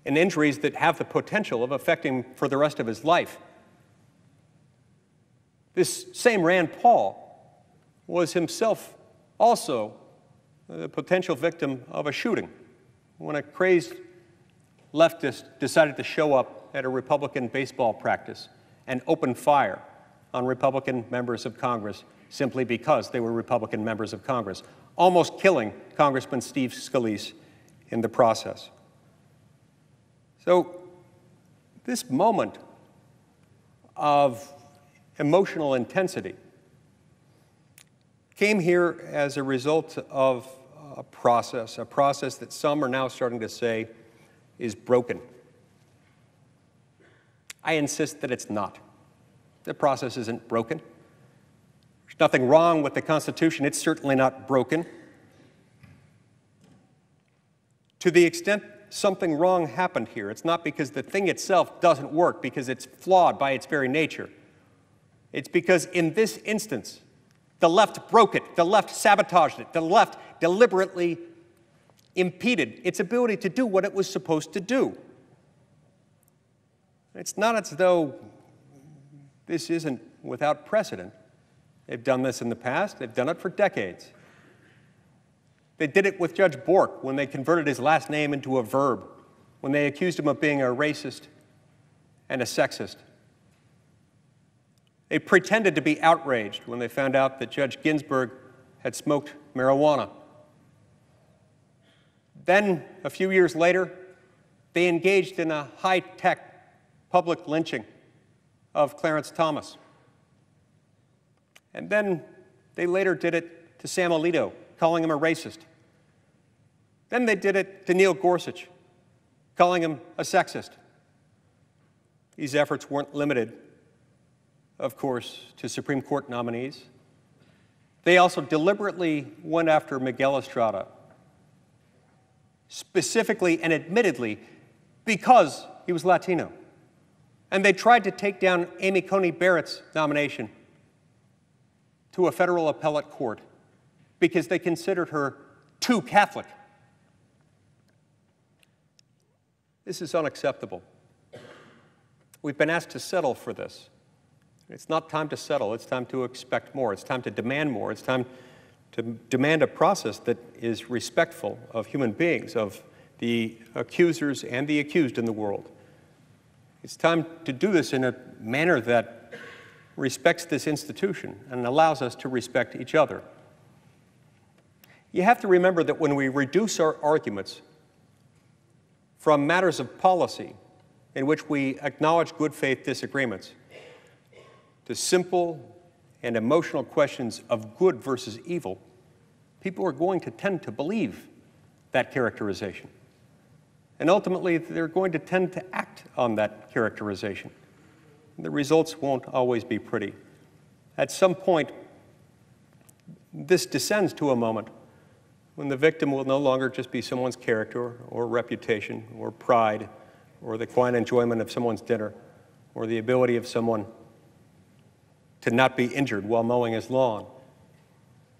and injuries that have the potential of affecting him for the rest of his life. This same Rand Paul was himself also the potential victim of a shooting when a crazed leftist decided to show up at a Republican baseball practice and open fire on Republican members of Congress simply because they were Republican members of Congress, almost killing Congressman Steve Scalise in the process. So this moment of emotional intensity came here as a result of a process that some are now starting to say is broken. I insist that it's not. The process isn't broken. There's nothing wrong with the Constitution. It's certainly not broken. To the extent something wrong happened here, it's not because the thing itself doesn't work, because it's flawed by its very nature. It's because in this instance, the left broke it, the left sabotaged it, the left deliberately impeded its ability to do what it was supposed to do. It's not as though this isn't without precedent. They've done this in the past. They've done it for decades. They did it with Judge Bork when they converted his last name into a verb, when they accused him of being a racist and a sexist. They pretended to be outraged when they found out that Judge Ginsburg had smoked marijuana. Then, a few years later, they engaged in a high-tech public lynching of Clarence Thomas. And then they later did it to Sam Alito, calling him a racist. Then they did it to Neil Gorsuch, calling him a sexist. These efforts weren't limited, of course, to Supreme Court nominees. They also deliberately went after Miguel Estrada, specifically and admittedly because he was Latino. And they tried to take down Amy Coney Barrett's nomination to a federal appellate court because they considered her too Catholic. This is unacceptable. We've been asked to settle for this. It's not time to settle. It's time to expect more. It's time to demand more. It's time to demand a process that is respectful of human beings, of the accusers and the accused in the world. It's time to do this in a manner that respects this institution and allows us to respect each other. You have to remember that when we reduce our arguments from matters of policy in which we acknowledge good faith disagreements to simple and emotional questions of good versus evil, people are going to tend to believe that characterization. And ultimately, they're going to tend to act on that characterization. The results won't always be pretty. At some point, this descends to a moment when the victim will no longer just be someone's character or reputation or pride or the quiet enjoyment of someone's dinner or the ability of someone to not be injured while mowing his lawn.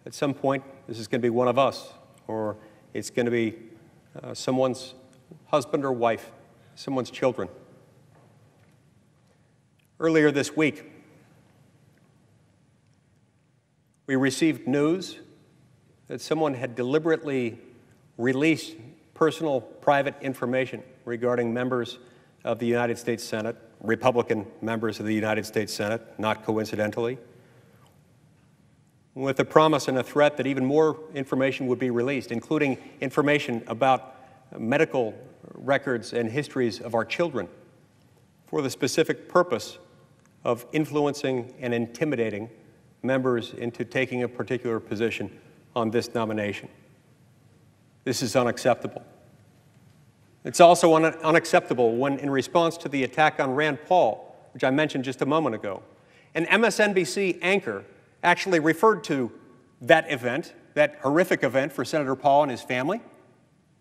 At some point, this is going to be one of us, or it's going to be someone's husband or wife, someone's children. Earlier this week, we received news that someone had deliberately released personal, private information regarding members of the United States Senate, Republican members of the United States Senate, not coincidentally, with a promise and a threat that even more information would be released, including information about medical records and histories of our children, for the specific purpose of influencing and intimidating members into taking a particular position on this nomination. This is unacceptable. It's also unacceptable when, in response to the attack on Rand Paul, which I mentioned just a moment ago, an MSNBC anchor actually referred to that event, that horrific event for Senator Paul and his family,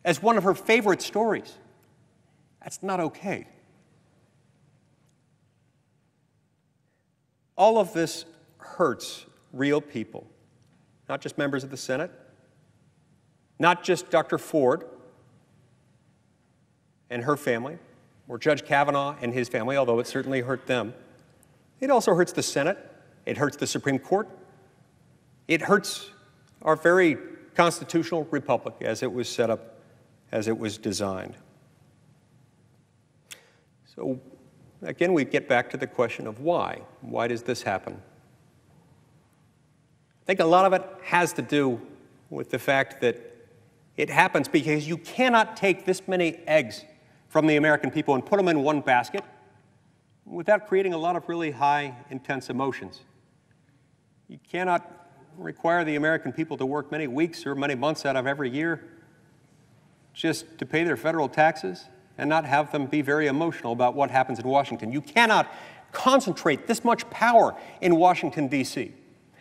as one of her favorite stories. That's not okay. All of this hurts real people, not just members of the Senate, not just Dr. Ford and her family, or Judge Kavanaugh and his family, although it certainly hurt them. It also hurts the Senate. It hurts the Supreme Court. It hurts our very constitutional republic as it was set up, as it was designed. So, again, we get back to the question of why. Why does this happen? I think a lot of it has to do with the fact that it happens because you cannot take this many eggs from the American people and put them in one basket without creating a lot of really high, intense emotions. You cannot require the American people to work many weeks or many months out of every year just to pay their federal taxes and not have them be very emotional about what happens in Washington. You cannot concentrate this much power in Washington, D.C.,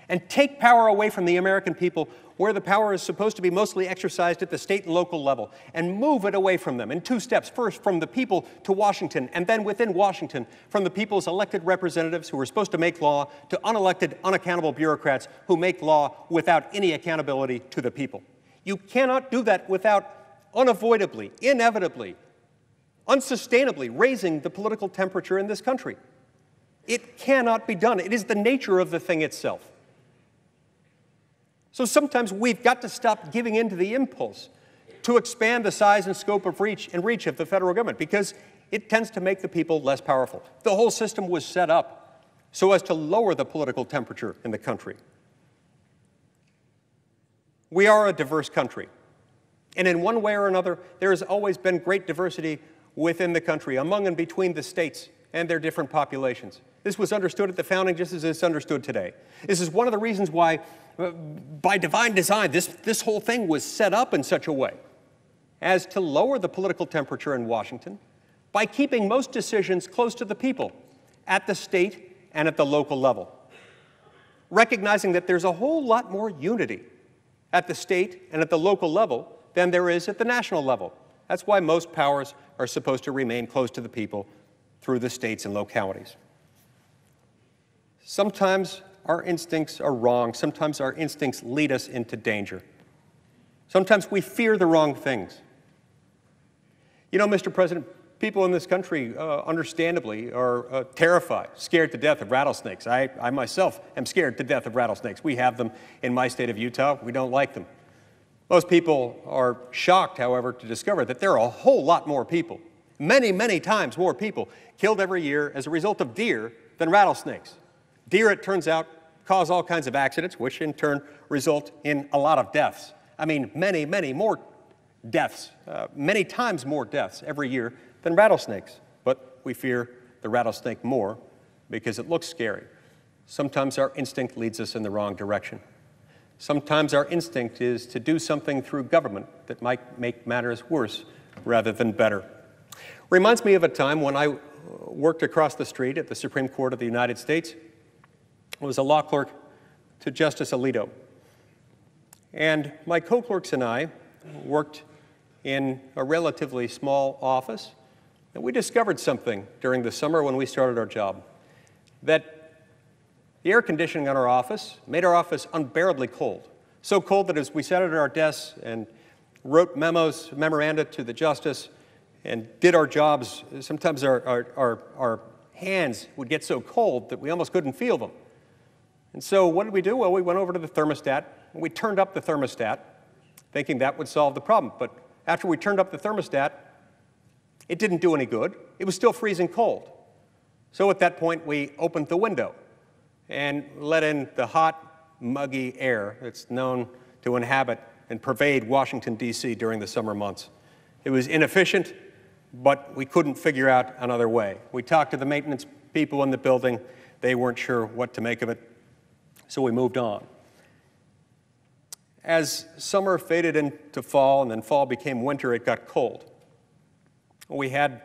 and take power away from the American people where the power is supposed to be mostly exercised at the state and local level, and move it away from them in two steps. First, from the people to Washington, and then within Washington, from the people's elected representatives who are supposed to make law to unelected, unaccountable bureaucrats who make law without any accountability to the people. You cannot do that without unavoidably, inevitably, unsustainably raising the political temperature in this country. It cannot be done. It is the nature of the thing itself. So sometimes we've got to stop giving in to the impulse to expand the size and scope of reach of the federal government, because it tends to make the people less powerful. The whole system was set up so as to lower the political temperature in the country. We are a diverse country. And in one way or another, there has always been great diversity within the country, among and between the states and their different populations. This was understood at the founding just as it's understood today. This is one of the reasons why, by divine design, this whole thing was set up in such a way as to lower the political temperature in Washington by keeping most decisions close to the people at the state and at the local level, recognizing that there's a whole lot more unity at the state and at the local level than there is at the national level. That's why most powers are supposed to remain close to the people through the states and localities. Sometimes our instincts are wrong. Sometimes our instincts lead us into danger. Sometimes we fear the wrong things. You know, Mr. President, people in this country, understandably, are terrified, scared to death of rattlesnakes. I myself am scared to death of rattlesnakes. We have them in my state of Utah. We don't like them. Most people are shocked, however, to discover that there are a whole lot more people, many, many times more people, killed every year as a result of deer than rattlesnakes. Deer, it turns out, cause all kinds of accidents, which in turn result in a lot of deaths. I mean, many, many more deaths, many times more deaths every year than rattlesnakes. But we fear the rattlesnake more because it looks scary. Sometimes our instinct leads us in the wrong direction. Sometimes our instinct is to do something through government that might make matters worse rather than better. Reminds me of a time when I worked across the street at the Supreme Court of the United States. I was a law clerk to Justice Alito. And my co-clerks and I worked in a relatively small office, and we discovered something during the summer when we started our job, that the air conditioning in our office made our office unbearably cold. So cold that as we sat at our desks and wrote memoranda to the justice and did our jobs, sometimes our hands would get so cold that we almost couldn't feel them. And so what did we do? Well, we went over to the thermostat and we turned up the thermostat, thinking that would solve the problem. But after we turned up the thermostat, it didn't do any good. It was still freezing cold. So at that point, we opened the window and let in the hot, muggy air that's known to inhabit and pervade Washington, D.C. during the summer months. It was inefficient, but we couldn't figure out another way. We talked to the maintenance people in the building. They weren't sure what to make of it, so we moved on. As summer faded into fall and then fall became winter, it got cold. We had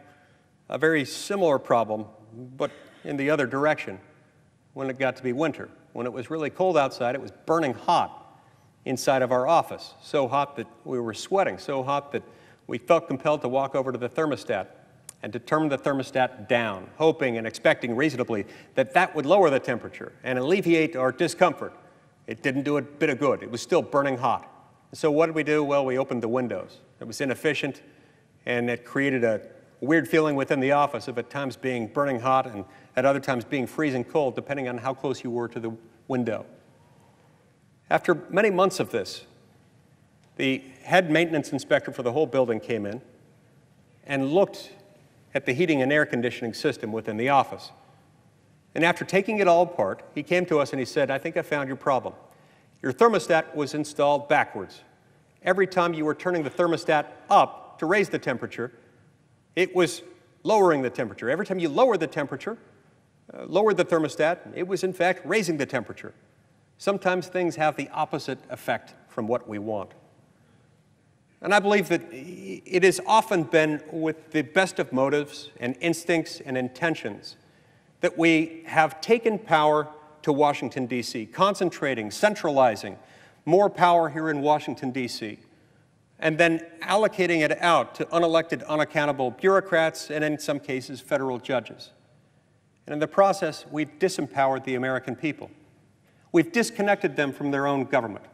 a very similar problem, but in the other direction. When it got to be winter. When it was really cold outside, it was burning hot inside of our office. So hot that we were sweating, so hot that we felt compelled to walk over to the thermostat and to turn the thermostat down, hoping and expecting reasonably that that would lower the temperature and alleviate our discomfort. It didn't do a bit of good. It was still burning hot. So what did we do? Well, we opened the windows. It was inefficient, and it created a weird feeling within the office of at times being burning hot and at other times being freezing cold, depending on how close you were to the window. After many months of this, the head maintenance inspector for the whole building came in and looked at the heating and air conditioning system within the office. And after taking it all apart, he came to us and he said, "I think I found your problem. Your thermostat was installed backwards. Every time you were turning the thermostat up to raise the temperature, it was lowering the temperature. Every time you lowered the temperature, lowered the thermostat, it was in fact raising the temperature. Sometimes things have the opposite effect from what we want." And I believe that it has often been with the best of motives and instincts and intentions that we have taken power to Washington, D.C., concentrating, centralizing more power here in Washington, D.C., and then allocating it out to unelected, unaccountable bureaucrats and in some cases federal judges. And in the process, we've disempowered the American people. We've disconnected them from their own government.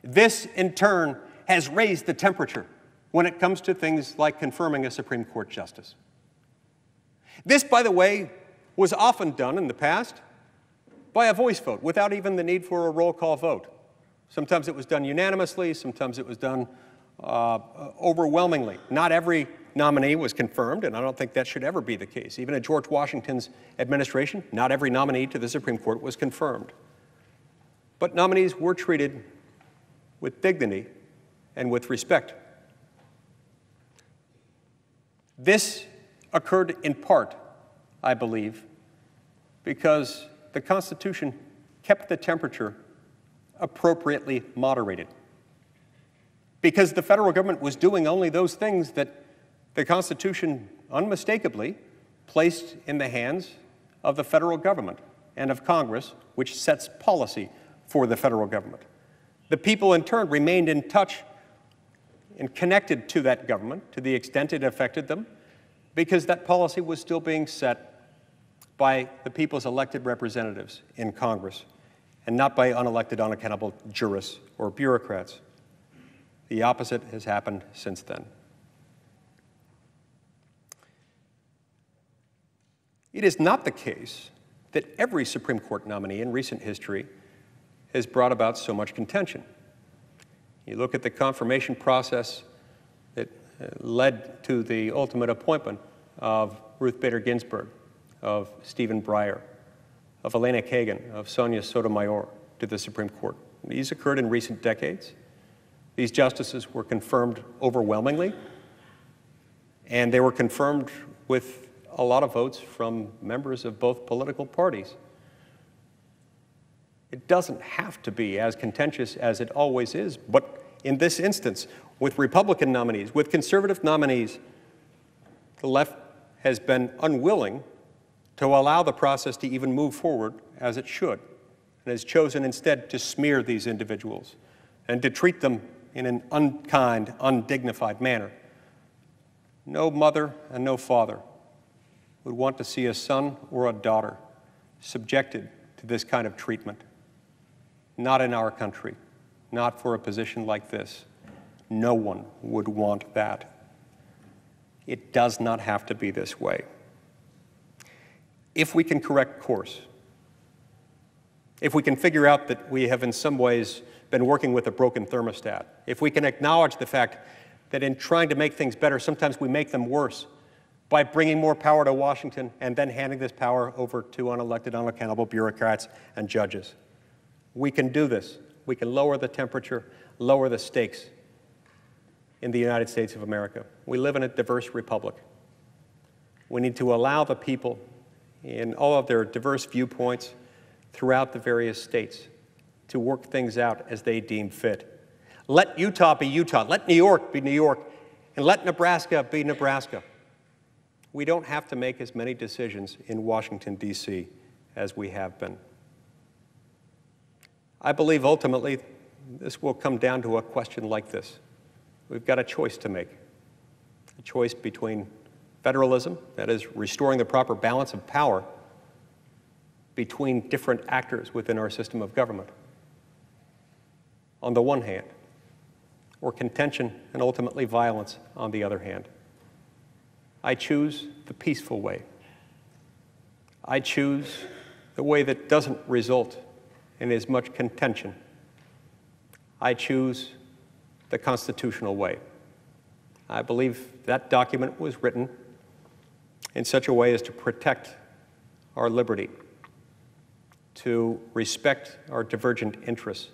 This, in turn, has raised the temperature when it comes to things like confirming a Supreme Court justice. This, by the way, was often done in the past by a voice vote without even the need for a roll call vote. Sometimes it was done unanimously, sometimes it was done overwhelmingly. Not every nominee was confirmed, and I don't think that should ever be the case. Even in George Washington's administration, not every nominee to the Supreme Court was confirmed. But nominees were treated with dignity and with respect. This occurred in part, I believe, because the Constitution kept the temperature appropriately moderated. Because the federal government was doing only those things that the Constitution unmistakably placed in the hands of the federal government and of Congress, which sets policy for the federal government. The people, in turn, remained in touch and connected to that government to the extent it affected them, because that policy was still being set by the people's elected representatives in Congress and not by unelected, unaccountable jurists or bureaucrats. The opposite has happened since then. It is not the case that every Supreme Court nominee in recent history has brought about so much contention. You look at the confirmation process that led to the ultimate appointment of Ruth Bader Ginsburg, of Stephen Breyer, of Elena Kagan, of Sonia Sotomayor to the Supreme Court. These occurred in recent decades. These justices were confirmed overwhelmingly, and they were confirmed with a lot of votes from members of both political parties. It doesn't have to be as contentious as it always is, but in this instance, with Republican nominees, with conservative nominees, the left has been unwilling to allow the process to even move forward as it should, and has chosen instead to smear these individuals and to treat them in an unkind, undignified manner. No mother and no father would want to see a son or a daughter subjected to this kind of treatment. Not in our country, not for a position like this. No one would want that. It does not have to be this way. If we can correct course, if we can figure out that we have in some ways been working with a broken thermostat, if we can acknowledge the fact that in trying to make things better, sometimes we make them worse by bringing more power to Washington and then handing this power over to unelected, unaccountable bureaucrats and judges. We can do this. We can lower the temperature, lower the stakes in the United States of America. We live in a diverse republic. We need to allow the people in all of their diverse viewpoints throughout the various states to work things out as they deem fit. Let Utah be Utah. Let New York be New York. And let Nebraska be Nebraska. We don't have to make as many decisions in Washington, D.C. as we have been. I believe ultimately this will come down to a question like this. We've got a choice to make, a choice between federalism, that is restoring the proper balance of power between different actors within our system of government, on the one hand, or contention and ultimately violence on the other hand. I choose the peaceful way. I choose the way that doesn't result in as much contention. I choose the constitutional way. I believe that document was written in such a way as to protect our liberty, to respect our divergent interests,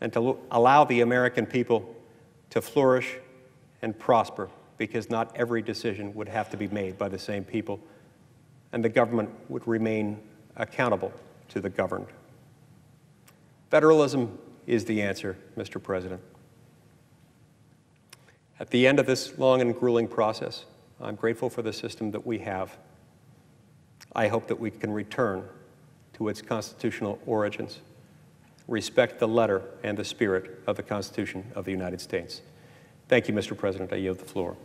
and to allow the American people to flourish and prosper, because not every decision would have to be made by the same people, and the government would remain accountable to the governed. Federalism is the answer, Mr. President. At the end of this long and grueling process, I'm grateful for the system that we have. I hope that we can return to its constitutional origins, respect the letter and the spirit of the Constitution of the United States. Thank you, Mr. President. I yield the floor.